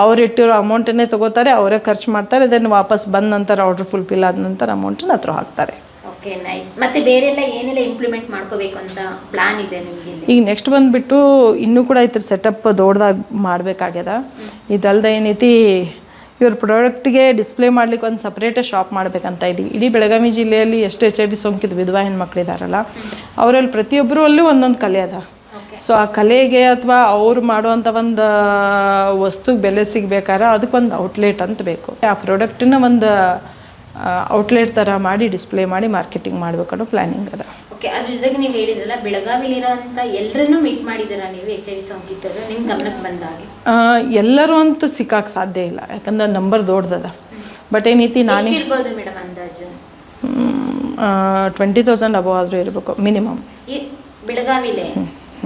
ಅವ್ರು ಇಟ್ಟಿರೋ ಅಮೌಂಟನ್ನೇ ತೊಗೋತಾರೆ, ಅವರೇ ಖರ್ಚು ಮಾಡ್ತಾರೆ. ದೆನ್ ವಾಪಸ್ ಬಂದ ನಂತರ ಆರ್ಡ್ರ್ ಫುಲ್ಫಿಲ್ ಆದ ನಂತರ ಅಮೌಂಟನ್ನು ಹತ್ರ ಹಾಕ್ತಾರೆ. Okay nice. ಮತ್ತೆ ಬೇರೆಲ್ಲ ಏನೆಲ್ಲ ಇಂಪ್ಲಿಮೆಂಟ್ ಮಾಡ್ಕೋಬೇಕು ಅಂತ ಪ್ಲಾನ್ ಇದೆ ನಿಮಗೆ? ಈಗ ನೆಕ್ಸ್ಟ್ ಬಂದುಬಿಟ್ಟು ಇನ್ನೂ ಕೂಡ ಇದ್ರ ಸೆಟಪ್ ದೊಡ್ಡದಾಗಿ ಮಾಡಬೇಕಾಗ್ಯದ. ಇದಲ್ಲದೆ ಏನೈತಿ, ಇವ್ರ ಪ್ರಾಡಕ್ಟ್ಗೆ ಡಿಸ್ಪ್ಲೇ ಮಾಡ್ಲಿಕ್ಕೆ ಒಂದು ಸಪ್ರೇಟೇ ಶಾಪ್ ಮಾಡಬೇಕಂತ ಇದ್ದೀವಿ. ಇಡೀ ಬೆಳಗಾವಿ ಜಿಲ್ಲೆಯಲ್ಲಿ ಎಷ್ಟು HIV ಸೋಂಕಿತ ವಿಧವಾ ಹೆಣ್ಮಕ್ಳಿದಾರಲ್ಲ, ಅವರಲ್ಲಿ ಪ್ರತಿಯೊಬ್ಬರು ಅಲ್ಲೂ ಒಂದೊಂದು ಕಲೆ ಅದ. ಸೊ ಆ ಕಲೆಗೆ ಅಥವಾ ಅವ್ರು ಮಾಡುವಂಥ ಒಂದು ವಸ್ತುಗೆ ಬೆಲೆ ಸಿಗಬೇಕಾದ್ರೆ ಅದಕ್ಕೊಂದು ಔಟ್ಲೆಟ್ ಅಂತ ಬೇಕು. ಆ ಪ್ರಾಡಕ್ಟನ್ನ ಒಂದು ಔಟ್ಲೆಟ್ ಥರ ಮಾಡಿ ಡಿಸ್ಪ್ಲೇ ಮಾಡಿ ಮಾರ್ಕೆಟಿಂಗ್ ಮಾಡ್ಬೇಕನ್ನೋ ಪ್ಲ್ಯಾನಿಂಗ್ ಅದ. ಓಕೆ ಓಕೆ, ಅದ್ರ ಜೊತೆಗೆ ನೀವು ಹೇಳಿದ್ರಲ್ಲ ಬೆಳಗಾವಿಲಿರೋಂಥ ಎಲ್ಲರನ್ನೂ ಮೀಟ್ ಮಾಡಿದ್ದೀರಾ ನೀವು HIV ಸೋಂಕಿತರು ನಿಮ್ಮ ಗಮನಕ್ಕೆ ಬಂದಾಗೆ? ಎಲ್ಲರೂ ಅಂತ ಸಿಕ್ಕಾಕ ಸಾಧ್ಯ ಇಲ್ಲ, ಯಾಕಂದ್ರೆ ನಂಬರ್ ದೊಡ್ಡದ. ಬಟ್ ಏನೈತಿ ನಾನೇ ಇರ್ಬೋದು ಮೇಡಮ್ ಅಂದಾಜು? 20,000 ಅಬವ್ ಆದರೂ ಇರಬೇಕು ಮಿನಿಮಮ್ ಬೆಳಗಾವಿಲೇ.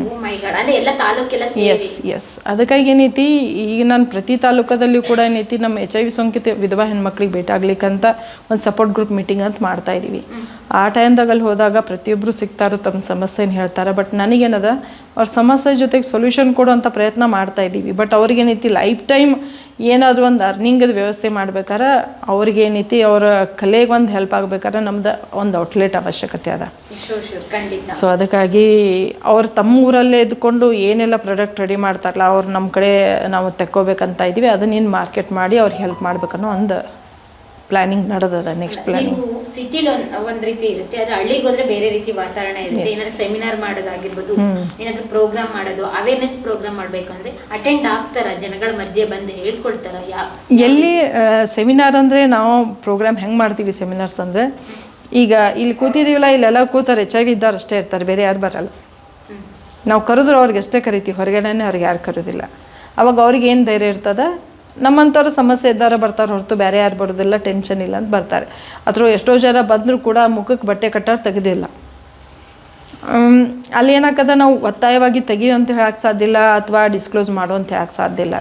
ಓ ಮೈ ಗಾಡ್, ಅಂದರೆ ಎಲ್ಲ ತಾಲೂಕೆಲ್ಲ ಸೇರಿ? ಎಸ್. ಅದಕ್ಕಾಗಿ ಏನೈತಿ, ಈಗ ನಾನು ಪ್ರತಿ ತಾಲೂಕದಲ್ಲಿಯೂ ಕೂಡ ಏನೈತಿ ನಮ್ಮ HIV ಸೋಂಕಿತ ವಿಧವಾ ಹೆಣ್ಮಕ್ಳಿಗೆ ಭೇಟಿ ಆಗ್ಲಿಕ್ಕಂತ ಒಂದು ಸಪೋರ್ಟ್ ಗ್ರೂಪ್ ಮೀಟಿಂಗ್ ಅಂತ ಮಾಡ್ತಾ ಇದ್ದೀವಿ. ಆ ಟೈಮ್ದಾಗ ಅಲ್ಲಿ ಹೋದಾಗ ಪ್ರತಿಯೊಬ್ಬರು ಸಿಗ್ತಾರೋ, ತಮ್ಮ ಸಮಸ್ಯೆನ ಹೇಳ್ತಾರೆ. ಬಟ್ ನನಗೇನದ ಅವ್ರ ಸಮಸ್ಯೆ ಜೊತೆಗೆ ಸೊಲ್ಯೂಷನ್ ಕೊಡುವಂಥ ಪ್ರಯತ್ನ ಮಾಡ್ತಾ ಇದ್ದೀವಿ. ಬಟ್ ಅವ್ರಿಗೇನೈತಿ ಲೈಫ್ ಟೈಮ್ ಏನಾದರೂ ಒಂದು ಅರ್ನಿಂಗದ ವ್ಯವಸ್ಥೆ ಮಾಡ್ಬೇಕಾರೆ ಅವ್ರಿಗೇನೈತಿ ಅವರ ಕಲೆಗೆ ಒಂದು ಹೆಲ್ಪ್ ಆಗ್ಬೇಕಾದ್ರೆ ನಮ್ದು ಒಂದು ಔಟ್ಲೆಟ್ ಅವಶ್ಯಕತೆ ಅದ. ಸೊ ಅದಕ್ಕಾಗಿ ಅವ್ರು ತಮ್ಮ ಊರಲ್ಲೇ ಇದ್ಕೊಂಡು ಏನೆಲ್ಲ ಪ್ರಾಡಕ್ಟ್ ರೆಡಿ ಮಾಡ್ತಾರಲ್ಲ ಅವ್ರು ನಮ್ಮ ಕಡೆ ನಾವು ತೆಕ್ಕೋಬೇಕಂತ ಇದ್ದೀವಿ. ಅದನ್ನೇನು ಮಾರ್ಕೆಟ್ ಮಾಡಿ ಅವ್ರಿಗೆ ಹೆಲ್ಪ್ ಮಾಡ್ಬೇಕನ್ನೋ ಒಂದು ಪ್ಲಾನಿಂಗ್ ನಡೆದದ. ನೆಕ್ಸ್ಟ್ ಪ್ಲಾನಿಂಗ್ ಸಿಟಿಲಿ ಒಂದ್ ರೀತಿ ಇರುತ್ತೆ, ಅದು ಹಳ್ಳಿಗೆ ಹೋದ್ರೆ ಬೇರೆ ರೀತಿ ವಾತಾವರಣ ಇರುತ್ತೆ. ಏನಾದ್ರು ಸೆಮಿನಾರ್ ಮಾಡೋದಾಗಿರ್ಬೋದು, ಏನಾದ್ರು ಪ್ರೋಗ್ರಾಮ್ ಮಾಡೋದು, ಅವೇರ್ನೆಸ್ ಪ್ರೋಗ್ರಾಮ್ ಮಾಡ್ಬೇಕಂದ್ರೆ ಅಟೆಂಡ್ ಆಗ್ತಾರ, ಜನಗಳ ಮಧ್ಯೆ ಬಂದು ಹೇಳ್ಕೊಳ್ತಾರ? ಎಲ್ಲಿ ಸೆಮಿನಾರ್ ಅಂದರೆ ನಾವು ಪ್ರೋಗ್ರಾಮ್ ಹೆಂಗೆ ಮಾಡ್ತೀವಿ ಸೆಮಿನಾರ್ಸ್ ಅಂದರೆ, ಈಗ ಇಲ್ಲಿ ಕೂತಿದ್ದೀವಲ್ಲ, ಇಲ್ಲೆಲ್ಲ ಕೂತಾರೆ HIV ಇದ್ದಾರೆ ಅಷ್ಟೇ ಇರ್ತಾರೆ, ಬೇರೆ ಯಾರು ಬರಲ್ಲ. ನಾವು ಕರೆದ್ರು ಅವ್ರಿಗೆ ಅಷ್ಟೇ ಕರಿತೀವಿ, ಹೊರಗಡೆನೇ ಅವ್ರಿಗೆ ಯಾರು ಕರೋದಿಲ್ಲ. ಅವಾಗ ಅವ್ರಿಗೆ ಏನು ಧೈರ್ಯ ಇರ್ತದೆ, ನಮ್ಮಂಥವ್ರು ಸಮಸ್ಯೆ ಇದ್ದಾರೆ ಬರ್ತಾರೆ ಹೊರತು ಬೇರೆ ಯಾರು ಬರೋದಿಲ್ಲ, ಟೆನ್ಷನ್ ಇಲ್ಲ ಅಂತ ಬರ್ತಾರೆ. ಅಥವಾ ಎಷ್ಟೋ ಜನ ಬಂದರೂ ಕೂಡ ಮುಖಕ್ಕೆ ಬಟ್ಟೆ ಕಟ್ಟಾರು ತೆಗೆದಿಲ್ಲ. ಅಲ್ಲಿ ಏನಾಗ್ತದೆ, ನಾವು ಒತ್ತಾಯವಾಗಿ ತೆಗಿಯೋ ಅಂತ ಹೇಳಕ್ಕೆ ಸಾಧ್ಯ ಇಲ್ಲ, ಅಥವಾ ಡಿಸ್ಕ್ಲೋಸ್ ಮಾಡೋ ಅಂತ ಹೇಳಕ್ಕೆ ಸಾಧ್ಯ ಇಲ್ಲ.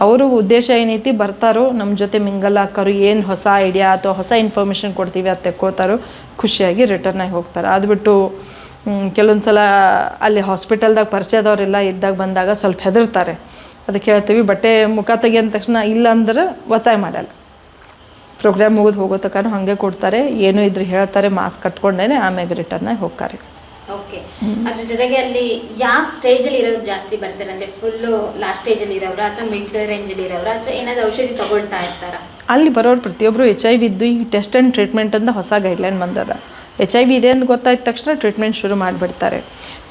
ಅವರು ಉದ್ದೇಶ ಏನೈತಿ, ಬರ್ತಾರೋ ನಮ್ಮ ಜೊತೆ ಮಿಂಗಲ್ ಹಾಕೋರು, ಏನು ಹೊಸ ಐಡಿಯಾ ಅಥವಾ ಹೊಸ ಇನ್ಫಾರ್ಮೇಷನ್ ಕೊಡ್ತೀವಿ ಅದು ತೆಕ್ಕೋತಾರೋ, ಖುಷಿಯಾಗಿ ರಿಟರ್ನ್ ಆಗಿ ಹೋಗ್ತಾರೆ. ಅದುಬಿಟ್ಟು ಕೆಲವೊಂದು ಸಲ ಅಲ್ಲಿ ಹಾಸ್ಪಿಟಲ್ದಾಗ ಪರಿಚಯದವರೆಲ್ಲ ಇದ್ದಾಗ ಬಂದಾಗ ಸ್ವಲ್ಪ ಹೆದರ್ತಾರೆ. ಅದಕ್ಕೆ ಹೇಳ್ತೀವಿ, ಬಟ್ಟೆ ಮುಖ ತೆಗಿಯೋ ತಕ್ಷಣ ಇಲ್ಲ ಅಂದ್ರೆ ಒತ್ತಾಯ ಮಾಡಲ್ಲ. ಪ್ರೋಗ್ರಾಮ್ ಮುಗಿದು ಹೋಗೋ ತನಕ ಹಾಗೆ ಕೊಡ್ತಾರೆ, ಏನೂ ಇದ್ರೆ ಹೇಳ್ತಾರೆ, ಮಾಸ್ಕ್ ಕಟ್ಕೊಂಡೇ ಆಮೇಲೆ ರಿಟರ್ನ್ ಆಗಿ ಹೋಗ್ತಾರೆ. ಓಕೆ, ಅದ್ರ ಜೊತೆಗೆ ಅಲ್ಲಿ ಯಾವ ಸ್ಟೇಜಲ್ಲಿ ಇರೋರು ಜಾಸ್ತಿ ಬರ್ತಾರೆ? ಅಂದರೆ ಫುಲ್ಲು ಲಾಸ್ಟ್ ಸ್ಟೇಜಲ್ಲಿ ಇರೋರು, ಅಥವಾ ಮಿಡ್ ರೇಂಜಲ್ಲಿ ಇರೋರು, ಅಥವಾ ಏನಾದರೂ ಔಷಧಿ ತಗೊಳ್ತಾ ಇರ್ತಾರ? ಅಲ್ಲಿ ಬರೋರು ಪ್ರತಿಯೊಬ್ಬರು HIV ಇದ್ದು ಈಗ ಟೆಸ್ಟ್ ಆ್ಯಂಡ್ ಟ್ರೀಟ್ಮೆಂಟ್ ಅಂತ ಹೊಸ ಗೈಡ್ಲೈನ್ ಬಂದದ. HIV ಇದೆ ಅಂತ ಗೊತ್ತಾದ ತಕ್ಷಣ ಟ್ರೀಟ್ಮೆಂಟ್ ಶುರು ಮಾಡಿಬಿಡ್ತಾರೆ.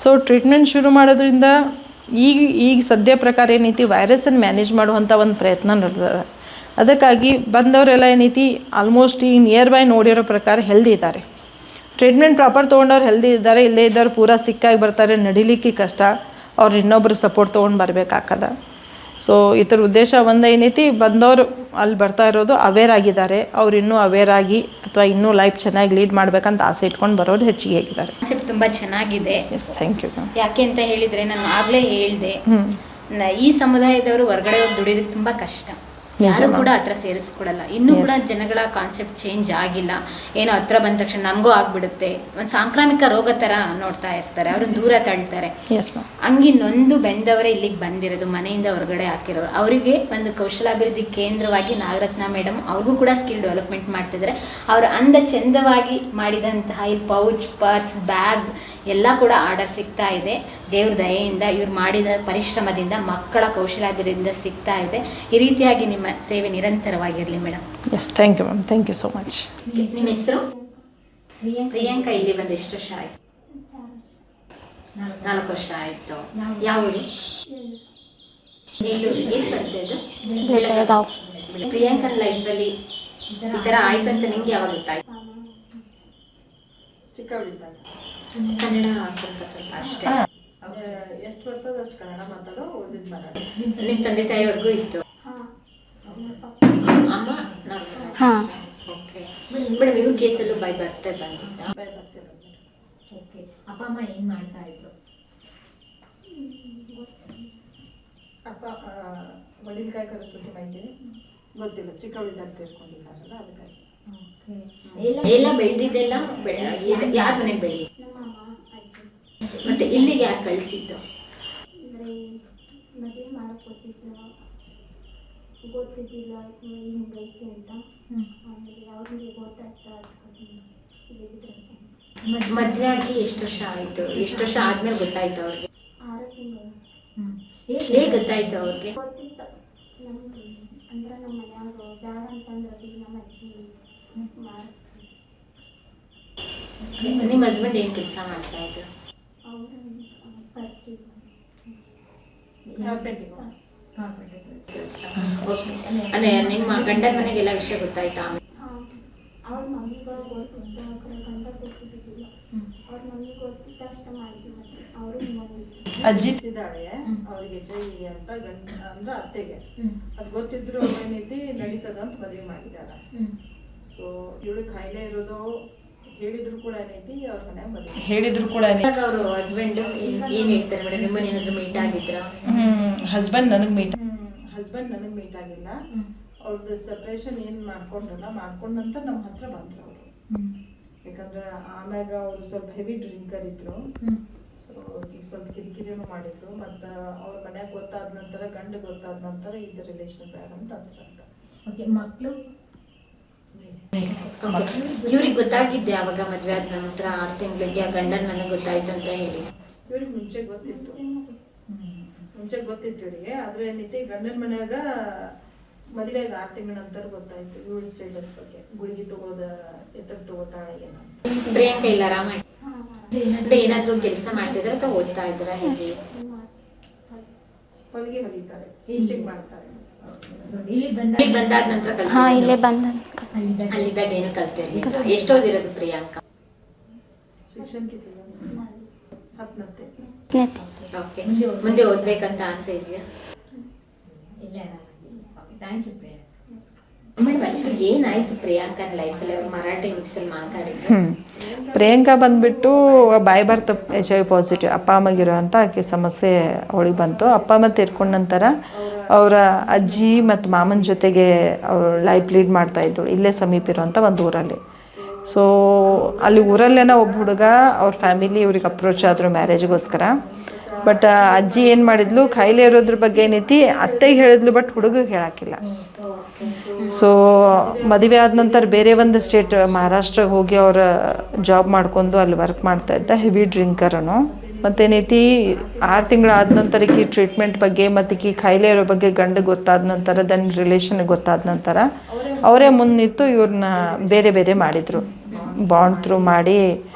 ಸೊ ಟ್ರೀಟ್ಮೆಂಟ್ ಶುರು ಮಾಡೋದ್ರಿಂದ ಈಗ ಸದ್ಯ ಪ್ರಕಾರ ಏನೈತಿ, ವೈರಸನ್ನು ಮ್ಯಾನೇಜ್ ಮಾಡುವಂಥ ಒಂದು ಪ್ರಯತ್ನ ನಡೆದದ. ಅದಕ್ಕಾಗಿ ಬಂದವರೆಲ್ಲ ಏನೈತಿ ಆಲ್ಮೋಸ್ಟ್ ಈ ನಿಯರ್ ಬೈ ನೋಡಿರೋ ಪ್ರಕಾರ ಹೆಲ್ದಿ ಇದ್ದಾರೆ. ಟ್ರೀಟ್ಮೆಂಟ್ ಪ್ರಾಪರ್ ತೊಗೊಂಡವ್ರು ಹೆಲ್ದಿ ಇದ್ದಾರೆ. ಇಲ್ಲೇ ಇದ್ದವ್ರು ಪೂರಾ ಸಿಕ್ಕಾಗಿ ಬರ್ತಾರೆ, ನಡಿಲಿಕ್ಕೆ ಕಷ್ಟ, ಅವ್ರು ಇನ್ನೊಬ್ಬರು ಸಪೋರ್ಟ್ ತೊಗೊಂಡು ಬರಬೇಕಾಗ್ತದ. ಸೊ ಇದ್ರ ಉದ್ದೇಶ ಒಂದು ಏನೈತಿ, ಬಂದವರು ಅಲ್ಲಿ ಬರ್ತಾ ಇರೋದು ಅವೇರ್ ಆಗಿದ್ದಾರೆ, ಅವ್ರು ಇನ್ನೂ ಅವೇರ್ ಆಗಿ ಅಥವಾ ಇನ್ನೂ ಲೈಫ್ ಚೆನ್ನಾಗಿ ಲೀಡ್ ಮಾಡ್ಬೇಕಂತ ಆಸೆ ಇಟ್ಕೊಂಡು ಬರೋರು ಹೆಚ್ಚಿಗೆ ಆಗಿದ್ದಾರೆ. ಕಾನ್ಸೆಪ್ಟ್ ತುಂಬ ಚೆನ್ನಾಗಿದೆ. Yes, thank you ma'am. ಯಾಕೆ ಅಂತ ಹೇಳಿದರೆ, ನಾನು ಆಗಲೇ ಹೇಳಿದೆ, ಈ ಸಮುದಾಯದವರು ಹೊರಗಡೆ ಹೋಗಿ ದುಡಿಯೋದಕ್ಕೆ ತುಂಬ ಕಷ್ಟ. ಯಾರು ಕೂಡ ಹತ್ರ ಸೇರಿಸ್ಕೊಡಲ್ಲ. ಇನ್ನೂ ಕೂಡ ಜನಗಳ ಕಾನ್ಸೆಪ್ಟ್ ಚೇಂಜ್ ಆಗಿಲ್ಲ. ಏನೋ ಹತ್ರ ಬಂದ ತಕ್ಷಣ ನಮಗೂ ಆಗ್ಬಿಡುತ್ತೆ, ಒಂದು ಸಾಂಕ್ರಾಮಿಕ ರೋಗ ಥರ ನೋಡ್ತಾ ಇರ್ತಾರೆ, ಅವ್ರನ್ನ ದೂರ ತಳ್ತಾರೆ. ಹಂಗೆ ನೊಂದು ಬೆಂದವರೇ ಇಲ್ಲಿಗೆ ಬಂದಿರೋದು, ಮನೆಯಿಂದ ಹೊರಗಡೆ ಹಾಕಿರೋರು. ಅವರಿಗೆ ಒಂದು ಕೌಶಲಾಭಿವೃದ್ಧಿ ಕೇಂದ್ರವಾಗಿ ನಾಗರತ್ನ ಮೇಡಮ್ ಅವ್ರಿಗೂ ಕೂಡ ಸ್ಕಿಲ್ ಡೆವಲಪ್ಮೆಂಟ್ ಮಾಡ್ತಿದ್ದಾರೆ. ಅವರು ಅಂದ ಚಂದವಾಗಿ ಮಾಡಿದಂತಹ ಈ ಪೌಚ್, ಪರ್ಸ್, ಬ್ಯಾಗ್ ಎಲ್ಲ ಕೂಡ ಆರ್ಡರ್ ಸಿಗ್ತಾ ಇದೆ. ದೇವ್ರ ದಯೆಯಿಂದ ಇವ್ರು ಮಾಡಿದ ಪರಿಶ್ರಮದಿಂದ ಮಕ್ಕಳ ಕೌಶಲಾಭಿವೃದ್ಧಿಯಿಂದ ಸಿಗ್ತಾ ಇದೆ. ಈ ರೀತಿಯಾಗಿ ನಿಮ್ಮ ಸೇವೆ ನಿರಂತರವಾಗಿರಲಿ madam. Yes, thank you ma'am, thank you so much. ನಿಮ್ಮ ಹೆಸರು? ಪ್ರಿಯಾಂಕಾ. ಇಲ್ಲಿ ಬಂದು ಎಷ್ಟು ವರ್ಷ ಆಯಿತು? 4 ವರ್ಷ ಆಯಿತು. ಯಾವ ಊರು? ಎಲ್ಲಿ ಬರ್ತಿದ್ದು? ಪ್ರಿಯಾಂಕನ ಲೈಫಲ್ಲಿ ಈ ಥರ ಆಯ್ತು ಅಂತ ನಿಮ್ಗೆ ಯಾವಾಗ ಗೊತ್ತಾಯ್ತು? ಚಿಕ್ಕವಳಿದ್ದಾಗ. ಕನ್ನಡ ಸ್ವಲ್ಪ ಅಷ್ಟೇ. ಎಷ್ಟು ಬರ್ತದೆ ಅಷ್ಟು ಕನ್ನಡ ಮಾತಾಡೋ, ಓದಿದ್ದು ಮಾತಾಡೋ. ನಿಮ್ಮ ತಂದೆ ತಾಯಿವರೆಗೂ ಇತ್ತು? ಅಮ್ಮ? ಓಕೆ ಮೇಡಮ್, ಇವ್ರ ಕೇಸಲ್ಲೂ ಬೈ ಬರ್ತೆ ಬಂದಿದ್ದ? ಓಕೆ. ಅಪ್ಪ ಅಮ್ಮ ಏನು ಮಾಡ್ತಾ ಇದ್ರು? ಅಪ್ಪ ವಡಿಲ್ಕಾಯಿ ಕಲಿಸ್ಬಿಟ್ಟು ಮಾಹಿತಿ ಗೊತ್ತಿಲ್ಲ, ಚಿಕ್ಕವಳಿದ್ದಾಗ ತೀರ್ಕೊಂಡಿದ್ದಾರಲ್ಲ ಅದಕ್ಕಾಗಿ. ಎಲ್ಲ ಬೆಳೆದಿದ್ದೆಲ್ಲ ಯಾರ ಮನೆಗೆ ಬೆಳೆದಿ? ಮತ್ತೆ ಇಲ್ಲಿಗೆ ಯಾರು ಕಳಿಸಿದ್ದು? ಮದುವೆ ಮಾಡಕ್ಕೆ ಗೊತ್ತಿದ್ದಿಲ್ಲ ಹಿಂಗೈತಿ ಅಂತ. ಆಮೇಲೆ ಅವ್ರಿಗೆ ಗೊತ್ತಾಗ್ತಾ ಮದುವೆ ಆಗಿ ಎಷ್ಟು ವರ್ಷ ಆಯಿತು? ಎಷ್ಟು ವರ್ಷ ಆದ್ಮೇಲೆ ಗೊತ್ತಾಯ್ತು ಅವ್ರಿಗೆ? 6 ತಿಂಗಳು. ಹೇಗೆ ಗೊತ್ತಾಯ್ತು ಅವ್ರಿಗೆ? ಗೊತ್ತಿತ್ತು ನಮ್ಗೆ, ಅಂದ್ರೆ ನಮ್ಮ ಮನ್ಯಾಗ ಬೇಡ ಅಂತಂದ್ರೆ ನಮ್ಮ ಅಜ್ಜಿ ನಿಮ್ಮ ಹಸ್ಬೆಂಡ್ ಏನು ಕೆಲಸ ಮಾಡ್ತಾ ಇದ್ರು? ಅವರು ಪರಿಚಯ ನಿಮ್ಮ ಗಂಡನ ಮನೆಗೆಲ್ಲ ವಿಷಯ ಗೊತ್ತಾಯ್ತಾ? ಅವ್ರ ಮಮ್ಮಿ ಮಮ್ಮಿಗೆ ಗೊತ್ತಿದ್ದ ಕಡೆ ಗಂಡ ಗೊತ್ತಿದ್ದಿಲ್ಲ ಅವ್ರ ಮಮ್ಮಿಗೆ ಗೊತ್ತಿದ್ದ ಅಷ್ಟ ಮಾಡಿದ್ವಿ ಮತ್ತೆ ಅವರು ಅಜ್ಜಿ ಇದ್ದಾಳೆ ಅವ್ರಿಗೆ HIV ಅಂತ ಗಂಡ ಅಂದ್ರೆ ಅತ್ತೆಗೆ ಅದು ಗೊತ್ತಿದ್ರು ಏನೈತಿ ನಡೀತದ ಅಂತ ಮದುವೆ ಮಾಡಿದಾರ. ಸೊ ಇವಳು ಕಾಯಿಲೆ ಇರೋದು ಹೇಳಿದ್ರು ಕೂಡ ಏನೈತಿ ಅವ್ರ ಮನ್ಯಾಗ ಮದುವೆ ಹೇಳಿದ್ರು ಕೂಡ ಅವ್ರ ಹಸ್ಬೆಂಡ್ ಏನ್ ಹೇಳ್ತಾರೆ ಮೇಡಮ್? ನಿಮ್ಮನ್ನ ಏನಾದ್ರು ಮೀಟ್ ಆಗಿದ್ರ? ಹಸ್ಬೆಂಡ್ ನನಗೆ ಮೀಟ್ ಆಗಿಲ್ಲ. ಅವ್ರದ್ದು ಸೆಪ್ರೇಷನ್ ಏನ್ ಮಾಡ್ಕೊಂಡ್ರಲ್ಲ ಮಾಡ್ಕೊಂಡ ನಂತರ ನಮ್ಮ ಹತ್ರ ಬಂದ್ರು ಅವರು. ಯಾಕಂದ್ರೆ ಆಮ್ಯಾಗ ಅವ್ರು ಸ್ವಲ್ಪ ಹೆವಿ ಡ್ರಿಂಕರ್ ಇದ್ರು. ಸೊ ಈಗ ಸ್ವಲ್ಪ ಕಿರಿಕಿರಿನೂ ಮಾಡಿದ್ರು. ಮತ್ತು ಅವ್ರ ಮನ್ಯಾಗ ಗೊತ್ತಾದ ನಂತರ ಗಂಡ ಗೊತ್ತಾದ ನಂತರ ಇದು ರಿಲೇಷನ್ ಬೇಡ ಅಂತ ಅಂದ್ರಂತ. ಮಕ್ಕಳು ಇವ್ರಿಗೆ ಗೊತ್ತಾಗಿದ್ದೆ ಅವಾಗ ಮದ್ವೆ ಆದ ನಂತರ 6 ತಿಂಗಳಿಗೆ ಆ ಗಂಡನ್ ನನಗೆ ಗೊತ್ತಾಯ್ತು ಅಂತ ಹೇಳಿ? ಇವ್ರಿಗೆ ಮುಂಚೆ ಗೊತ್ತಿತ್ತು ಇವರಿಗೆ. ಆದ್ರೆ ಏನೈತಿ ಗಂಡನ ಮನ್ಯಾಗ ಮದುವೆಗೆ 6 ತಿಂಗಳ ನಂತರ ಗೊತ್ತಾಯ್ತು ಇವಳ ಸ್ಟೇಟಸ್ ಬಗ್ಗೆ. ಗುಳಿಗೆ ತಗೋದ ಎತ್ತರ ತಗೋತಾಳೆ ಏನಂತ. ಪ್ರಿಯಾಂಕಾ ಇಲ್ಲ ಆರಾಮ ಏನಾದ್ರು ಕೆಲಸ ಮಾಡ್ತಿದ್ರ ಅಥವಾ ಓದ್ತಾ ಇದ್ರ? ಹೇಗೆ? ಹೊಲಿಗೆ ಹೊಲಿತಾರೆ, ಸ್ಟಿಚಿಂಗ್ ಮಾಡ್ತಾರೆ. ಬಂದಾದ ನಂತರ ಇಲ್ಲೇ ಬಂದ ಅಲ್ಲಿದ್ದಾಗ ಏನು ಕಲ್ತಿರ್ಲಿಲ್ಲ. ಎಷ್ಟು ಓದಿರೋದು ಪ್ರಿಯಾಂಕಾ? ಶಿಕ್ಷಣಕ್ಕಿಲ್ಲ, 10ನೇ. ಓಕೆ, ಮುಂದೆ ಓದ್ಬೇಕಂತ ಆಸೆ ಇದೆಯಾ? ಏನಾಯ್ತು ಪ್ರಿಯಾಂಕಾ ಲೈಫಲ್ಲಿ? ಅವ್ರು ಮರಾಠಿ ಮಿಕ್ಸಲ್ಲಿ ಮಾತಾಡಿದ್ರು. ಪ್ರಿಯಾಂಕಾ ಬಂದ್ಬಿಟ್ಟು ಬಾಯಿ ಬರ್ತ HIV ಪಾಸಿಟಿವ್ ಅಪ್ಪ ಅಮ್ಮಗಿರೋ ಅಂತ ಆಕೆ ಸಮಸ್ಯೆ ಅವಳಿಗೆ ಬಂತು. ಅಪ್ಪ ಅಮ್ಮ ತೀರ್ಕೊಂಡ ನಂತರ ಅವರ ಅಜ್ಜಿ ಮತ್ತು ಮಾಮನ ಜೊತೆಗೆ ಅವ್ರು ಲೈಫ್ ಲೀಡ್ ಮಾಡ್ತಾಯಿದ್ರು ಇಲ್ಲೇ ಸಮೀಪ ಇರೋಂಥ ಒಂದು ಊರಲ್ಲಿ. ಸೊ ಅಲ್ಲಿ ಊರಲ್ಲೇನೋ ಒಬ್ಬ ಹುಡುಗ ಅವ್ರ ಫ್ಯಾಮಿಲಿ ಇವ್ರಿಗೆ ಅಪ್ರೋಚ್ ಆದರು ಮ್ಯಾರೇಜ್ಗೋಸ್ಕರ. ಬಟ್ ಅಜ್ಜಿ ಏನು ಮಾಡಿದ್ಲು, ಕಾಯಿಲೆ ಇರೋದ್ರ ಬಗ್ಗೆ ಏನೈತಿ ಅತ್ತೆಗೆ ಹೇಳಿದ್ಲು, ಬಟ್ ಹುಡುಗಿಗೆ ಹೇಳಾಕಿಲ್ಲ. ಸೊ ಮದುವೆ ಆದ ನಂತರ ಬೇರೆ ಒಂದು ಸ್ಟೇಟ್ ಮಹಾರಾಷ್ಟ್ರಗೆ ಹೋಗಿ ಅವ್ರ ಜಾಬ್ ಮಾಡ್ಕೊಂಡು ಅಲ್ಲಿ ವರ್ಕ್ ಮಾಡ್ತಾ ಇದ್ದ. ಹೆವಿ ಡ್ರಿಂಕರನು. ಮತ್ತೇನೈತಿ 6 ತಿಂಗಳಾದ ನಂತರ ಈಕಿ ಟ್ರೀಟ್ಮೆಂಟ್ ಬಗ್ಗೆ ಮತ್ತು ಈಕಿ ಕಾಯಿಲೆ ಇರೋ ಬಗ್ಗೆ ಗಂಡ ಗೊತ್ತಾದ ನಂತರ ದೆನ್ ರಿಲೇಷನ್ ಗೊತ್ತಾದ ನಂತರ ಅವರೇ ಮುಂದೆ ನಿಂತು ಇವ್ರನ್ನ ಬೇರೆ ಬೇರೆ ಮಾಡಿದರು. ಬಾಂಡ್ ಥ್ರೂ ಮಾಡಿ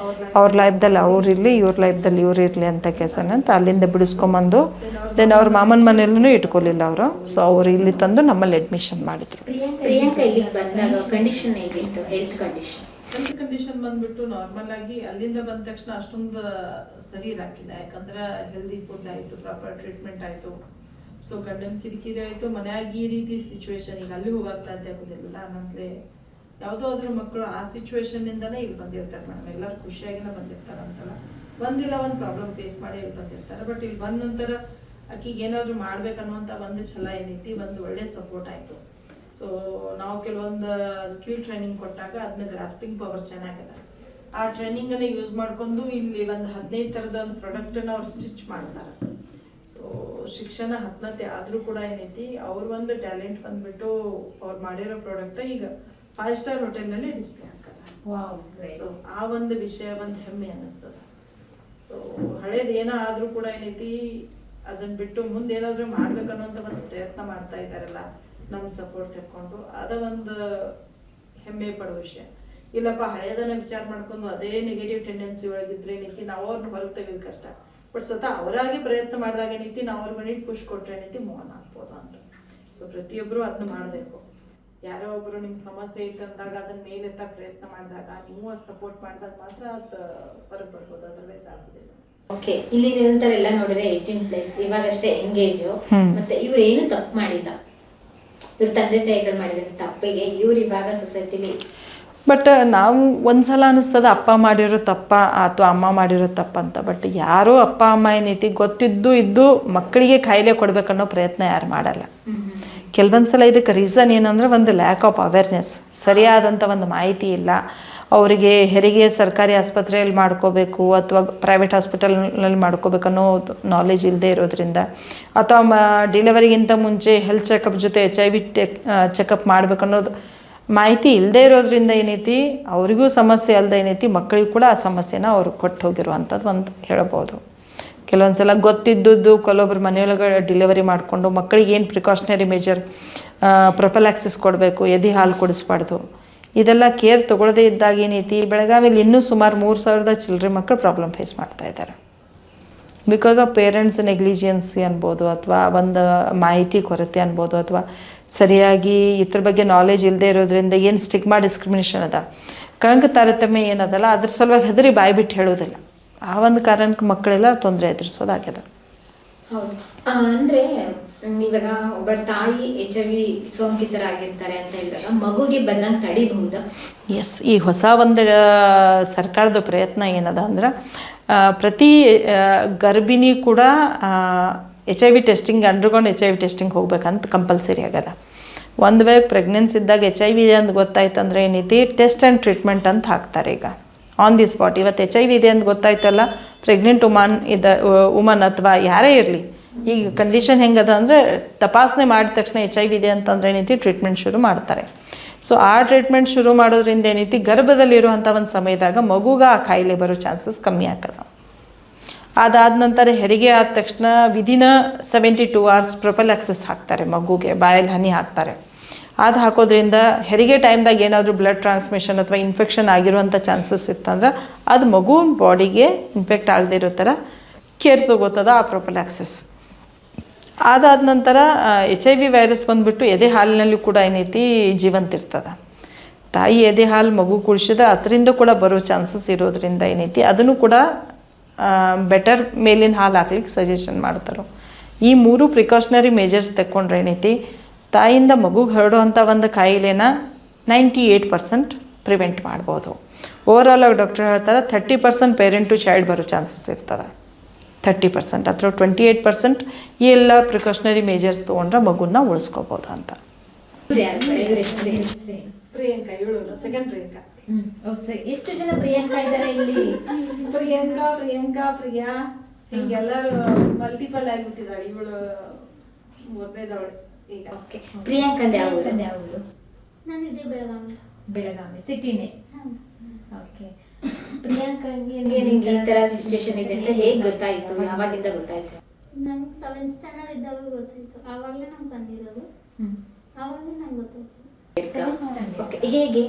ಅವ್ರ ಲೈಫ್ದಲ್ಲಿ ಅವ್ರಿರಲಿ, ಇವ್ರ ಲೈಫ್ದಲ್ಲಿ ಇವ್ರು ಇರಲಿ ಅಂತ ಕೆಲಸನಂತ ಅಲ್ಲಿಂದ ಬಿಡಿಸ್ಕೊಂಬಂದು ದೆನ್ ಅವ್ರ ಮಾಮನ ಮನೆಯಲ್ಲೂ ಇಟ್ಕೊಳ್ಳಿಲ್ಲ ಅವರು. ಸೊ ಅವ್ರು ಇಲ್ಲಿ ತಂದು ನಮ್ಮಲ್ಲಿ ಅಡ್ಮಿಷನ್ ಮಾಡಿದರು. ಪ್ರಿಯಾಂಕಾ ಇಲ್ಲಿಗೆ ಬಂದಾಗ ಕಂಡೀಷನ್ ಹೇಗಿತ್ತು? ಹೆಲ್ತ್ ಕಂಡೀಷನ್ ಬಂದ್ಬಿಟ್ಟು ನಾರ್ಮಲ್ ಆಗಿ ಅಲ್ಲಿಂದ ಬಂದ ತಕ್ಷಣ ಅಷ್ಟೊಂದು ಸರಿ ಇರಾಕಿಲ್ಲ. ಯಾಕಂದ್ರೆ ಹೆಲ್ದಿ ಫುಡ್ ಆಯಿತು, ಪ್ರಾಪರ್ ಟ್ರೀಟ್ಮೆಂಟ್ ಆಯಿತು. ಸೊ ಗಂಡನ ಕಿರಿಕಿರಿ ಆಯಿತು. ಮನ್ಯಾಗ ಈ ರೀತಿ ಸಿಚುವೇಶನ್ ಈಗ ಅಲ್ಲಿ ಹೋಗಕ್ಕೆ ಸಾಧ್ಯ ಆಗೋದಿಲ್ಲ. ಅನ್ನಂತಲೇ ಯಾವುದೋ ಅದ್ರ ಮಕ್ಕಳು ಆ ಸಿಚುವೇಶನ್ನಿಂದನೇ ಇಲ್ಲಿ ಬಂದಿರ್ತಾರೆ ಮೇಡಮ್. ಎಲ್ಲರೂ ಖುಷಿಯಾಗಿನೇ ಬಂದಿರ್ತಾರೆ ಅಂತಲ್ಲ, ಒಂದಿಲ್ಲ ಒಂದು ಪ್ರಾಬ್ಲಮ್ ಫೇಸ್ ಮಾಡಿ ಇಲ್ಲಿ ಬಂದಿರ್ತಾರೆ. ಬಟ್ ಇಲ್ಲಿ ಬಂದ ನಂತರ ಆಕಿಗೆ ಏನಾದರೂ ಮಾಡ್ಬೇಕನ್ನುವಂಥ ಒಂದು ಛಲ ಏನೈತಿ, ಒಂದು ಒಳ್ಳೆ ಸಪೋರ್ಟ್ ಆಯಿತು. ಸೊ ನಾವು ಕೆಲವೊಂದು ಸ್ಕಿಲ್ ಟ್ರೈನಿಂಗ್ ಕೊಟ್ಟಾಗ ಅದನ್ನ ಗ್ರಾಸ್ಪಿಂಗ್ ಪವರ್ ಚೆನ್ನಾಗಿದೆ. ಆ ಟ್ರೈನಿಂಗನ್ನು ಯೂಸ್ ಮಾಡ್ಕೊಂಡು ಇಲ್ಲಿ ಒಂದು 15 ಥರದ ಒಂದು ಪ್ರಾಡಕ್ಟನ್ನು ಅವ್ರು ಸ್ಟಿಚ್ ಮಾಡ್ತಾರೆ. ಸೊ ಶಿಕ್ಷಣ 10ನೇ ಆದರೂ ಕೂಡ ಏನೈತಿ ಅವ್ರ ಒಂದು ಟ್ಯಾಲೆಂಟ್ ಬಂದ್ಬಿಟ್ಟು ಅವ್ರು ಮಾಡಿರೋ ಪ್ರಾಡಕ್ಟ್ ಈಗ 5 ಸ್ಟಾರ್ ಹೋಟೆಲ್ನಲ್ಲಿ ಡಿಸ್ಪ್ಲೇ ಹಾಕಲ್ಲ. ಸೊ ಆ ಒಂದು ವಿಷಯ ಒಂದು ಹೆಮ್ಮೆ ಅನ್ನಿಸ್ತದೆ. ಸೊ ಹಳೇದು ಏನೋ ಆದರೂ ಕೂಡ ಏನೈತಿ ಅದನ್ನು ಬಿಟ್ಟು ಮುಂದೆ ಏನಾದರೂ ಮಾಡ್ಬೇಕನ್ನೋಂಥ ಒಂದು ಪ್ರಯತ್ನ ಮಾಡ್ತಾ ಇದ್ದಾರಲ್ಲ, ನಮ್ಮ ಸಪೋರ್ಟ್ ತೆಕ್ಕೊಂಡು ಅದ ಒಂದು ಹೆಮ್ಮೆ ಪಡೋ ವಿಷಯ. ಇಲ್ಲಪ್ಪ ಹಳೇದನ್ನ ವಿಚಾರ ಮಾಡ್ಕೊಂಡು ಅದೇ ನೆಗೆಟಿವ್ ಟೆಂಡೆನ್ಸಿ ಒಳಗಿದ್ರೆ ಏನೈತಿ ನಾವು ಅವ್ರನ್ನ ಹೊರಗೆ ತೆಗೆಯೋದು ಕಷ್ಟ. ಬಟ್ ಸ್ವತಃ ಅವರಾಗಿ ಪ್ರಯತ್ನ ಮಾಡಿದಾಗ ಏನೈತಿ ನಾವು ಅವ್ರ ಮನೆಗೆ ಪುಷ್ ಕೊಟ್ಟರೆ ಏನೈತಿ ಮೋಹನ್ ಆಗ್ಬೋದು ಅಂತ. ಸೊ ಪ್ರತಿಯೊಬ್ಬರು ಅದನ್ನ ಮಾಡಬೇಕು. ಯಾರೋ ಒಬ್ಬರು ನಿಮ್ಗೆ ಸಮಸ್ಯೆ ಐತೆ ಅಂದಾಗ ಅದನ್ನ ಮೇಲೆತ್ತ ಪ್ರಯತ್ನ ಮಾಡಿದಾಗ ನೀವು ಸಪೋರ್ಟ್ ಮಾಡಿದಾಗ ಮಾತ್ರ ಅದು ಹೊರಗೆ ಬರ್ಬೋದು, ಅದರ್ವೈಸ್ ಆಗೋದಿಲ್ಲ. ಓಕೆ, ಇಲ್ಲಿ ನಿರಂತರ ನೋಡಿದ್ರೆ 18+ ಇವಾಗಷ್ಟೇ ಎಂಗೇಜು. ಮತ್ತೆ ಇವ್ರು ಏನು ತಪ್ಪು ಮಾಡಿಲ್ಲ. ಇವ್ರ ತಂದೆ ತಾಯಿಗಳು ಮಾಡಿರೋ ತಪ್ಪಿಗೆ ಇವ್ರು ಇವಾಗ ಸೊಸೈಟಿಲಿ. ಬಟ್ ನಾವು ಒಂದ್ಸಲ ಅನ್ನಿಸ್ತದ ಅಪ್ಪ ಮಾಡಿರೋ ತಪ್ಪ ಅಥವಾ ಅಮ್ಮ ಮಾಡಿರೋ ತಪ್ಪಂತ. ಬಟ್ ಯಾರೂ ಅಪ್ಪ ಅಮ್ಮ ಏನೈತಿ ಗೊತ್ತಿದ್ದು ಇದ್ದು ಮಕ್ಕಳಿಗೆ ಕಾಯಿಲೆ ಕೊಡ್ಬೇಕನ್ನೋ ಪ್ರಯತ್ನ ಯಾರು ಮಾಡಲ್ಲ. ಕೆಲವೊಂದು ಸಲ ಇದಕ್ಕೆ ರೀಸನ್ ಏನಂದ್ರೆ ಒಂದು ಲ್ಯಾಕ್ ಆಫ್ ಅವೇರ್ನೆಸ್, ಸರಿಯಾದಂಥ ಒಂದು ಮಾಹಿತಿ ಇಲ್ಲ ಅವರಿಗೆ. ಹೆರಿಗೆ ಸರ್ಕಾರಿ ಆಸ್ಪತ್ರೆಯಲ್ಲಿ ಮಾಡ್ಕೋಬೇಕು ಅಥವಾ ಪ್ರೈವೇಟ್ ಹಾಸ್ಪಿಟಲ್ನಲ್ಲಿ ಮಾಡ್ಕೋಬೇಕನ್ನೋ ನಾಲೆಜ್ ಇಲ್ಲದೆ ಇರೋದ್ರಿಂದ, ಅಥವಾ ಡೆಲಿವರಿಗಿಂತ ಮುಂಚೆ ಹೆಲ್ತ್ ಚೆಕಪ್ ಜೊತೆ HIV ಚೆಕಪ್ ಮಾಡ್ಬೇಕನ್ನೋದು ಮಾಹಿತಿ ಇಲ್ಲದೆ ಇರೋದ್ರಿಂದ ಏನೈತಿ ಅವರಿಗೂ ಸಮಸ್ಯೆ ಅಲ್ಲದೆ ಏನೈತಿ ಮಕ್ಕಳಿಗೂ ಕೂಡ ಆ ಸಮಸ್ಯೆನ ಅವ್ರು ಕೊಟ್ಟು ಹೋಗಿರುವಂಥದ್ದು ಒಂದು ಹೇಳ್ಬೋದು. ಕೆಲವೊಂದು ಸಲ ಗೊತ್ತಿದ್ದದ್ದು ಕೆಲವೊಬ್ರು ಮನೆಯೊಳಗೆ ಡೆಲಿವರಿ ಮಾಡಿಕೊಂಡು ಮಕ್ಕಳಿಗೆ ಏನು ಪ್ರಿಕಾಷನರಿ ಮೆಜರ್, ಪ್ರೊಫೆಲಾಕ್ಸಿಸ್ ಕೊಡಬೇಕು, ಎದೆ ಹಾಲು ಕುಡಿಸ್ಬಾರ್ದು, ಇದೆಲ್ಲ ಕೇರ್ ತೊಗೊಳ್ಳದೇ ಇದ್ದಾಗ ಏನೈತಿ ಬೆಳಗಾವಿಯಲ್ಲಿ ಇನ್ನೂ ಸುಮಾರು 3000 ಚಿಲ್ಡ್ರನ್ ಮಕ್ಕಳು ಪ್ರಾಬ್ಲಮ್ ಫೇಸ್ ಮಾಡ್ತಾ ಇದ್ದಾರೆ. ಬಿಕಾಸ್ ಆಫ್ ಪೇರೆಂಟ್ಸ್ ನೆಗ್ಲಿಜಿಯನ್ಸಿ ಅನ್ಬೋದು, ಅಥವಾ ಒಂದು ಮಾಹಿತಿ ಕೊರತೆ ಅನ್ಬೋದು, ಅಥವಾ ಸರಿಯಾಗಿ ಇದ್ರ ಬಗ್ಗೆ ನಾಲೆಜ್ ಇಲ್ಲದೆ ಇರೋದ್ರಿಂದ ಏನು ಸ್ಟಿಗ್ಮಾ ಡಿಸ್ಕ್ರಿಮಿನೇಷನ್ ಅದ. ಕಳಂಕ ತಾರತಮ್ಯ ಏನದಲ್ಲ ಅದ್ರ ಸಲುವಾಗಿ ಹೆದರಿ ಬಾಯಿ ಬಿಟ್ಟು ಹೇಳೋದಿಲ್ಲ. ಆ ಒಂದು ಕಾರಣಕ್ಕೆ ಮಕ್ಕಳೆಲ್ಲ ತೊಂದರೆ ಎದುರಿಸೋದಾಗ್ಯದ. ಹೌದು, ಅಂದ್ರೆ ಇವಾಗ ಒಬ್ಬ ತಾಯಿ HIV ಸೋಂಕಿತರಾಗಿರ್ತಾರೆ ಅಂತ ಹೇಳಿದಾಗ ಮಗುಗೆ ಬಂದಂಗೆ ತಡಿಬಹುದಾ? ಎಸ್, ಈ ಹೊಸ ಒಂದು ಸರ್ಕಾರದ ಪ್ರಯತ್ನ ಏನದ ಅಂದ್ರೆ ಪ್ರತಿ ಗರ್ಭಿಣಿ ಕೂಡ HIV testing underground HIV testing ಹೋಗ್ಬೇಕಂತ ಕಂಪಲ್ಸರಿ ಆಗ್ಯದ. ಒಂದು ವೇಳೆ ಪ್ರೆಗ್ನೆನ್ಸಿ ಇದ್ದಾಗ HIV ಇದೆ ಅಂತ ಗೊತ್ತಾಯ್ತು ಅಂದರೆ ಏನೈತಿ ಟೆಸ್ಟ್ ಆ್ಯಂಡ್ ಟ್ರೀಟ್ಮೆಂಟ್ ಅಂತ ಹಾಕ್ತಾರೆ ಈಗ ಆನ್ ದಿ ಸ್ಪಾಟ್. ಇವತ್ತು HIV ಇದೆ ಅಂತ ಗೊತ್ತಾಯ್ತಲ್ಲ, ಪ್ರೆಗ್ನೆಂಟ್ ವುಮನ್ ಅಥವಾ ಯಾರೇ ಇರಲಿ, ಈಗ ಕಂಡೀಷನ್ ಹೆಂಗದ ಅಂದರೆ ತಪಾಸಣೆ ಮಾಡಿದ ತಕ್ಷಣ HIV ಇದೆ ಅಂತಂದ್ರೆ ಏನೈತಿ ಟ್ರೀಟ್ಮೆಂಟ್ ಶುರು ಮಾಡ್ತಾರೆ. ಸೊ ಆ ಟ್ರೀಟ್ಮೆಂಟ್ ಶುರು ಮಾಡೋದ್ರಿಂದ ಏನೈತಿ ಗರ್ಭದಲ್ಲಿರುವಂಥ ಒಂದು ಸಮಯದಾಗ ಮಗುಗೆ ಆ ಕಾಯಿಲೆ ಬರೋ ಚಾನ್ಸಸ್ ಕಮ್ಮಿ ಆಗ್ತದೆ. ಅದಾದ ನಂತರ ಹೆರಿಗೆ ಆದ ತಕ್ಷಣ ವಿದಿನ 72 hours ಪ್ರೊಫೈಲಾಕ್ಸಿಸ್ ಹಾಕ್ತಾರೆ, ಮಗುಗೆ ಬಾಯಲ್ಲಿ ಹನಿ ಹಾಕ್ತಾರೆ. ಅದು ಹಾಕೋದ್ರಿಂದ ಹೆರಿಗೆ ಟೈಮ್ದಾಗ ಏನಾದರೂ ಬ್ಲಡ್ ಟ್ರಾನ್ಸ್ಮಿಷನ್ ಅಥವಾ ಇನ್ಫೆಕ್ಷನ್ ಆಗಿರುವಂಥ ಚಾನ್ಸಸ್ ಇತ್ತಂದ್ರೆ ಅದು ಮಗು ಬಾಡಿಗೆ ಇನ್ಫೆಕ್ಟ್ ಆಗದೆ ಇರೋ ಥರ ಕೇರ್ ತೊಗೋತದ ಆ ಪ್ರೊಫೈಲಾಕ್ಸಿಸ್. ಅದಾದ ನಂತರ HIV ವೈರಸ್ ಬಂದುಬಿಟ್ಟು ಎದೆ ಹಾಲಿನಲ್ಲಿ ಕೂಡ ಏನೈತಿ ಜೀವಂತ ಇರ್ತದೆ. ತಾಯಿ ಎದೆ ಹಾಲು ಮಗು ಕುಡಿಸಿದ್ರೆ ಅದರಿಂದ ಕೂಡ ಬರೋ ಚಾನ್ಸಸ್ ಇರೋದ್ರಿಂದ ಏನೈತಿ ಅದನ್ನು ಕೂಡ ಬೆಟರ್ ಮೇಲಿನ ಹಾಲು ಹಾಕ್ಲಿಕ್ಕೆ ಸಜೆಷನ್ ಮಾಡ್ತಾರೆ. ಈ 3 ಪ್ರಿಕಾಷನರಿ ಮೇಜರ್ಸ್ ತೆಕ್ಕೊಂಡ್ರೆ ಏನೈತಿ ತಾಯಿಯಿಂದ ಮಗುಗೆ ಹರಡುವಂಥ ಒಂದು ಕಾಯಿಲೆನ 98% ಪ್ರಿವೆಂಟ್ ಮಾಡ್ಬೋದು. ಓವರಾಲ್ ಆಗಿ ಡಾಕ್ಟರ್ ಹೇಳ್ತಾರೆ 30% ಪೇರೆಂಟ್ ಟು ಚೈಲ್ಡ್ ಬರೋ ಚಾನ್ಸಸ್ ಇರ್ತದೆ. 30% ಅಥವಾ 28% ಈ ಎಲ್ಲ ಪ್ರಿಕಾಷನರಿ ಮೇಜರ್ಸ್ ತೊಗೊಂಡ್ರೆ ಮಗುನ ಉಳಿಸ್ಕೋಬೋದು ಅಂತ. ಪ್ರಿಯಾಂಕಾ ಇವಳು ಸೆಕೆಂಡ್ ಪ್ರಿಯಾಂಕಾ. ಎಷ್ಟು ಜನ ಪ್ರಿಯಾಂಕಾ ಇದ್ದಾರೆ ಇಲ್ಲಿ? ಪ್ರಿಯಾ ಹಿಂಗೆಲ್ಲರೂ ಮಲ್ಟಿಪಲ್ ಆಗಿಬಿಟ್ಟಿದ್ದಾಳೆ. ಇವಳು 3ನೇದವಳು ಈಗ. ಓಕೆ, ಪ್ರಿಯಾಂಕಂದ ಯಾವ ಊರು? ನಂದಿದೆ ಬೆಳಗಾವಿ ಸಿಟಿನೇ. ಓಕೆ, ಪ್ರಿಯಾಂಕಂಗೆ ನಿಂಗೆ ಈ ತರ ಸಿಚುವೇಶನ್ ಇದೆ ಅಂತ ಹೇಗೆ ಗೊತ್ತಾಯ್ತು? ಯಾವಾಗಿಂದ ಗೊತ್ತಾಯ್ತು? ನಂಗೆ 7th ಸ್ಟ್ಯಾಂಡರ್ಡ್ ಇದ್ದಾಗ ಗೊತ್ತಾಯ್ತು. ಆವಾಗಲೇ ನಂಗೆ ಬಂದಿರೋದು, ಆವಾಗಲೇ ನಂಗೆ ಗೊತ್ತಾಯ್ತು. ಹೇಗೆ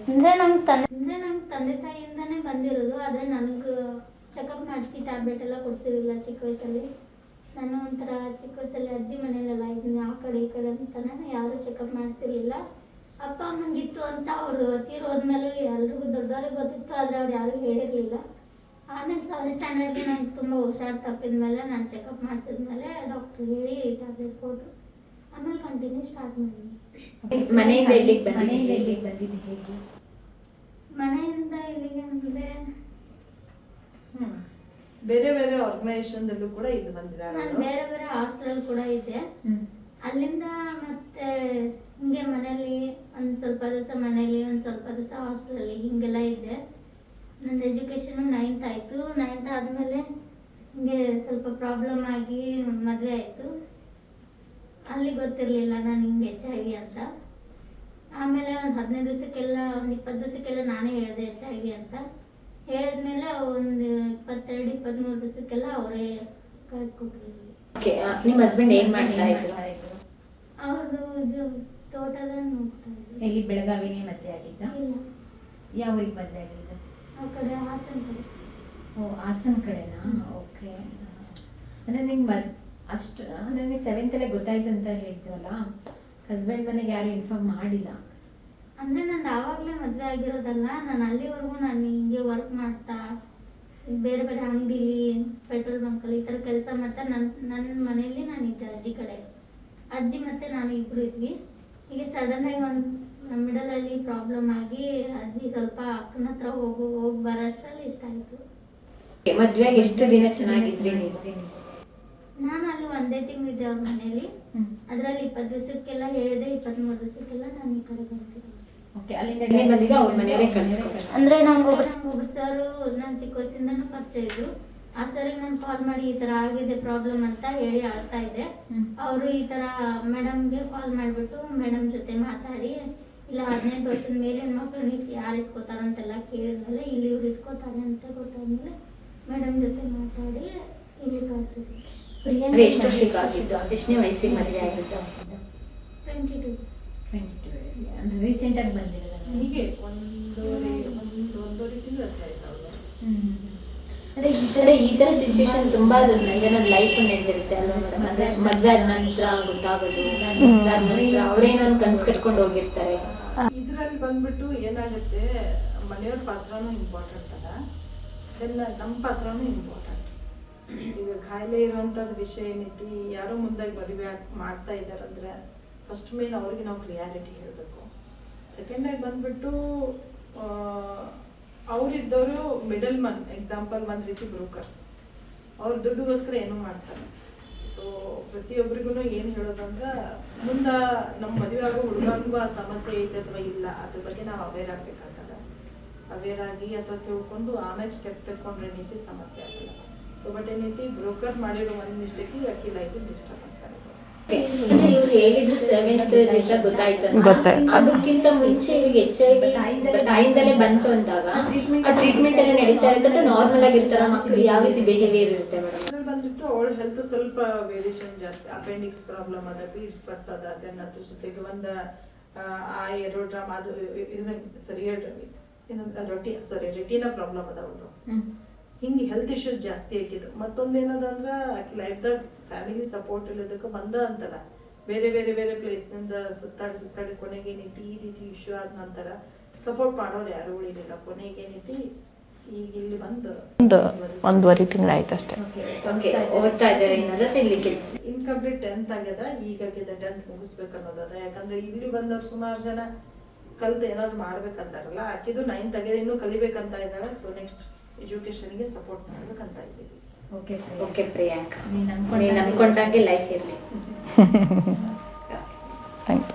ಅಂದ್ರೆ ನಂಗೆ ತಂದೆ ತಾಯಿಯಿಂದಾನೇ ಬಂದಿರೋದು. ಆದರೆ ನನಗೆ ಚೆಕಪ್ ಮಾಡಿಸಿ ಟ್ಯಾಬ್ಲೆಟ್ ಎಲ್ಲ ಕೊಡ್ಸಿರಲಿಲ್ಲ ಚಿಕ್ಕ ವಯಸ್ಸಲ್ಲಿ. ನಾನು ಒಂಥರ ಚಿಕ್ಕ ವಯಸ್ಸಲ್ಲಿ ಅಜ್ಜಿ ಮನೇಲೆಲ್ಲ ಇದ್ದೀನಿ, ಆ ಕಡೆ ಈ ಕಡೆ ಅಂತಾನೆ ಯಾರೂ ಚೆಕಪ್ ಮಾಡಿಸಿರ್ಲಿಲ್ಲ. ಅಪ್ಪ ಅಮ್ಮಂಗಿತ್ತು ಅಂತ ಅವರು ತೀರೋದ್ಮೇಲೆ ಎಲ್ರಿಗೂ ದೊಡ್ಡವ್ರಿಗೆ ಗೊತ್ತಿತ್ತು, ಆದರೆ ಅವ್ರು ಯಾರೂ ಹೇಳಿರಲಿಲ್ಲ. ಆಮೇಲೆ 7th ಸ್ಟ್ಯಾಂಡರ್ಡ್ಗೆ ನಂಗೆ ತುಂಬ ಹುಷಾರು ತಪ್ಪಿದ ಮೇಲೆ ನಾನು ಚೆಕಪ್ ಮಾಡಿಸಿದ್ಮೇಲೆ ಡಾಕ್ಟ್ರು ಹೇಳಿ ಟ್ಯಾಬ್ಲೆಟ್ ಕೊಟ್ಟರು. ಆಮೇಲೆ ಕಂಟಿನ್ಯೂ ಸ್ಟಾರ್ಟ್ ಮಾಡಿದ್ವಿ. ಮನೆಯಿಂದ ಇಲ್ಲಿಗೆ ಬಂದಿದ್ದು ಹೇಗೆ? ಮನೆಯಿಂದ ಇಲ್ಲಿಗೆ ಅಂದರೆ ಬೇರೆ ಬೇರೆ ಆರ್ಗನೈಸೇಷನ್ದಲ್ಲೂ ಕೂಡ ಇದು ಬಂದಿದ್ದಾರೆ. ನಾನು ಬೇರೆ ಬೇರೆ ಹಾಸ್ಟೆಲ್ ಕೂಡ ಇದ್ದೆ. ಅಲ್ಲಿಂದ ಮತ್ತೆ ಹಿಂಗೆ ಮನೇಲಿ ಒಂದು ಸ್ವಲ್ಪ ದಿವಸ ಮನೇಲಿ, ಒಂದು ಸ್ವಲ್ಪ ದಿವಸ ಹಾಸ್ಟೆಲಲ್ಲಿ ಹಿಂಗೆಲ್ಲ ಇದ್ದೆ. ನನ್ನ ಎಜುಕೇಷನು 9th ಆಯಿತು. 9th ಆದಮೇಲೆ ಹಿಂಗೆ ಸ್ವಲ್ಪ ಪ್ರಾಬ್ಲಮ್ ಆಗಿ ಮದುವೆ ಆಯಿತು. ಅಲ್ಲಿ ಗೊತ್ತಿರಲಿಲ್ಲ ನಾನು ಹಿಂಗೆ HIV ಅಂತ. ಆಮೇಲೆ ಒಂದು 15 ದಿವಸಕ್ಕೆಲ್ಲ, ಒಂದು 20 ದಿವಸಕ್ಕೆಲ್ಲ ನಾನೇ ಹೇಳಿದೆ HIV ಅಂತ. ಹೇಳಿದ್ಮೇಲೆ ಒಂದು 22-23 ದಿವಸಕ್ಕೆಲ್ಲ ಅವರೇ ಕಳಿಸ್ಕೊಟ್ರು. ನಿಮ್ಮ ಹಸ್ಬೆಂಡ್ ಏನು ಮಾಡ್ತಾ ಇದ್ರು? ಅವ್ರದ್ದು ಇದು ತೋಟದ ನೋಡ್ತಾ ಇದ್ರು. ಎಲ್ಲಿ ಬೆಳಗಾವಿನೇ ಮದುವೆ ಆಗಿದ್ದ? ಇಲ್ಲ, ಯಾವ ಊರಿಗೆ ಮದುವೆ ಆಗಿದ್ದ? ಆ ಕಡೆ ಹಾಸನ ಕಡೆ. ಓ, ಹಾಸನ ಕಡೆನಾ? ಓಕೆ. ಅಂದರೆ ನಿಂಗೆ ಅಷ್ಟು ನನಗೆ 7th ಗೊತ್ತಾಯ್ತು ಅಂತ ಹೇಳ್ತೀವಲ್ಲ, ಹಸ್ಬೆಂಡ್ ಮನೆಗೆ ಯಾರು ಇನ್ಫಾರ್ಮ್ ಮಾಡಿಲ್ಲ ಅಂದರೆ ನಂದು ಆವಾಗಲೇ ಮದುವೆ ಆಗಿರೋದಲ್ಲ. ನಾನು ಅಲ್ಲಿವರೆಗೂ ನಾನು ಹಿಂಗೆ ವರ್ಕ್ ಮಾಡ್ತಾ ಬೇರೆ ಬೇರೆ ಅಂಗಡಿಲಿ, ಪೆಟ್ರೋಲ್ ಬಂಕಲ್ಲಿ ಈ ಥರ ಕೆಲಸ ಮಾಡ್ತಾ ನನ್ನ ಮನೆಯಲ್ಲಿ ನಾನು ಇದ್ದೆ. ಅಜ್ಜಿ ಕಡೆ ಅಜ್ಜಿ ಮತ್ತು ನಾನು ಇಬ್ಬರು ಇದ್ವಿ. ಹೀಗೆ ಸಡನ್ನಾಗಿ ಒಂದು ಮಿಡಲಲ್ಲಿ ಪ್ರಾಬ್ಲಮ್ ಆಗಿ ಅಜ್ಜಿ ಸ್ವಲ್ಪ ಅಕ್ಕನ ಹತ್ರ ಹೋಗಿ ಬರೋ ಅಷ್ಟರಲ್ಲಿ ಇಷ್ಟ ಆಯಿತು. ಮದುವೆಗೆ ಎಷ್ಟು ದಿನ ಚೆನ್ನಾಗಿದ್ರಿ ನೀವು? ನಾನು ಅಲ್ಲಿ 1 ತಿಂಗಳಿದ್ದೆ ಅವ್ರ ಮನೇಲಿ. ಅದರಲ್ಲಿ 20 ದಿವಸಕ್ಕೆಲ್ಲ ಹೇಳಿದೆ, 23 ದಿವಸಕ್ಕೆಲ್ಲ ನಾನು ಈ ಕಡೆ ಬರ್ತಿದ್ದೆ. ಅಂದರೆ ನಂಗೆ ಒಬ್ರು ಸರು ನಾನು ಚಿಕ್ಕ ವಯಸ್ಸಿಂದನೂ ಪರಿಚಯ ಇದ್ರು. ಆ ಸರಿಗೆ ನಾನು ಕಾಲ್ ಮಾಡಿ ಈ ಥರ ಆಗಿದೆ ಪ್ರಾಬ್ಲಮ್ ಅಂತ ಹೇಳಿ ಅಳ್ತಾ ಇದ್ದೆ. ಅವರು ಈ ಥರ ಮೇಡಮ್ಗೆ ಕಾಲ್ ಮಾಡಿಬಿಟ್ಟು ಮೇಡಮ್ ಜೊತೆ ಮಾತಾಡಿ, ಇಲ್ಲ 18 ವರ್ಷದ ಮೇಲಿನ ಮಕ್ಕಳು ನೀವು ಯಾರು ಇಟ್ಕೋತಾರಂತೆಲ್ಲ ಕೇಳಿದ್ಮೇಲೆ ಇಲ್ಲಿ ಇವ್ರು ಇಟ್ಕೋತಾರೆ ಅಂತ ಗೊತ್ತಾದ್ಮೇಲೆ ಮೇಡಮ್ ಜೊತೆ ಮಾತಾಡಿ ಇಲ್ಲಿ ಕಳಿಸಿದ್ವಿ. ಎಷ್ಟು ವರ್ಷಕ್ಕೆ ಆಗಿದ್ದು? ಎಷ್ಟನೇ ವಯಸ್ಸಿಗೆ ಮದುವೆ ಆಗಿದ್ದು? 22. ಅಂದರೆ ರೀಸೆಂಟಾಗಿ ಬಂದಿರೋದು? ಹೀಗೆ ಒಂದೂವರೆ ತಿಂಗಳು ಅಷ್ಟೇ ಆಯ್ತು ಅವ್ರು. ಅಂದರೆ ಈ ಥರ ಸಿಚುವೇಶನ್ ತುಂಬಾ ಜನದ ಲೈಫ್ ನಡೆದಿರುತ್ತೆ ಅಲ್ವಾ ಮೇಡಮ್? ಅಂದರೆ ಮದುವೆ ಆದ ನಂತರ ಗೊತ್ತಾಗೋದು, ಅವ್ರೇನೋ ಕನ್ಸು ಕಟ್ಕೊಂಡು ಹೋಗಿರ್ತಾರೆ. ಇದರಲ್ಲಿ ಬಂದ್ಬಿಟ್ಟು ಏನಾಗುತ್ತೆ, ಮನೆಯವ್ರ ಪಾತ್ರನೂ ಇಂಪಾರ್ಟೆಂಟ್ ಅದ, ದೆನ್ ನಮ್ಮ ಪಾತ್ರನೂ ಇಂಪಾರ್ಟೆಂಟ್. ಈಗ ಕಾಯಿಲೆ ಇರುವಂಥದ್ದು ವಿಷಯ ಏನೈತಿ, ಯಾರೋ ಮುಂದಾಗಿ ಮದುವೆ ಮಾಡ್ತಾ ಇದ್ದಾರಂದ್ರೆ ಫಸ್ಟ್ ಮೇನ್ ಅವ್ರಿಗೆ ನಾವು ಕ್ಲಿಯಾರಿಟಿ ಹೇಳಬೇಕು. ಸೆಕೆಂಡಾಗಿ ಬಂದ್ಬಿಟ್ಟು ಅವರಿದ್ದವರು ಮಿಡಲ್ ಮನ್, ಎಕ್ಸಾಂಪಲ್ ಒಂದು ರೀತಿ ಬ್ರೋಕರ್, ಅವ್ರ ದುಡ್ಡುಗೋಸ್ಕರ ಏನೂ ಮಾಡ್ತಾರೆ. ಸೊ ಪ್ರತಿಯೊಬ್ಬರಿಗೂ ಏನು ಹೇಳೋದಂದ್ರೆ, ಮುಂದೆ ನಮ್ಮ ಮದುವೆ ಆಗೋ ಹುಡುಗನಿಗೂ ಆ ಸಮಸ್ಯೆ ಐತೆ ಅಥವಾ ಇಲ್ಲ ಅದ್ರ ಬಗ್ಗೆ ನಾವು ಅವೇರ್ ಆಗಬೇಕಾಗದ. ಅವೇರ್ ಆಗಿ ಅಥವಾ ತಿಳ್ಕೊಂಡು ಆಮೇಲೆ ಸ್ಟೆಪ್ ತಗೊಂಡ್ರೆ ಏನೈತಿ ಸಮಸ್ಯೆ ಆಗಲ್ಲ. ಸೊ ಬಟ್ ಏನೈತಿ, ಬ್ರೋಕರ್ ಮಾಡಿರೋ ಒಂದು ಮಿಸ್ಟೇಕಿಗೆ ಅಕ್ಕಿ ಲೈಫಿಗೆ ಡಿಸ್ಟರ್ಬೆನ್ಸ್ ಆಗುತ್ತೆ. ಅಂದ್ರೆ ಇವ್ರು ಹೇಳಿದ್ರು 7th ಗೊತ್ತಾಯ್ತು ಅಂತ. ಅದಕ್ಕಿಂತ ಮುಂಚೆ ಇವ್ರಿಗೆ HIV ತಾಯಿಂದಲೇ ಬಂತು ಅಂದಾಗ ಆ ಟ್ರೀಟ್ಮೆಂಟ್ ಎಲ್ಲ ನಡೀತಾ ಇರುತ್ತೆ, ನಾರ್ಮಲ್ ಆಗಿರ್ತಾರ ಮಕ್ಕಳು? ಯಾವ ರೀತಿ ಬಿಹೇವಿಯರ್ ಇರುತ್ತೆ ಮೇಡಮ್? ಬಂದ್ಬಿಟ್ಟು ಅವಳ ಹೆಲ್ತ್ ಸ್ವಲ್ಪ ವೇರಿಯೇಷನ್ ಜಾಸ್ತಿ, ಅಪೆಂಡಿಕ್ಸ್ ಪ್ರಾಬ್ಲಮ್ ಅದ, ಪೀಡ್ಸ್ ಬರ್ತದ, ದೆನ್ ಅದ್ರ ಜೊತೆಗೆ ಒಂದು ಆ ಏರೋಡ್ರಾಮ್ ಅದು ರೆಟಿನಾ ಪ್ರಾಬ್ಲಮ್ ಅದ ಅವಳು. ಹಿಂಗೆ ಹೆಲ್ತ್ ಇಶ್ಯೂಸ್ ಜಾಸ್ತಿ ಆಗಿದ್ದು. ಮತ್ತೊಂದು ಏನದ ಅಂದ್ರೆ ಆಕೆ ಲೈಫ್ದಾಗ ಫ್ಯಾಮಿಲಿ ಸಪೋರ್ಟ್ ಇಲ್ಲದಕ್ಕೆ ಬಂದ ಅಂತಲ್ಲ, ಬೇರೆ ಬೇರೆ ಬೇರೆ ಪ್ಲೇಸ್ನಿಂದ ಸುತ್ತಾಡಿ ಕೊನೆಗೆ ಏನೈತಿ ಈ ರೀತಿ ಇಶ್ಯೂ ಆದ ನಂತರ ಸಪೋರ್ಟ್ ಮಾಡೋರು ಯಾರು ಉಳಿಲಿಲ್ಲ. ಕೊನೆಗೆ ಏನೈತಿ, ಈಗ ಇಲ್ಲಿ ಬಂದು ಒಂದೂವರೆ ತಿಂಗಳಾಯ್ತು ಅಷ್ಟೇ. ಓದ್ತಾ ಇದ್ದಾರೆ ಇನ್ಕಂಪ್ಲೀಟ್ 10th ಆಗ್ಯದ, ಈಗ 10th ಮುಗಿಸ್ಬೇಕು ಅನ್ನೋದದ. ಯಾಕಂದ್ರೆ ಇಲ್ಲಿ ಬಂದವ್ರು ಸುಮಾರು ಜನ ಕಲ್ತು ಏನಾದ್ರು ಮಾಡ್ಬೇಕಂತಾರಲ್ಲ, ಆಕಿದು 9th ಆಗ್ಯದ, ಇನ್ನೂ ಕಲಿಬೇಕಂತ ಇದ್ದಾಳೆ. ಸೊ ನೆಕ್ಸ್ಟ್ ಎಜುಕೇಶನ್ಗೆ ಸಪೋರ್ಟ್ ಮಾಡ್ಬೇಕಂತ ಇದ್ದೀವಿ. ಓಕೆ ಪ್ರಿಯಾಂಕಾ, ನೀನು ಅನ್ಕೊಂಡಂಗೆ ಲೈಫ್ ಇರಲಿ. Thank you.